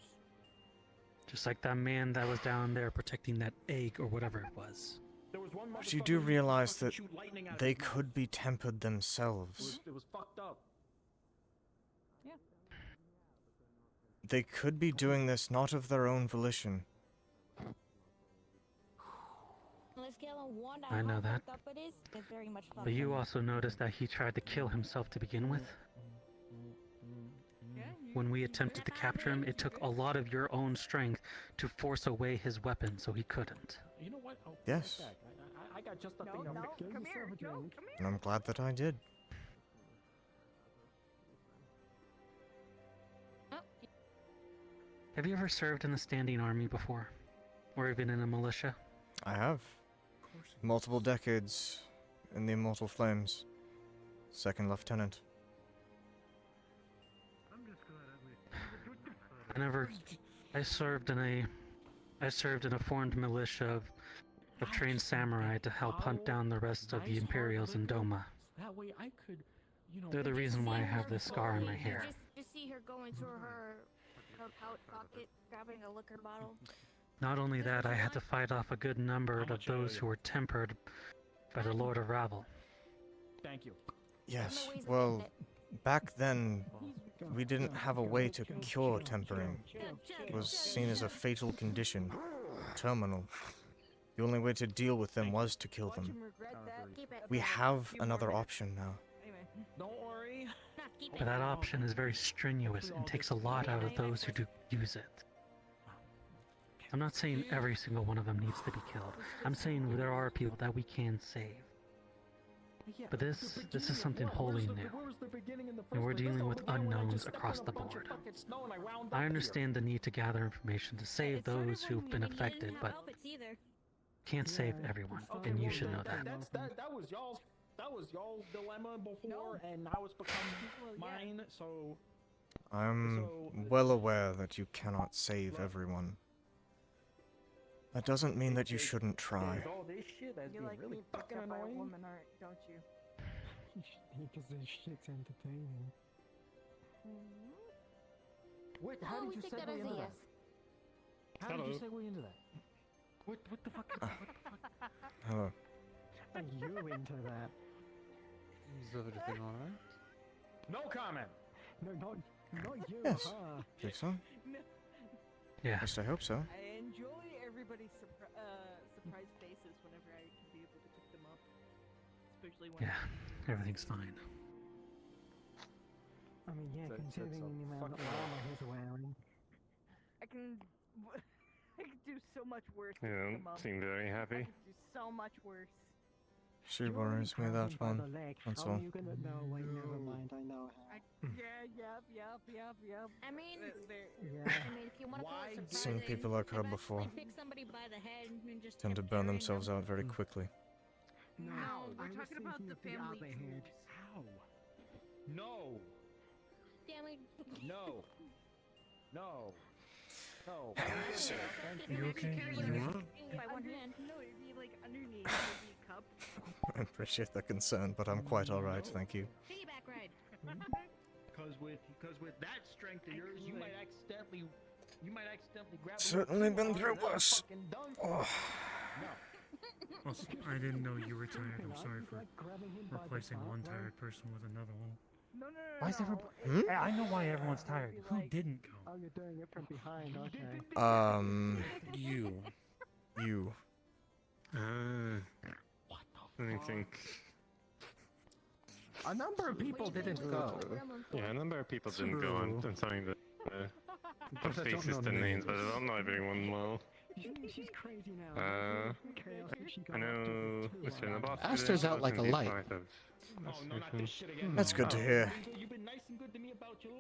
Just like that man that was down there protecting that egg or whatever it was. There was one But you do motherfucker realize fucking that shoot lightning out of they his mouth. could be tempered themselves. It was fucked up. They could be doing this not of their own volition. On a scale of 1 to I know how that. fucked up it is, it's very much fucked But you up. also noticed that he tried to kill himself to begin with? When we attempted to capture him, it took a lot of your own strength to force away his weapon so he couldn't. You know what? Oh, Yes. right back. I got just the thing. I'm gonna kill yourself a drink. And I'm glad that I did. Have you ever served in the standing army before? Or even in a militia? I have. Multiple decades in the Immortal Flames. Second lieutenant. I served in a formed militia of trained samurai to help hunt down the rest of the Imperials in Doma. That way I could, you know. They're the reason why I have this scar on my hair. Just see her going through her pouch pocket, grabbing a liquor bottle. Not only that, I had to fight off a good number of those who were tempered by the Lord of Ravel. Thank you. Yes, well, back then, we didn't have a way to cure tempering. It was seen as a fatal condition, terminal. The only way to deal with them was to kill them. We have another option now. Don't worry. But that option is very strenuous and takes a lot out of those who do use it. I'm not saying every single one of them needs to be killed. I'm saying there are people that we can save. But this is something wholly new. And we're dealing with unknowns across the board. I understand the need to gather information to save those who've been affected, but can't save everyone, and you should know that. That was y'all's dilemma before, and now it's become mine. So I'm well aware that you cannot save everyone. That doesn't mean that you shouldn't try. All this shit as You being like really being picked fucking up by a annoying. woman, don't you? Because this shit's entertaining. Wait, how did you segue into that? How did you Hello. segue into that? What the fuck? What the fuck? Hello. Are you into that? Is everything alright? No comment. No, not you. Yes. Her. Think so? No. At least I hope so. I enjoy everybody's surprised faces whenever I can be able to pick them up, especially when. Yeah, everything's fine. I mean, yeah, That's considering a the amount of fucking- armor he's wearing. I can. I can do so much worse. You to pick don't them up. seem very I happy. can do so much worse. She You're worries me, grabbing that by one. the leg. That's How all. are you gonna know? Wait, never mind. I know how. Yep. I mean, Yeah. I mean, if you want to call it Seen surprising, people like her I've before. actually picked somebody by the head and just Tend to kept burn carrying themselves them. out very quickly. No, we're I was talking about thinking the of the family other head. jewels. How? No. Family. No. No. No. You okay? Carry You it up? by one hand. No, it'd be like underneath. It'd be a cup. I appreciate the concern, but I'm quite alright, thank you. Piggyback ride. Because with that strength of yours, you might accidentally grab. Certainly been through worse. Oh. Also, I didn't know you were tired. I'm sorry for replacing one tired person with another one. No. Why is everybody? I know why everyone's tired. Who didn't go? Oh, you're doing it from behind. Okay. You. You. Let me think. A number of people didn't go. Yeah, a number of people didn't go. I'm sorry that put But I don't faces know to names, names. but I don't know everyone well. She's crazy now. Chaos if she I got know Mr. Naboth. Aster's out like a light. That's good to hear. You've been nice and good to me about your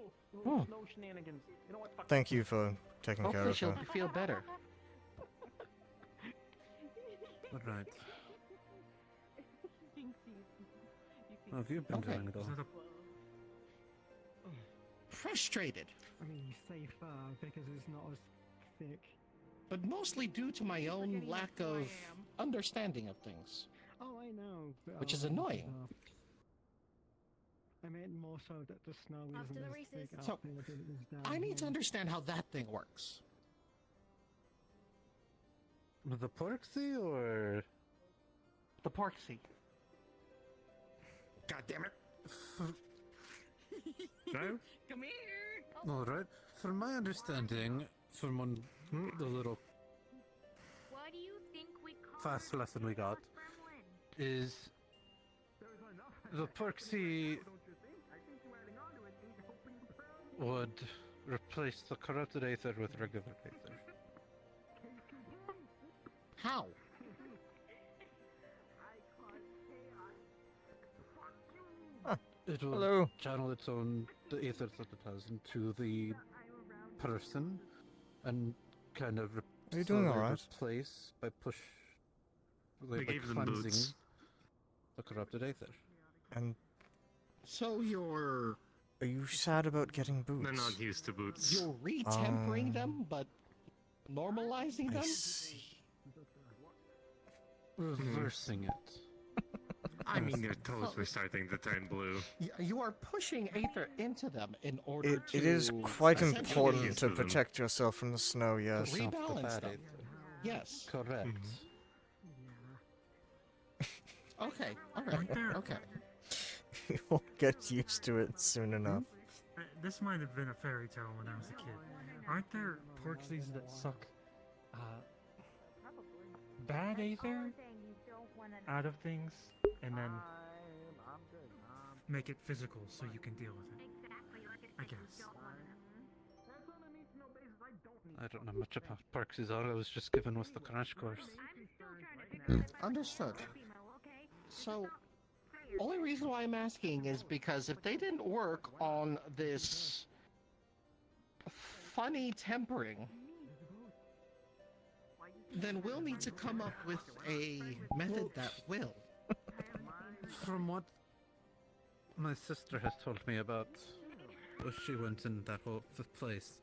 Hmm. snow shenanigans. You know what? Fuck Thank you for taking care Hopefully of she'll her. feel better. Alright. Thinks he's- How have you been Okay. doing, though? Frustrated, I mean, safer because it's not as thick. but mostly due to my own lack of understanding of things. Oh, I know. But, Which is annoying. I meant more so that the snow Off to isn't the as races. thick So, up there than it is down I need to here. understand how that thing works. The Porksy or The Porksy. God damn it! No? Come here. Alright. From my understanding, from one the little What do you think we call fast her lesson we got, Gremlin? is the Porksy would replace the corrupted Aether with regular Aether. How? It will Hello. channel its own the Aether that it has into the person and kind of Are you doing slowly alright? replace by I by gave them cleansing boots. the corrupted Aether. And So you're are you sad about getting boots? They're not used to boots. you're retempering Um, them, but normalizing I them? see. Reversing it. I mean, their toes were starting to turn blue. You are pushing Aether into them in order It to. is quite essentially important used to to them. protect yourself from the snow, yes. Re- Stop the Rebalance bad them. Aether. Yes. Correct. Okay. All right. Okay. You'll get used to it soon enough. This might have been a fairy tale when I was a kid. Aren't there porksies that suck bad aether out of things and then make it physical so you can deal with it? I guess. I don't know much about Parks. All I was just given was the crash course. Understood. So, only reason why I'm asking is because if they didn't work on this funny tempering, then we'll need to come up with a method that will. From what my sister has told me about, she went in that whole place.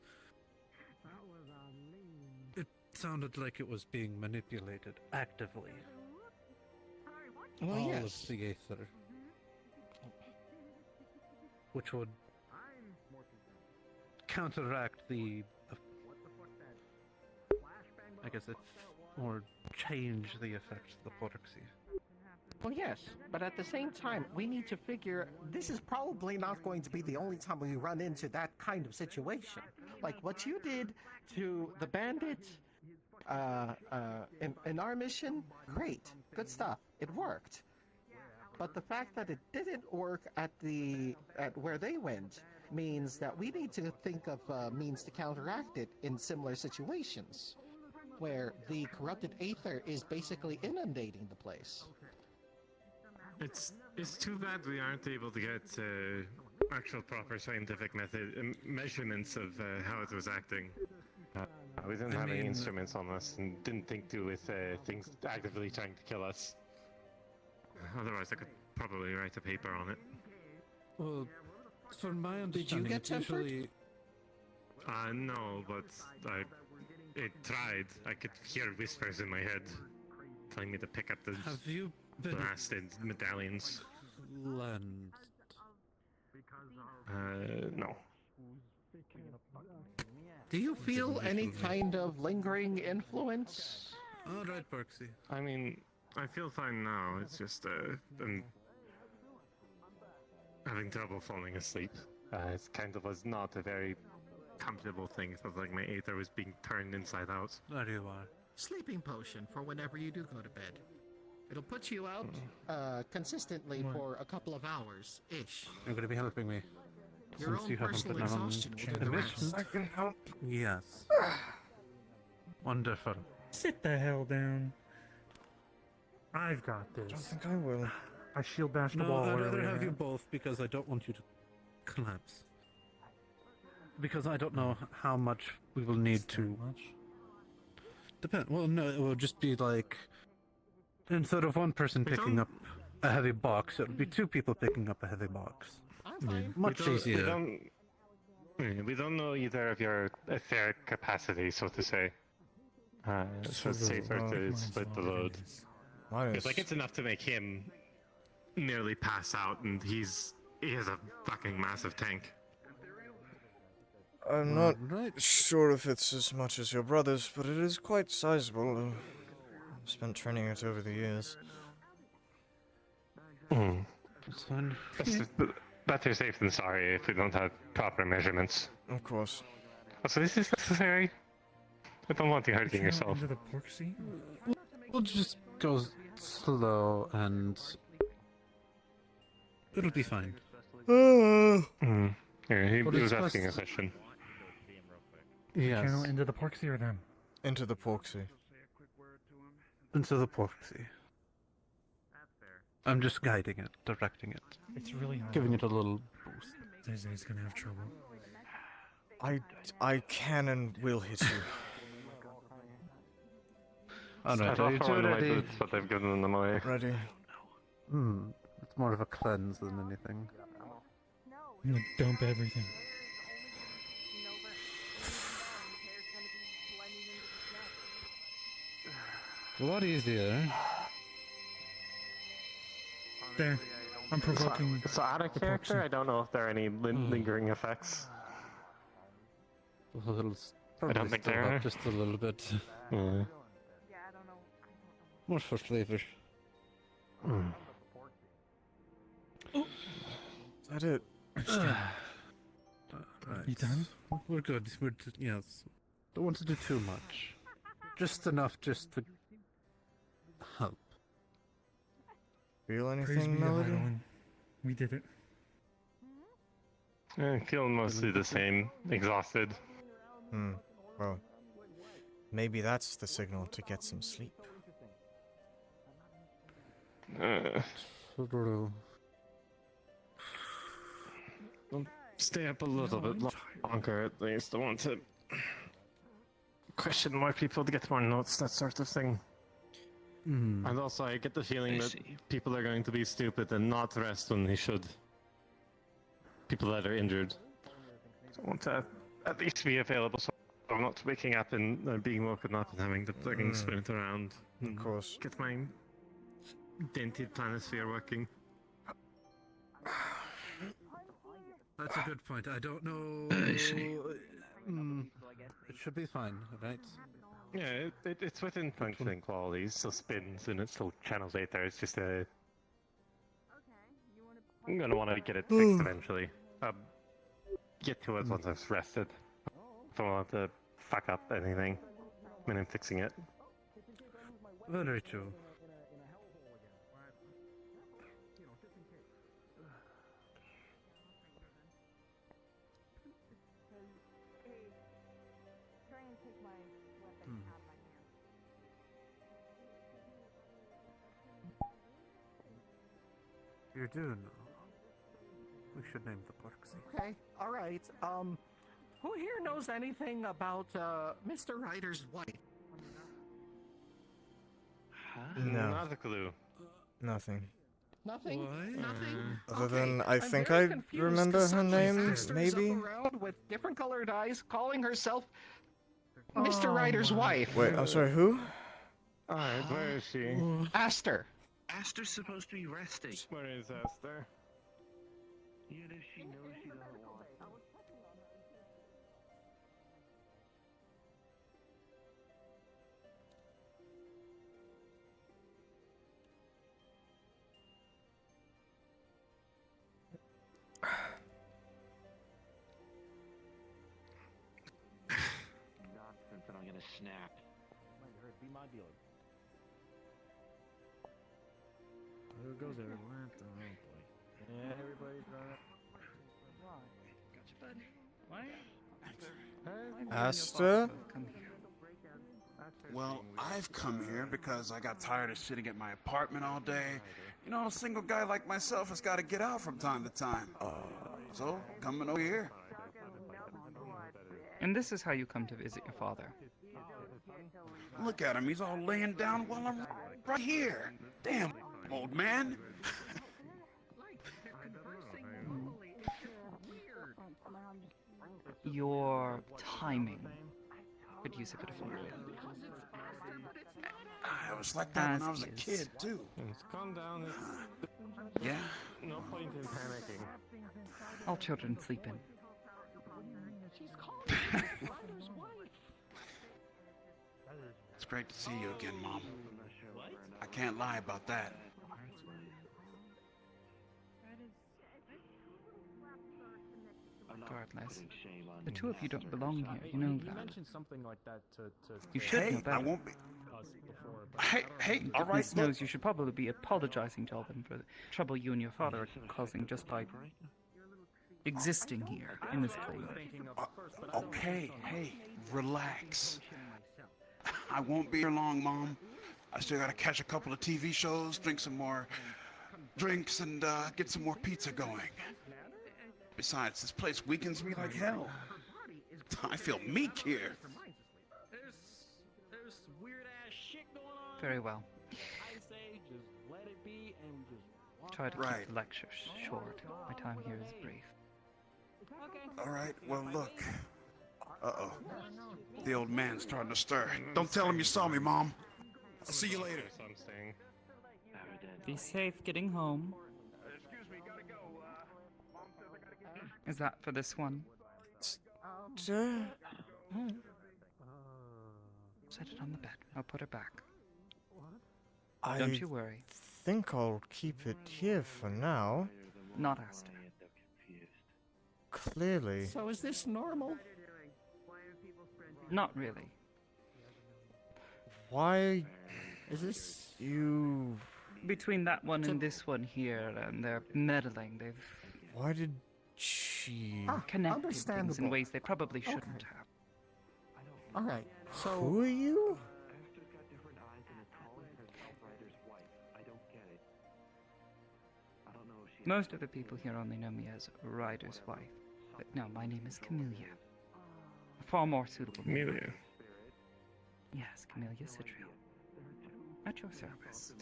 It sounded like it was being manipulated actively. Well, All yes. of the Aether. Which would counteract the... I guess it's... or change the effects of the Porxie. Well, yes, but at the same time, we need to figure this is probably not going to be the only time we run into that kind of situation. Like what you did to the bandits in our mission, great, good stuff. It worked. But the fact that it didn't work at where they went means that we need to think of means to counteract it in similar situations, where the corrupted Aether is basically inundating the place. It's too bad we aren't able to get actual proper scientific measurements of how it was acting. We didn't have any instruments on us and didn't think to with things actively trying to kill us. Otherwise, I could probably write a paper on it. Well, from my understanding, did you get tempered? usually... No, but it tried. I could hear whispers in my head telling me to pick up the Have you been blasted medallions. cleansed? No. Do you feel any kind of lingering influence? All right, Porxie. I mean, I feel fine now. It's just I'm having trouble falling asleep. It kind of was not a very comfortable thing. It felt like my Aether was being turned inside out. There you are. Sleeping potion for whenever you do go to bed. It'll put you out consistently for a couple of hours-ish. You're going to be helping me. Your Since own you haven't personal been on exhaustion will do the the mission. rest. I can help. Yes. Wonderful. Sit the hell down. I've got this. I don't think I will. I shield bash the No, wall. I'd where rather we have are. you both because I don't want you to collapse. Because I don't know how much we will need to... Depend. Well, no, it will just be like... Instead of one person picking up a heavy box, it'll be two people picking up a heavy box. Much easier. We don't know either of your etheric capacity, so to say. So it's safer to split the load. It's like it's enough to make him nearly pass out, and he has a fucking massive tank. I'm not sure if it's as much as your brother's, but it is quite sizable. I've spent training it over the years. It's fine. Better safe than sorry if we don't have proper measurements. Of course. So this is necessary. I don't want you hurting yourself. Into the Porxie? We'll just go slow and... It'll be fine. Yeah, he was asking a question. Yes. Channel into the Porxie or them? Into the Porxie. Into the Porxie. I'm just guiding it, directing it. It's really hard. Giving it a little boost. Zeze's gonna have trouble. I can and will hit you. Alright, are you two ready? But I've given them away. Ready. It's more of a cleanse than anything. I'm gonna dump everything. A lot easier. There. I'm provoking. So out of character, I don't know if there are any lingering effects. A little, I don't think there are. just a little bit. More for flavor. Is that it? Right. You done? We're good. Yes. Don't want to do too much. Just enough just to help. Feel Praise anything, be to Melody? Heidelin. We did it. I feel mostly the same. Exhausted. Well, maybe that's the signal to get some sleep. I'll stay up a little bit longer at least. I want to question more people to get more notes, that sort of thing. And also, I get the feeling that people are going to be stupid and not rest when they should. People that are injured. So I want to at least be available so I'm not waking up and being woken up and having the plugin spin it around. Of course. Get my dented planisphere working. That's a good point. I don't know. It should be fine, right? Yeah, it's within functioning qualities, so spins and it still channels data. It's just a. I'm gonna want to get it fixed eventually. Get to it once I've rested. Don't want to fuck up anything when I'm fixing it. Very true. You do know. We should name the park. Okay, alright. Who here knows anything about, Mr. Ryder's wife? No. Not a clue. Nothing. Nothing? Nothing? Other than I I'm think very I confused, remember 'cause her suddenly name, Baxter's maybe? up around with different colored eyes, calling herself Mr. Ryder's wife. Wait, I'm sorry, who? Alright, where is she? Aster. Aster's supposed to be resting. Where is Aster? Even if she knows she doesn't want it. Nonsense, and I'm gonna snap. Be my dealer. There goes everyone. Oh boy. Yeah, everybody's running. Gotcha, bud. What? Aster? Well, I've come here because I got tired of sitting at my apartment all day. You know, a single guy like myself has got to get out from time to time. So, coming over here. And this is how you come to visit your father. Look at him, he's all laying down while I'm right here. Damn, old man. Your timing could use a bit of work. I was like that when I was a As is. kid, too. Calm down. Yeah? No point in panicking. All children sleep in. It's great to see you again, Mom. I can't lie about that. Regardless, the two of you don't belong here. You know You that. mentioned something like that to You should know Hey, better. I won't be. us before. Hey, all right, Goodness knows you should probably be apologizing to all them for the trouble you and your father are causing just by existing here in this place. Okay, hey, relax. I won't be here long, Mom. I still gotta catch a couple of TV shows, drink some more drinks, and get some more pizza going. Besides, this place weakens me like hell. I feel meek here. There's weird ass shit going on. Very well. I say just let it be and we just walk Try to Right. keep the lecture short. My time here is brief. All right, well, look. Uh-oh. The old man's starting to stir. Don't tell him you saw me, Mom. I'll see you later. Be safe getting home. Is that for this one? Set it on the bed. I'll put her back. Don't you worry. think I'll keep it here for now. Not Aster. Clearly. So is this normal? Not really. Why is this you? Between that one and this one here, and they're meddling. They've. Why did she? Connected things in understandable. ways they probably shouldn't have. All right. So Who are you? Most of the people here only know me as Ryder's wife. But no, my name is Camellia. A far more suitable name. Camellia? Yes, Camellia Citriel. At your service.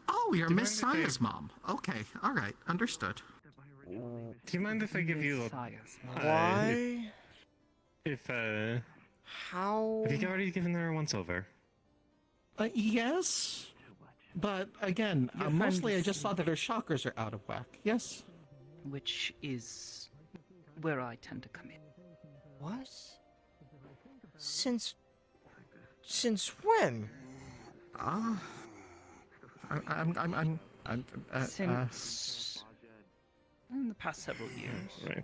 Oh, you're Do you Miss mind if I- Saya's mom. Okay, all right, understood. Do you mind if I give you a... Messiah's Why? If How? have you already given her a once over? Yes. But again, mostly I just saw that her chakras are out of whack. Yes. Which is where I tend to come in. What? Since when? Since in the past several years. Right.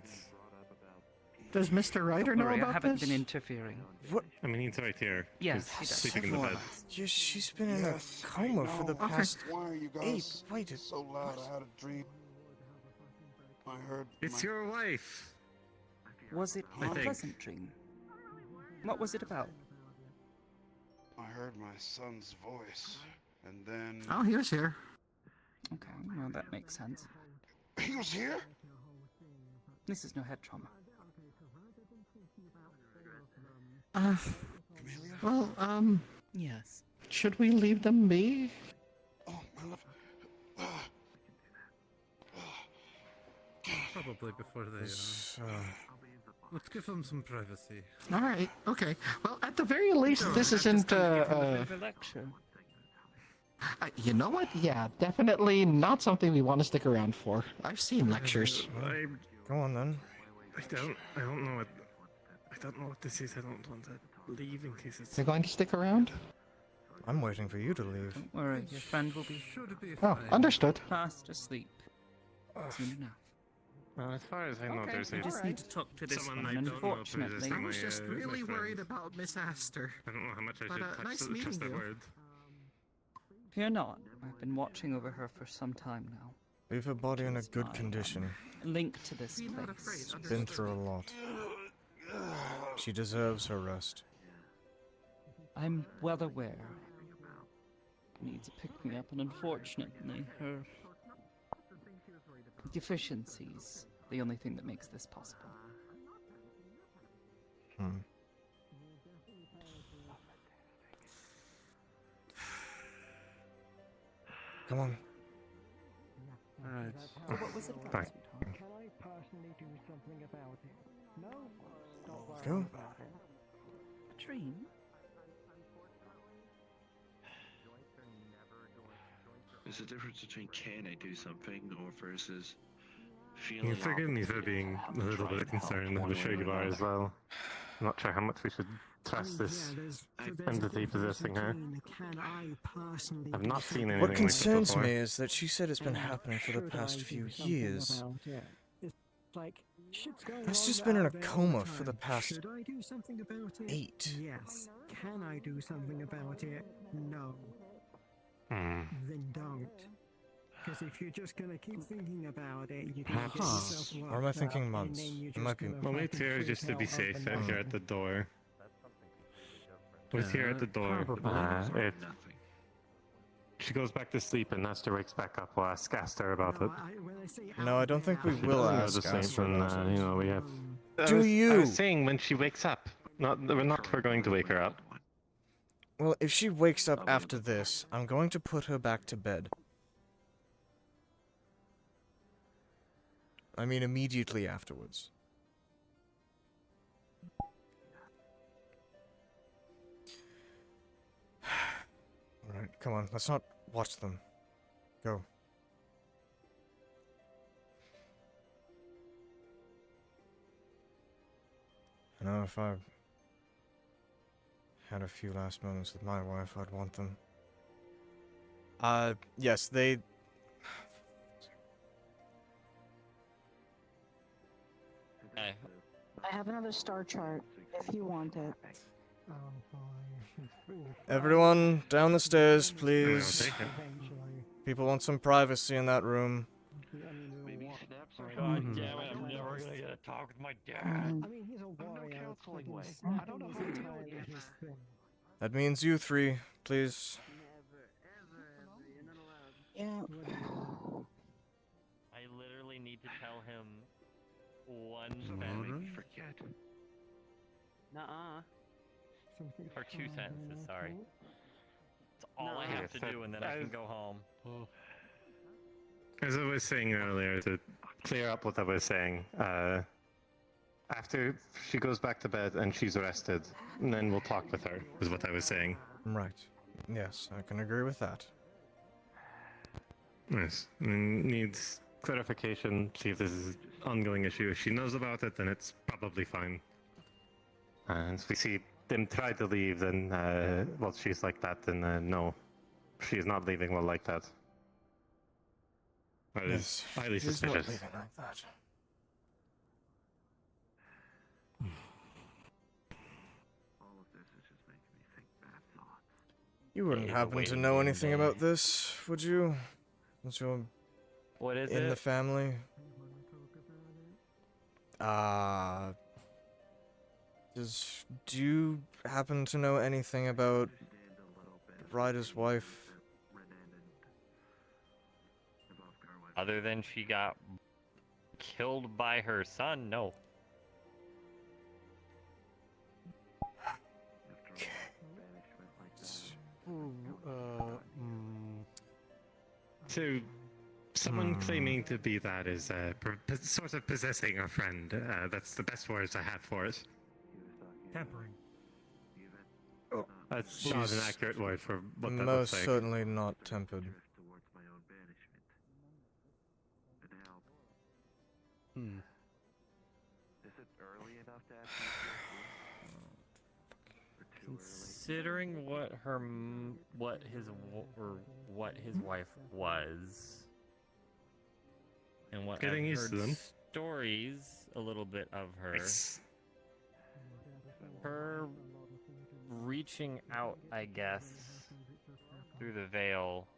Does Mr. Ryder know Sorry, about I haven't this? been interfering. What? I mean, he's right here. Yes, He's he does. sleeping in the bed. She's been in a coma for the past Why are you guys so loud? I had a dream. I heard. It's your wife. Was it I a think. pleasant dream? What was it about? I heard my son's voice, and then. Oh, he was here. Okay, well that makes sense. He was here? This is no head trauma. Well, yes. Should we leave them be? Oh, my love. Probably before they. Let's give them some privacy. All right. Okay. Well, at the very least, this isn't. You know what? Yeah, definitely not something we want to stick around for. I've seen lectures. Go on then. I don't know what this is. I don't want to leave in case it's. You're going to stick around? I'm waiting for you to leave. Don't worry, your friend will be Understood. fast asleep soon enough. Well, as far as I know, there's We just need to talk to this someone one, I don't know unfortunately. possessing I was just my really friend. worried about Miss Astor. I don't know how much I But, should touch nice trust meeting that you. word. Fear not. I've been watching over her for some time now. Leave her body in a good condition. Linked to this place. She's been through a lot. She deserves her rest. I'm well aware. Needs a pick-me-up, and unfortunately, her deficiencies, the only thing that makes this possible. Come on. Alright. So what was it about, Fine. sweetheart? Can I personally do something about it? No? Stop worrying Go. about it. A dream? There's a difference between can I do something or versus You feeling. forgive me for being a little bit concerned. I'm sure you are as well. I'm not sure how much we should trust this entity possessing her. I've not seen anything What like concerns this before. me is that she said it's been happening for the past few years. That's just been in a coma for the past Should I do something about it? 8. Yes. Can I do something about it? No. Then don't. Because if you're just gonna keep thinking about it, you're gonna get yourself worked Or am I up, thinking and months? then you're It might just be. gonna Well, wait fucking here freak just to be out safe overnight. out here at the door. Wait here at the door. Probably. If she goes back to sleep and Nestor wakes back up, we'll ask Aster about it. No, I don't think we If she will doesn't go ask to sleep, Aster then, about it. you know, we have. Do I you? was saying when she wakes up. We're not going to wake her up. Well, if she wakes up after this, I'm going to put her back to bed. I mean, immediately afterwards. Alright, come on, let's not watch them. Go. I know if I had a few last moments with my wife, I'd want them. Yes, they... I have another star chart if you want it. Everyone, down the stairs, please. take it. People want some privacy in that room. God damn it, I'm never gonna get to talk with my dad. I mean, he's a warrior. I don't know if it's entirely his thing. That means you three, please. Yeah. I literally need to tell him one sentence. Forget. Nuh-uh. Or 2 sentences, sorry. It's all I No. have to do and then I can go home. As I was saying earlier, to clear up what I was saying, After she goes back to bed and she's arrested, and then we'll talk with her, is what I was saying. Right. Yes, I can agree with that. Yes. Needs clarification, see if this is an ongoing issue. If she knows about it, then it's probably fine. And if we see them try to leave, then, well, she's like that, then no. She is not leaving well like that. That is highly she's not suspicious. leaving like that. You wouldn't happen to know anything about this, would you? Since you're What is in it? the family? Do you happen to know anything about Ryder's wife? Other than she got killed by her son, no. So, someone claiming to be that is sort of possessing a friend. That's the best words I have for it. Tempering. That's not an accurate word for what that Most looks like. certainly not tempered. Considering what his wife was, and what Getting I've used to heard them. stories a little bit of her, her reaching out, I guess, through the veil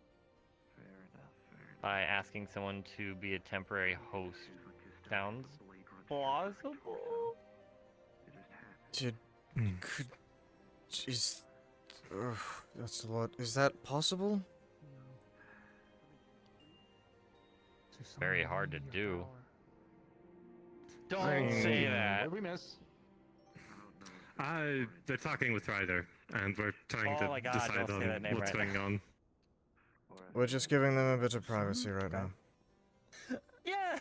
by asking someone to be a temporary host sounds plausible. Jeez. That's a lot. Is that possible? Very hard to do. Don't say that. What did we miss? They're talking with Ryder, and we're trying Oh my to God, decide don't say that on name what's right going now. on. We're just giving them a bit of privacy right now. Yeah.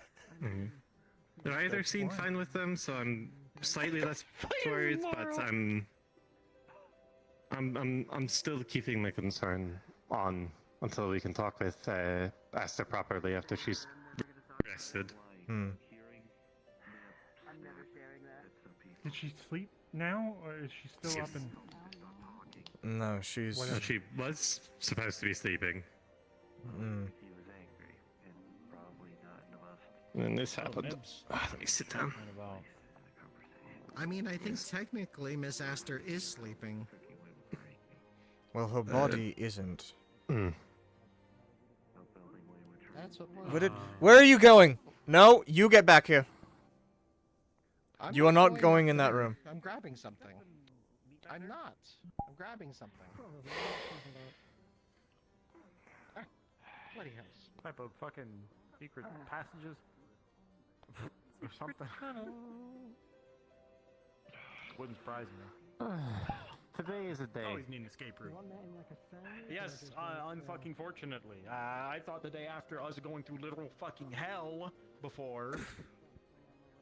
Ryder seemed fine with them, so I'm slightly less worried, but I'm still keeping my concern on until we can talk with Asta properly after she's rested. Did she sleep now, or is she still up and... No, she's... Well, she was supposed to be sleeping. And this happened. Let me sit down. I mean, I think technically Miss Astor is sleeping. Well, her body isn't. That's what Where are you going? No, you get back here. I'm You are not going going up in that there. room. I'm grabbing something. I'm not. I'm grabbing something. Ah, bloody hell. Type of fucking secret passages or something. Wouldn't surprise me. Today is a day. Always need an escape route. Yes, unfucking fortunately. I thought the day after us going through literal fucking hell before,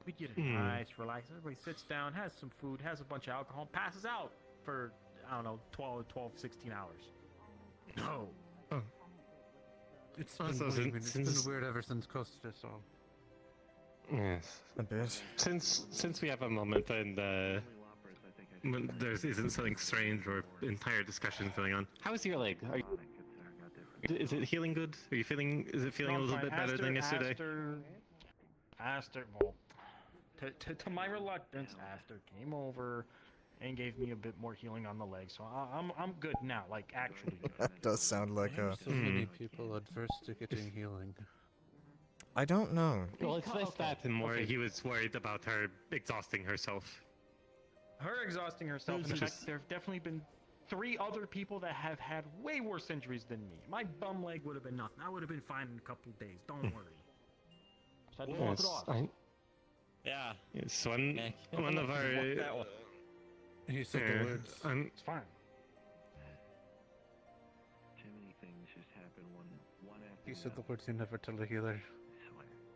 we get a nice, relax. Everybody sits down, has some food, has a bunch of alcohol, passes out for, I don't know, 12, 16 hours. No. It's Also, been weird. It's been weird ever since Costa, so... Yes. A bit. Since we have a moment and when there isn't something strange or entire discussions going on. How is your leg? Is it healing good? Are you feeling? Is it feeling a little bit better than yesterday? Aster, well, to my reluctance, Aster came over and gave me a bit more healing on the leg, so I'm good now. Like actually good. That does sound like a... So many people adverse to getting healing. I don't know. Well, it's less that and more he was worried about her exhausting herself. Her exhausting herself, and in fact, there have definitely been 3 other people that have had way worse injuries than me. My bum leg would have been nothing. I would have been fine in a couple of days. Don't worry. Just had to walk it off. Yeah. Yes, one of our... He said the words. It's fine. Too many things just happen one after He said the words you never tell a healer.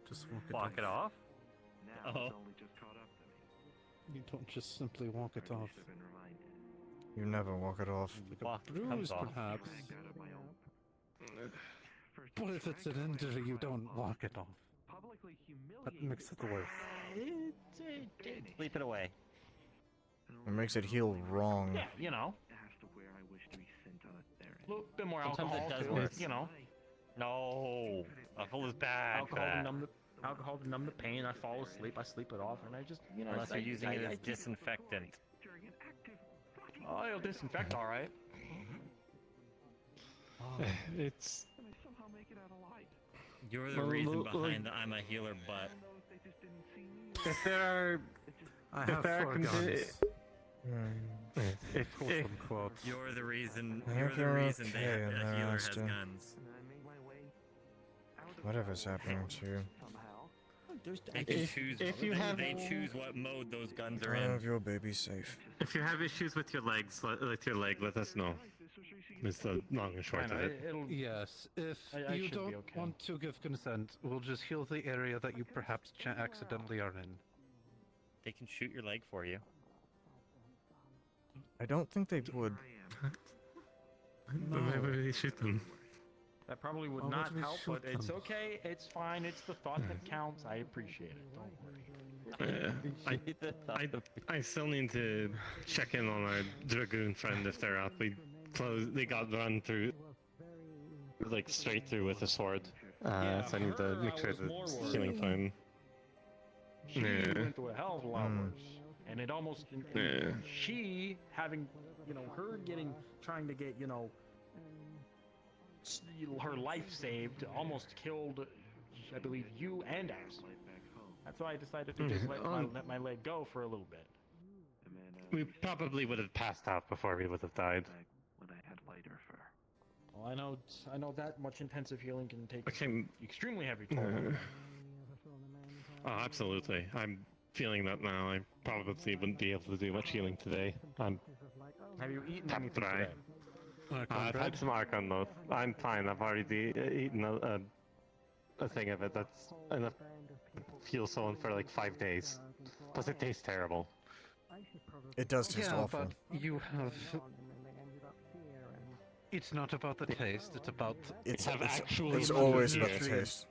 Just walk it Walk it off? Now it's only just caught up to me. You don't just simply walk it off. You never walk it off. Like a bruise, perhaps. But if it's an injury, you don't walk it off. That makes it worse. Sleep it away. It makes it heal wrong. Yeah, you know. A little bit more Sometimes alcohol, it does too, work. you know. No, alcohol is bad for that. Alcohol to numb the pain. I fall asleep. I sleep it off, and I just, you know. Unless you're using it as disinfectant. Oh, it'll disinfect, all right. It's. You're the Well, reason look, behind the I'm a healer, but If there are. I if have there are 4 condi- guns. if, Quotes. you're the reason. I You're think the you're reason okay in a there, healer has Aston. guns. Whatever's happening to you. They can choose. They choose what mode those guns are in. Drive your baby safe. if you have issues with your legs, with your leg, let us know. It's the long and short of it. Yes, if I you should be don't okay. want to give consent, we'll just heal the area that you perhaps accidentally are in. They can shoot your leg for you. I don't think they would. Why would we shoot them? That probably would Why would not we help, shoot but it's them? okay. It's fine. It's the thought that counts. I appreciate it. Don't worry. I still need to check in on our dragoon friend if they're out. They got run through, like straight through with a sword. Yeah, So I need to her, make I sure was more that worried. healing fine. She Yeah. went through a hell of a lot worse, and it almost. Yeah. She having, you know, her trying to get, you know, her life saved, almost killed, I believe, you and us. That's why I decided to just let my leg go for a little bit. We probably would have passed out before we would have died. Well, I know that much intensive healing can take Okay. extremely heavy toll. Oh, absolutely. I'm feeling that now. I probably wouldn't be able to do much healing today. I'm Have you eaten tap anything dry. today? I've had some Archon though. I'm fine. I've already eaten a thing of it. That's enough to feel so for like 5 days. Plus it tastes terrible. It does taste Yeah, awful. but you have. It's not about the taste. It's about. It's have actually it's none always here. about the taste.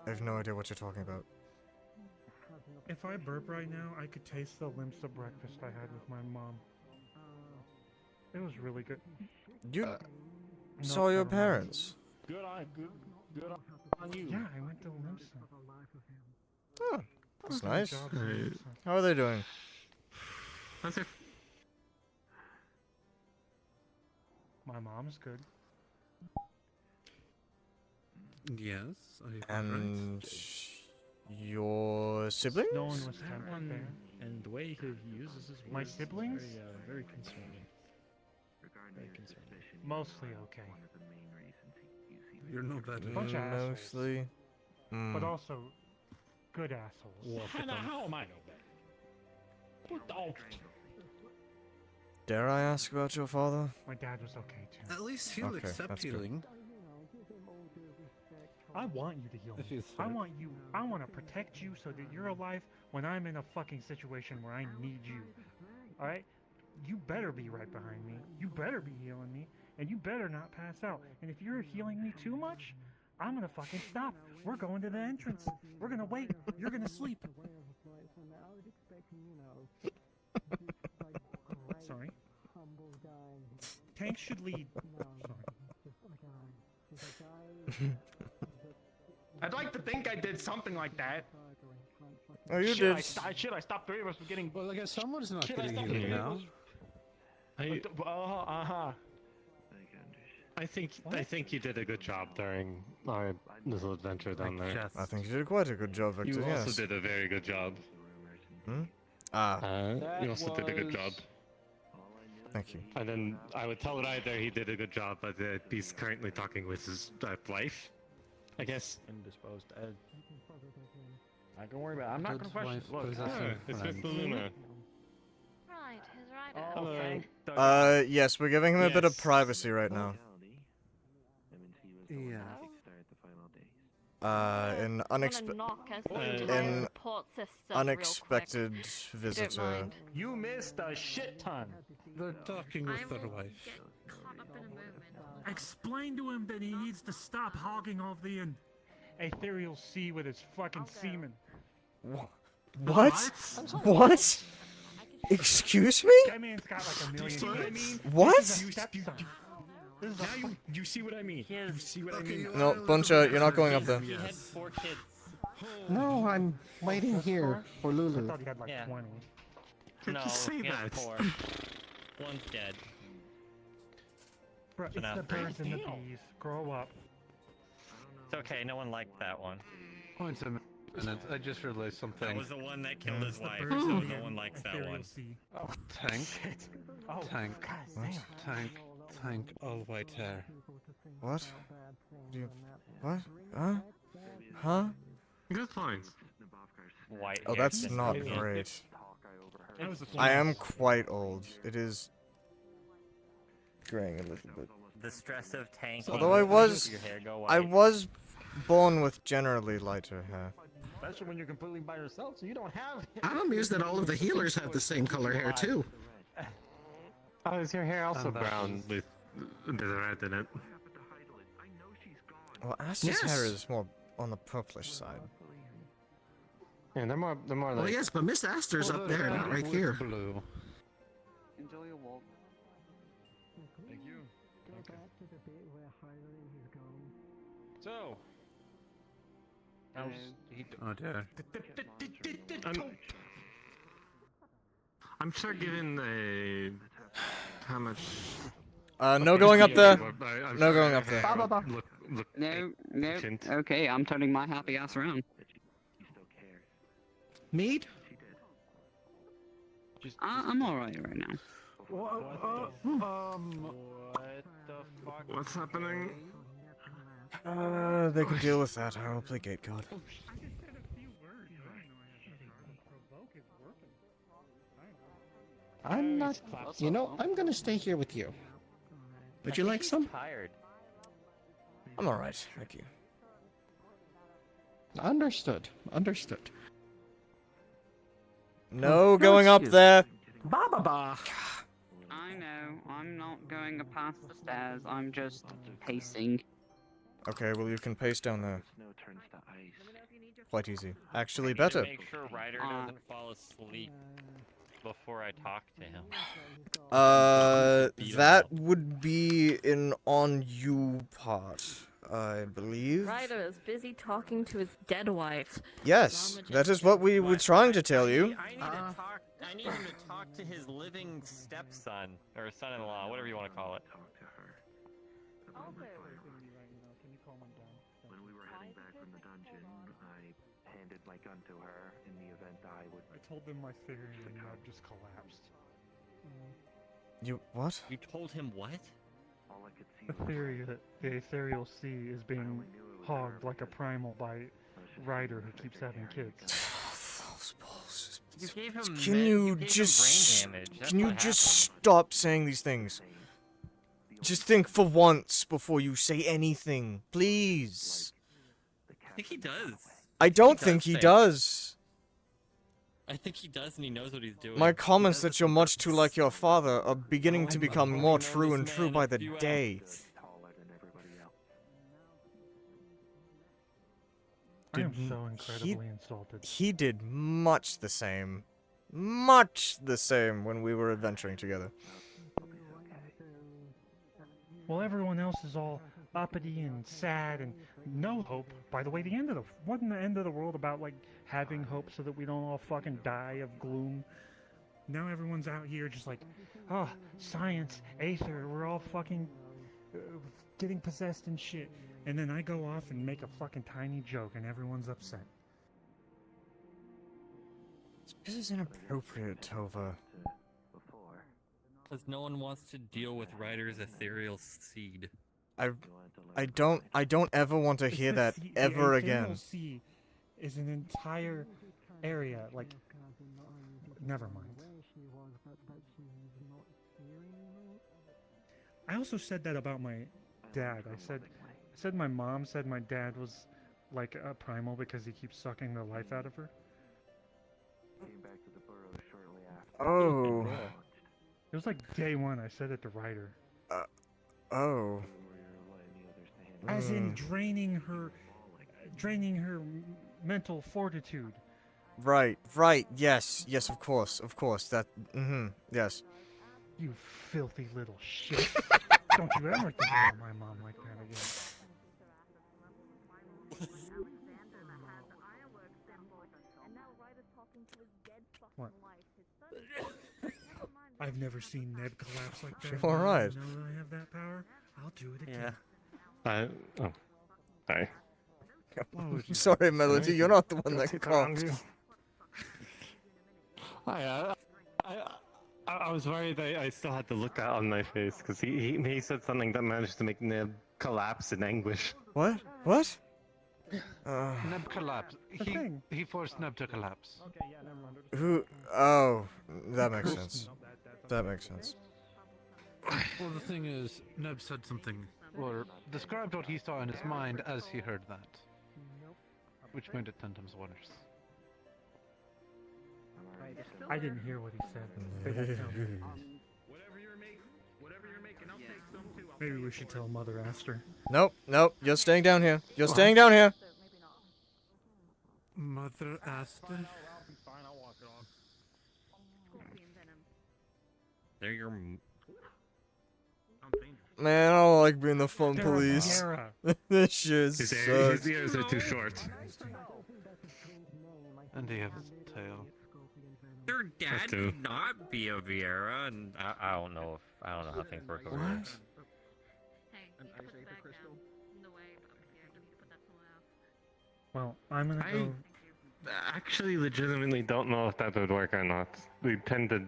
I have no idea what you're talking about. If I burp right now, I could taste the limsa breakfast I had with my mom. It was really good. You No, saw your never mind. parents. Good on you. Yeah, I went to limsa. Oh, that's Good nice. job, Right. Limsa. How are they doing? That's it. My mom's good. Yes, I. And your siblings? No one was tempered there. And the way he uses his My words is siblings? very concerning. Very concerning. Mostly okay. You're no better. Bunch of assholes. Mostly. But also, good assholes. How am I no better? Oh, Dare I ask about your father? My dad was okay too. At least he'll Okay, accept that's good. healing. I want you to heal If me. he's I hurt. want you. I want to protect you so that you're alive when I'm in a fucking situation where I need you. All right? You better be right behind me. You better be healing me, and you better not pass out. And if you're healing me too much, I'm gonna fucking stop. We're going to the entrance. We're gonna wait. You're gonna sleep. Sorry. Tanks should lead. Sorry. I'd like to think I did something like that. Oh, you Shit, did. I stopped 3 of us from getting. Well, I guess someone's not Shit, I getting stopped healing 3 of now. us. I think you did a good job during our little adventure down there. Yes. I think you did quite a good job, Victor. You yes. also did a very good job. Hmm? Ah, You also did a good job. thank you. And then I would tell Ryder he did a good job, but he's currently talking with his wife, I guess. Indisposed. I can worry about it. I'm not Good gonna question. wife Look, possessing It's friend. Mr. Luna. Right, his rider. oh, Hello. thank the Yes, we're giving him a bit of Yes. privacy right now. Yeah. an knock as the entire support system real unexpected quick, if you don't visitor. mind. You missed a shit ton. They're talking with their wife. Caught up in a moment. Explain to him that he needs to stop hogging off the ethereal sea with his fucking semen. What? What? Excuse me? That man's got like a million. See what I mean? What? Now you see what I mean. You see what I mean. No, Buncha, you're not going up there. He had 4 kids. No, I'm waiting here for Lulu. I thought he had like Yeah. 20. No, Just say he had that. 4. One's dead. Bro, So it's now the 3. birds and the bees. Grow up. It's okay, no one liked that one. Wait a minute, I just realized something. That was the one that killed his wife. birds No, and the one likes that one. Oh, tank. Oh, Tank. Tank. All white hair. What? What? Huh? Huh? Good points. White Oh, hair that's just not moving. great. That was the I am quite old. It is graying a little bit. The stress of tanking. Although I was, Your hair go I white. was born with generally lighter hair. Especially when you're completely by yourself, so you don't have. I'm amused that all of the healers have the same color hair too. Oh, is your hair also And that brown with a bit of red in it? Well, Asta's Yes. hair is more on the purplish side. Yeah, they're more Oh like. yes, but Miss Astor's up there, not right here. Blue. Enjoy your walk. Thank you. So. Oh dear. I'm sure given how much. No going up there. I'm No sure going up her there. hair would look No, no. ancient. Okay, I'm turning my happy ass around. Mead? I'm alright right now. What the fuck? What's happening? They can deal with that. I will play Gate God. I'm not. You know, I'm gonna stay here with you. Would you like some? Tired. I'm alright, thank you. Understood. Understood. No going up there. Ba ba ba. I know, I'm not going past the stairs, I'm just pacing. Okay, well you can pace down there. Snow turns to ice. Quite easy. Actually, To better. make sure Ryder doesn't fall asleep before I talk to him. That would be an on you part, I believe. Ryder is busy talking to his dead wife. Yes, that is what we were trying to tell you. I need him to talk to his living stepson or son-in-law, whatever you want to call it. When we were heading back from the dungeon, I handed my gun to her in the event I would. I told them my theory and I just collapsed. You what? You told him what? All I could see The theory that the ethereal sea is being hogged like a primal by Ryder who keeps having kids. You gave him Can you gave him just brain damage. That's can you what just happened. stop saying these things? Just think for once before you say anything, please. I think he does. I don't He think does he think. does. I think he does, and he knows what he's doing. My comments that you're much too like your father are beginning to become more true and true by the day. I am Did so he- incredibly insulted. He did much the same. Much the same when we were adventuring together. Well, everyone else is all uppity and sad and no hope. By the way, wasn't the end of the world about like having hope so that we don't all fucking die of gloom? Now everyone's out here just like, oh, science, aether, we're all fucking getting possessed and shit. And then I go off and make a fucking tiny joke and everyone's upset. This is inappropriate, Tova. Because no one wants to deal with Ryder's ethereal seed. I don't ever want to hear that ever again. Sea is an entire area, like, never mind. I also said that about my dad. I said my mom said my dad was like a primal because he keeps sucking the life out of her. Oh. It was like day one. I said it to Ryder. Oh. As in draining her mental fortitude. Right, yes, of course, that, yes. You filthy little shit. Don't you ever think about my mom like that again. What? I've never seen Ned collapse like that. Alright. Now that I have that power, I'll do it again. Oh. Sorry. Sorry, Melody, you're not the one that coughed. I was worried I still had the look out on my face because he said something that managed to make Neb collapse in anguish. What? Neb collapsed. He forced Neb to collapse. Who? Oh, that makes sense. That makes sense. Well, the thing is, Neb said something, or described what he saw in his mind as he heard that, which made it 10 times worse. I didn't hear what he said. Maybe we should tell Mother Aster. Nope, you're staying down here. You're staying down here. Mother Aster? They're your... Man, I don't like being the fun They're police. Viera. This shit His sucks. ears are too short. And he has a tail. Their dad too. could not be a Viera, and I don't know how things work over here. Well, I'm gonna go. I actually legitimately don't know if that would work or not. We tend to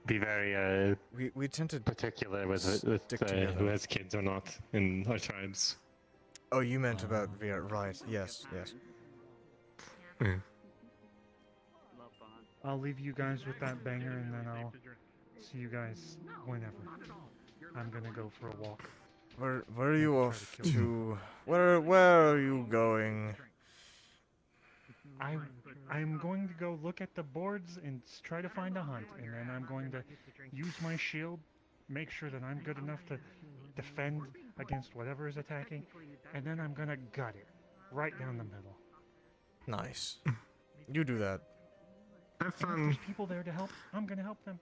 be very we tend to particular with stick together. who has kids or not in our tribes. Oh, you meant about VR, right? Yes. Yeah. I'll leave you guys with that banger, and then I'll see you guys whenever. I'm gonna go for a walk. Where are you off kill to? Where are you going? I'm going to go look at the boards and try to find a hunt, and then I'm going to use my shield, make sure that I'm good enough to defend against whatever is attacking, and then I'm gonna gut it right down the middle. Nice. You do that. Have And if fun. there's people there to help, I'm gonna help them.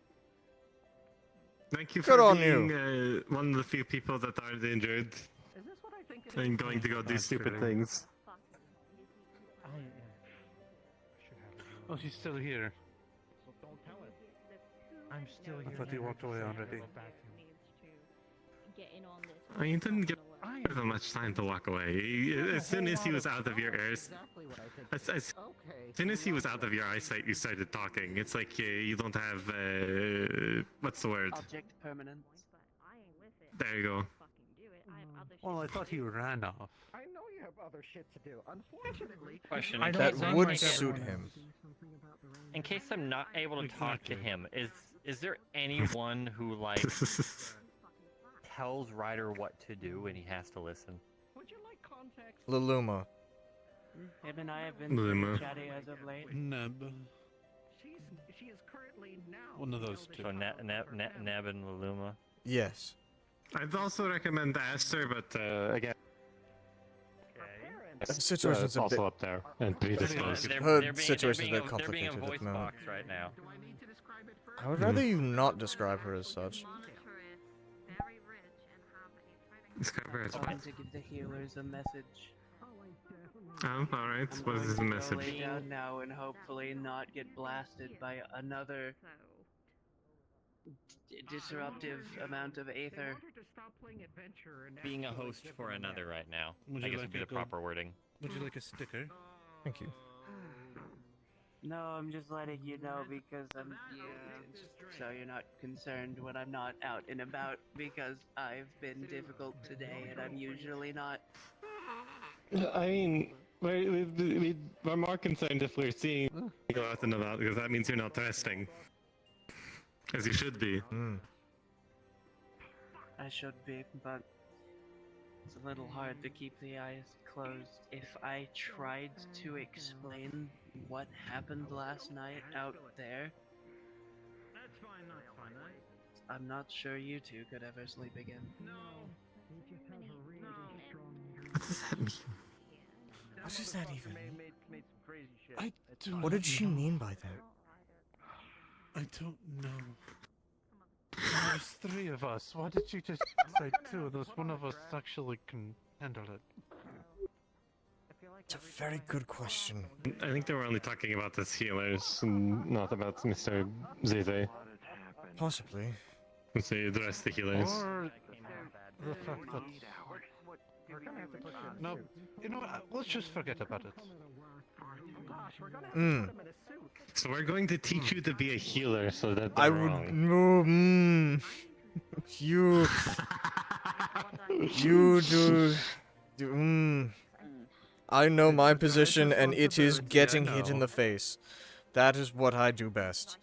Thank you Good for on being one of the few people that aren't injured and going to go do stupid things. Oh, she's still here. I'm still here. I thought he walked away already. I mean, you didn't give him much time to walk away. As soon as he was out of your ears, as soon as he was out of your eyesight, you started talking. It's like you don't have what's the word? Object permanence. There you go. Well, I thought he ran off. I know you have other shit to do. Unfortunately, Question. That would suit him. In case I'm not able to talk to him, is there anyone who like tells Ryder what to do and he has to listen? Luluma. Him and I have been Luma. chatty as of late. Neb. she is currently now. One of those two. So Neb and Luluma. Yes. I'd also recommend Aster, but again, The situation's it's a also bit- up there and to be disclosed. Her situation's a bit They're being a complicated at voice the moment. box right now. I would rather you not describe her as such. Describe her as I what? wanted to give the healers a message. Oh, alright. I'm What is going the to message? Go lay down now and hopefully not get blasted by another disruptive amount of aether. Being a host for another right now. Would I you guess like would be a the gold- proper wording. Would you like a sticker? Thank you. No, I'm just letting you know because I'm so you're not concerned when I'm not out and about because I've been difficult today and I'm usually not. I mean, we're more concerned if we're seeing you go out and about because that means you're not resting. As you should be. I should be, but It's a little hard to keep the eyes closed. If I tried to explain what happened last night out there, That's fine, that's fine. I'm not sure you two could ever sleep again. No. What does that mean? What does that even mean? Made some crazy shit. I do What did she mean by that? I don't know. There's three of us. Why did you just say two? There's one of us actually can handle it. It's a very good question. I think they were only talking about the healers, and not about Mr. Zeze. Possibly. Let's say the rest of the healers. Or the fact that... No, you know what? Let's just forget about it. So we're going to teach you to be a healer so that I they're would wrong. no. You. You do. I know my position, and it is getting hit in the face. That is what I do best.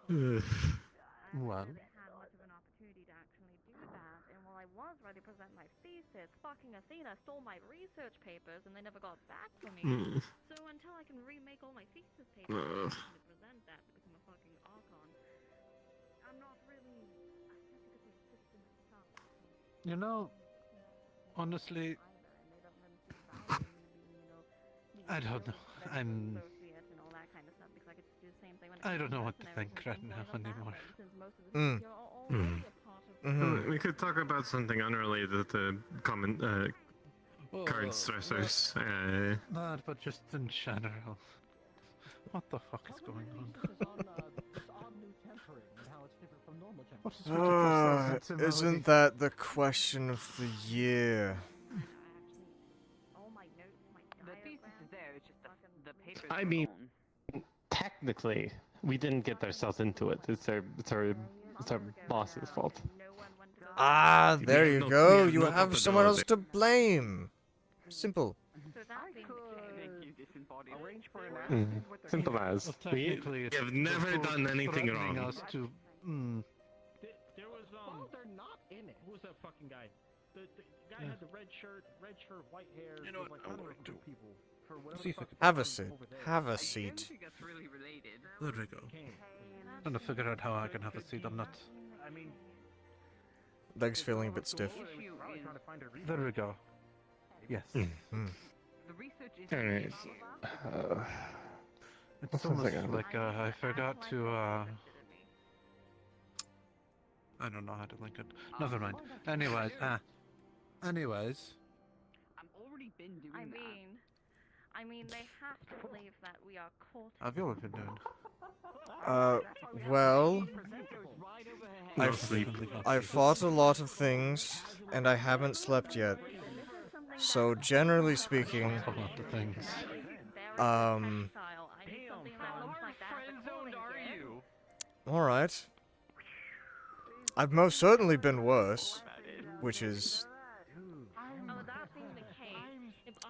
Well. Was ready to present my thesis. Fucking Athena stole my research papers and they never got back to me. So until I can remake all my thesis papers and present that to become a fucking archon, I'm not really. You know, honestly, I don't know. I don't know what to think right now anymore. We could talk about something unrelated to common current stressors. Not, but just in general. What the fuck is going on? What is with the personality? Isn't that the question of the year? I mean, technically, we didn't get ourselves into it. It's our boss's fault. Ah, there you go. You have someone else to blame. Simple. Simple as. We have never done anything wrong. Us to, There was who was that fucking guy? The guy had the red shirt, white hair. You know what? Like, I want to see if Have a seat. Have a seat. There we go. I'm trying to figure out how I can have a seat. I'm not. I mean, Legs feeling a bit stiff. There we go. Yes. Alright. It's almost like I forgot to. I don't know how to link it. Never mind. Anyways, anyways. I mean, they have to believe that we are caught. How have you been doing? Well, No sleep. I fought a lot of things, and I haven't slept yet. So, generally speaking, a lot of things. Alright. I've most certainly been worse, which is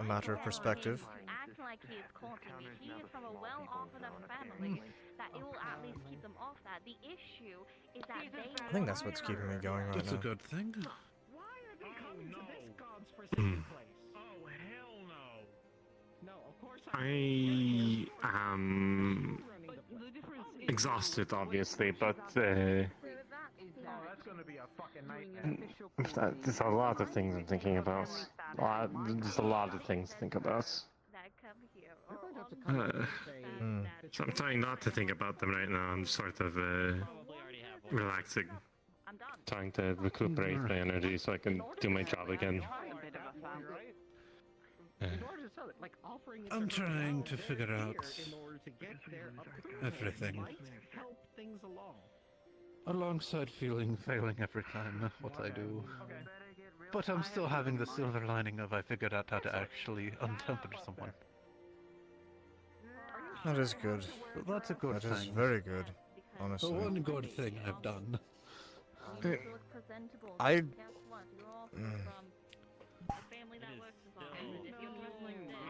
a matter of perspective. Acting like he is courting me. He is from a well-off enough family that it will at least keep them off that. The issue is that they. I think that's what's keeping me going right That's now. a good thing. why are they coming to this god's forsaken place? Oh hell no! No, of course I am exhausted, obviously, but that's gonna be a fucking nightmare. there's a lot of things I'm thinking about. There's a lot of things to think about. So I'm trying not to think about them right now. I'm sort of relaxing, trying to recuperate my energy so I can do my job again. I'm trying to figure out everything. Alongside failing every time what I do. But I'm still having the silver lining of I figured out how to actually untemper someone. That is good. That's a good thing. That is very good, honestly. The one good thing I've done.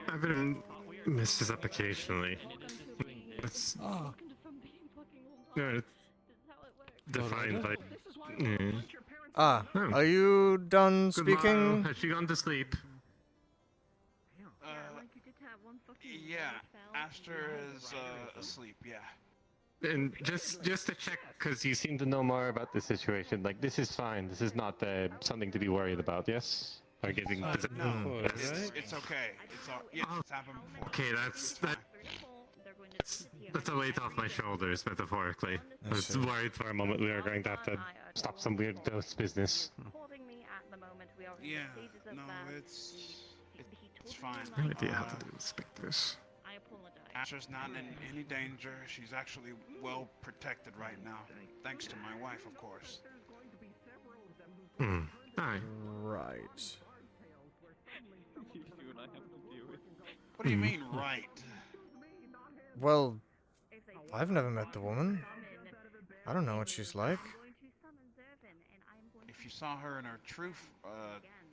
I've been messed this up occasionally. That's Oh. defined by. Ah, Oh. are you done Good morrow. speaking? Has she gone to sleep? Yeah, Aster is asleep. Yeah. And just to check, because you seem to know more about the situation. Like, this is fine. This is not something to be worried about. Yes. Or getting. No, Yes. it's okay. It's all. Yeah, it's happened before. Okay, that's a weight off my shoulders, metaphorically. I was worried for a moment we were going to have to stop some weird ghost business. Yeah. No, it's fine. No idea how to inspect this. Asher's not in any danger. She's actually well protected right now, thanks to my wife, of course. Aye. Right. What do you mean, right? Well, I've never met the woman. I don't know what she's like. If you saw her in her true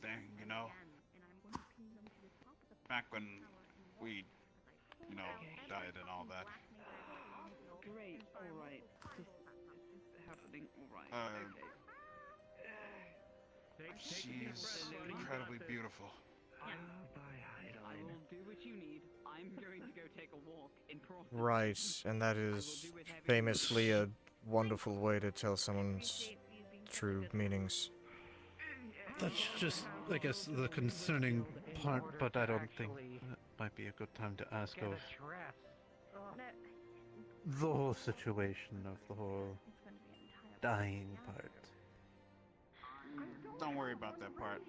thing, you know, back when we, you know, died and all that. Great, alright. This is happening, alright. She's incredibly beautiful. I will do what you need. I'm going to go take a walk in process. Right, and that is famously a wonderful way to tell someone's true meanings. That's just, I guess, the concerning part, but I don't think that might be a good time to ask of the whole situation of the whole dying part. Don't worry about that part.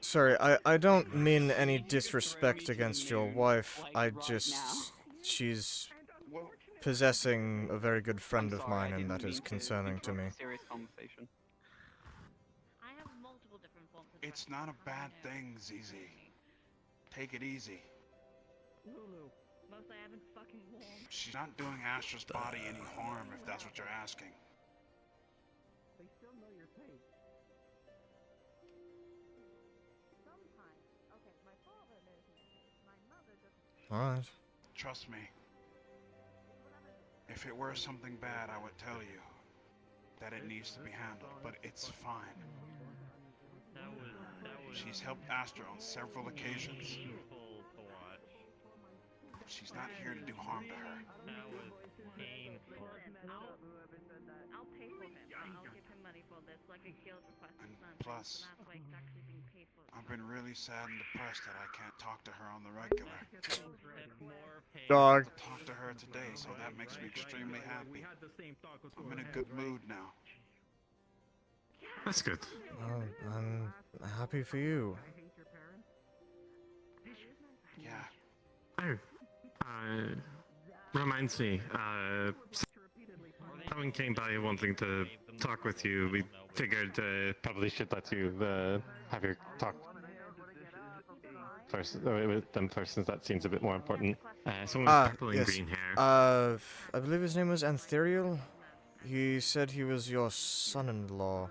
Sorry, I don't mean any disrespect against your wife. She's possessing a very good friend of mine, and that is concerning to me. It's not a bad thing, ZZ. Take it easy. Mostly I haven't fucking warm. She's not doing Astra's body any harm, if that's what you're asking. They still know your fate. Sometimes. Okay, my father knows my fate. My mother doesn't. Alright. Trust me. If it were something bad, I would tell you that it needs to be handled, but it's fine. She's helped Astra on several occasions. She's not here to do harm to her. I'll pay for him. I'll give him money for this, like a guild request. And plus, I've been really sad and depressed that I can't talk to her on the regular. Dog. I talked to her today, so that makes me extremely happy. I'm in a good mood now. That's good. Oh, I'm happy for you. Yeah. Oh, reminds me, someone came by wanting to talk with you. We figured probably should let you have your talk first with them first, since that seems a bit more important. Someone with purple and green hair. I believe his name was Antherial. He said he was your son-in-law.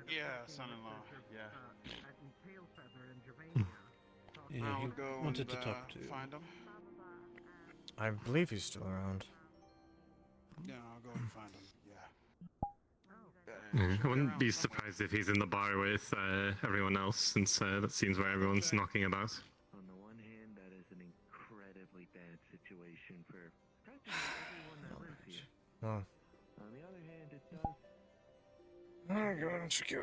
Yeah, son-in-law. Yeah. Yeah, I'll he go wanted and, to talk to. find him. I believe he's still around. Yeah, I'll go and find him. Yeah. I wouldn't be surprised if he's in the bar with everyone else, since that seems where everyone's knocking about. On the one hand, that is an incredibly bad situation for everyone that lives here. Oh. On the other hand, it does.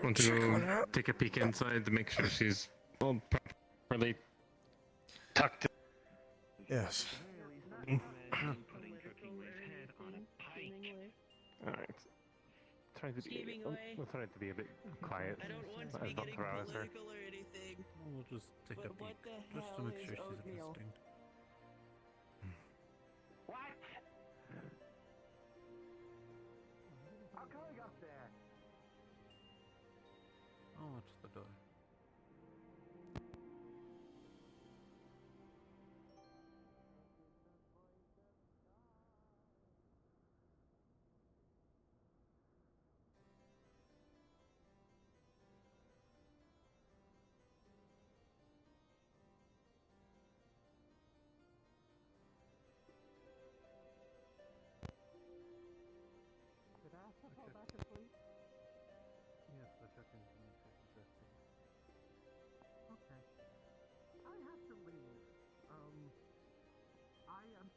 Want to go take a peek inside to make sure she's all properly tucked. Yes. Alright. Trying to be a bit quiet. I don't want to Not be getting throw at her. political or anything. We'll just take a But what peek, the just to hell make is sure she's Oatmeal? existing. What? How coming up there? I'll watch the door.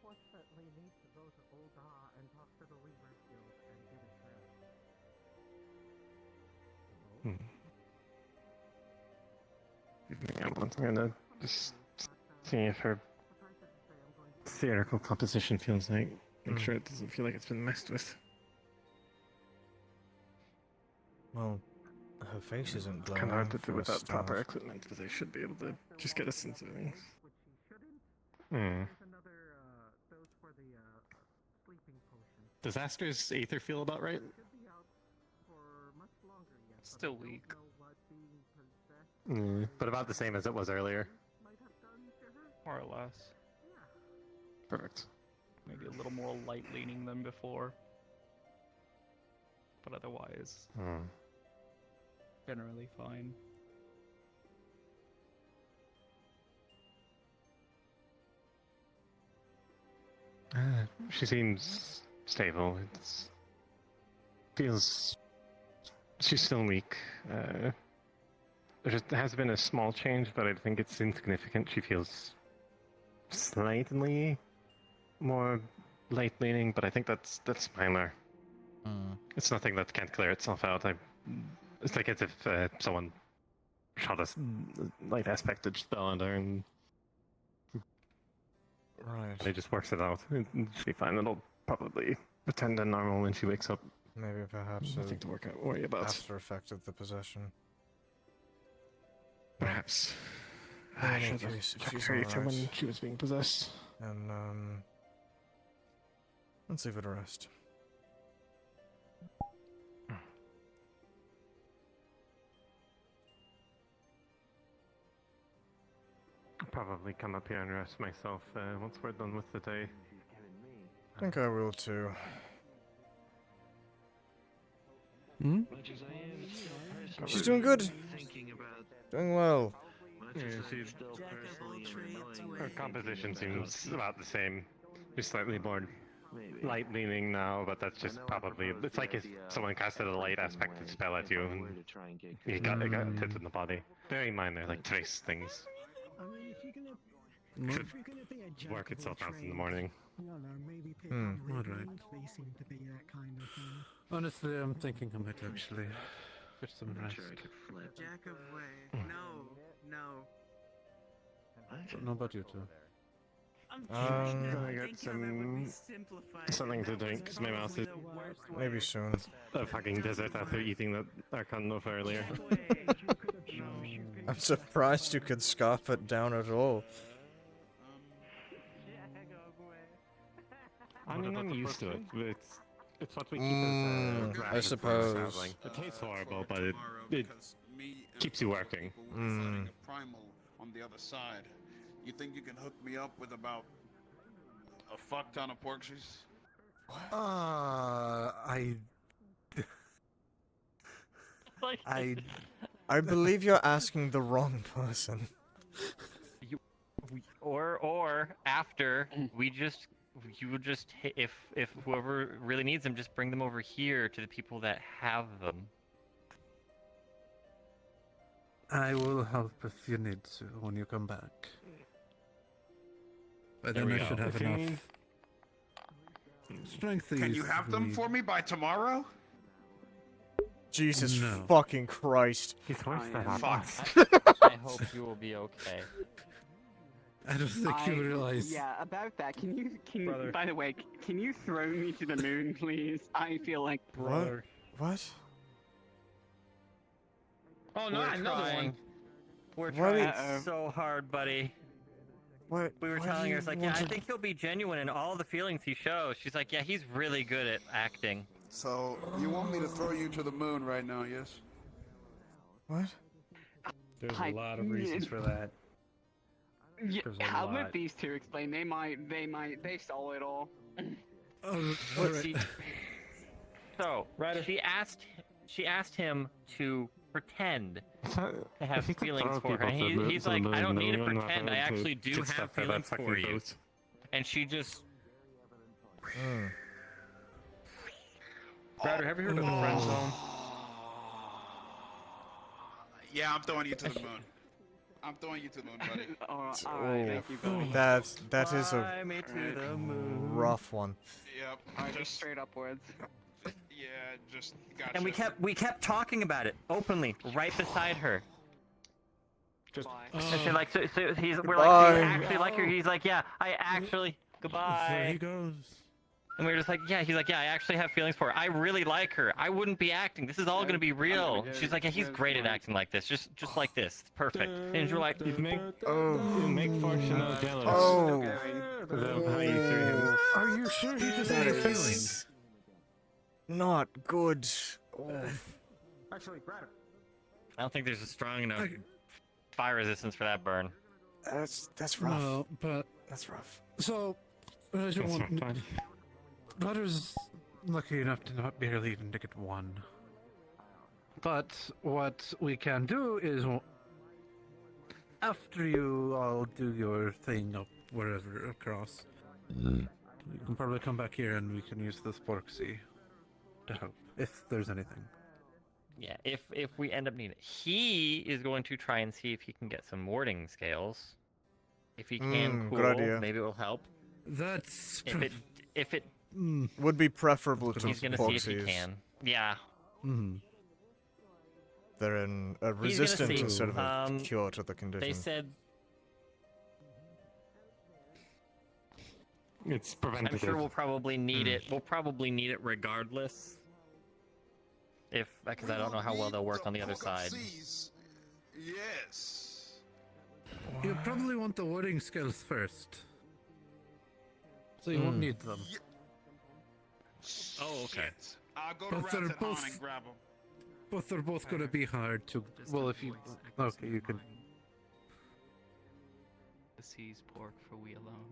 unfortunately need to go to Oldar and talk to the Weaver Guild and get a transfer. I'm gonna just see if her theoretical composition feels like. Make sure it doesn't feel like it's been messed with. Well, her face isn't glowing. Kind of hard to do for a without proper start. equipment, but they should be able to just get a sense of things. Which he shouldn't. Hmm. There's another dose for the sleeping potion. Does Astra's Aether feel about right? Should be out for much longer yet. but Still I don't weak. know what being possessed But about the same as it was earlier. might have done to her. More or less. Perfect. Maybe a little more light leaning than before. But otherwise, generally fine. She seems stable. It feels she's still weak. There has been a small change, but I think it's insignificant. She feels slightly more light-leaning, but I think that's minor. It's nothing that can't clear itself out. It's like as if someone shot a light aspected spell on her and Right. it just works it out. It'll be fine. It'll probably return to normal when she wakes up. Maybe perhaps Nothing to worry about. after effect of the possession. Perhaps. In I any should have case, if checked she's her Aether alright. when she was being possessed. And let's leave it a rest. I'll probably come up here and rest myself once we're done with the day. I think I will too. Much as I am still personally She's doing good. thinking about Doing well. much Yeah, as I'm she's- still personally annoying Her composition because seems about the same. Just slightly more light leaning now, but that's just probably. It's like if someone casted a light aspected spell at you and it got hit in the body. Very minor, like trace things. I mean, if you're gonna, Should if you're gonna be a jack work of itself all out in the trades, morning. you know, maybe pick Hmm. up Alright. reading. They seem to be that kind of thing. Honestly, I'm thinking I might actually get some rest. Jack of way. No. Don't know about you two. I'm Gonna thinking get of it would some be simplified. something to drink because my mouth is Maybe soon. a fucking desert after eating that Archon loaf earlier. I'm surprised you could scarf it down at all. I mean, I'm used to it. It's what we keep as I rations for suppose. traveling. It tastes horrible, but it keeps you working. Fighting a primal on the other side. You think you can hook me up with about a fuck ton of pork cheese? I believe you're asking the wrong person. Or after you would just if whoever really needs them, just bring them over here to the people that have them. I will help if you need to when you come back. By then I should have If you enough need- strength. Can you have them for me by tomorrow? Jesus No. fucking Christ. He's worse than Fuck. I hope you will be okay. I don't think you realize. Yeah, about that. Can Brother. you? By the way, can you throw me to the moon, please? I feel like. What? What? Oh, no, We're another trying. one. We're What trying is- so hard, buddy. What? We were why do telling you her, it's like, want yeah, I to- think he'll be genuine in all the feelings he shows. She's like, yeah, he's really good at acting. So, you want me to throw you to the moon right now, yes? What? There's a lot of reasons for that. Yeah, There's a I'll lot. let these two explain. They saw it all. She- So she asked him to pretend to have If you could feelings throw for her. people And to the- he's to the like, I moon, don't need to then we wouldn't pretend. I have to actually do get have stuff out of that feelings fucking for you. boat. And she just. Brad, have you heard of the friend zone? Yeah, I'm throwing you to the moon. I'm throwing you to the moon, buddy. Alright, thank you, Oh, buddy. that is Fly a me to the moon. rough one. Yep. Alright, just straight upwards. Yeah, just gotcha. And we kept talking about it openly, right beside her. Just. And so like, so we're like, do you Goodbye. actually like her? He's like, yeah, I actually. There Goodbye. he goes. And we were just like, yeah. He's like, yeah, I actually have feelings for her. I really like her. I wouldn't be acting. This is all gonna be real. She's like, yeah, he's great at acting like this. Just like this. It's perfect. And you're like, You make Fortuno jealous. Oh. How you threw him. Are you sure he doesn't That have is feelings? not good. Oh. Actually, grab it. I don't think there's a strong enough fire resistance for that burn. That's rough. No, but That's rough. so I don't want. Butter's lucky enough to not barely even to get one. But what we can do is, after you all do your thing up wherever across, you can probably come back here and we can use this proxy to help, if there's anything. Yeah, if we end up needing it. He is going to try and see if he can get some warding scales. If he can, good cool. idea. Maybe it will help. That's If it would be preferable to he's gonna see if he proxies. can. Yeah. They're in a He's gonna resistant see. instead of a cure to the condition. They said It's I'm preventative. sure we'll probably need it. We'll probably need it regardless. Because I don't know how well they'll work on the other side. Yes. You probably want the warding skills first, so you won't need them. Oh, okay. I'll go to But they're Ratchet both- and grab them. But they're both going to be hard to. Well, if you. Okay, you can. The sea's pork for we alone.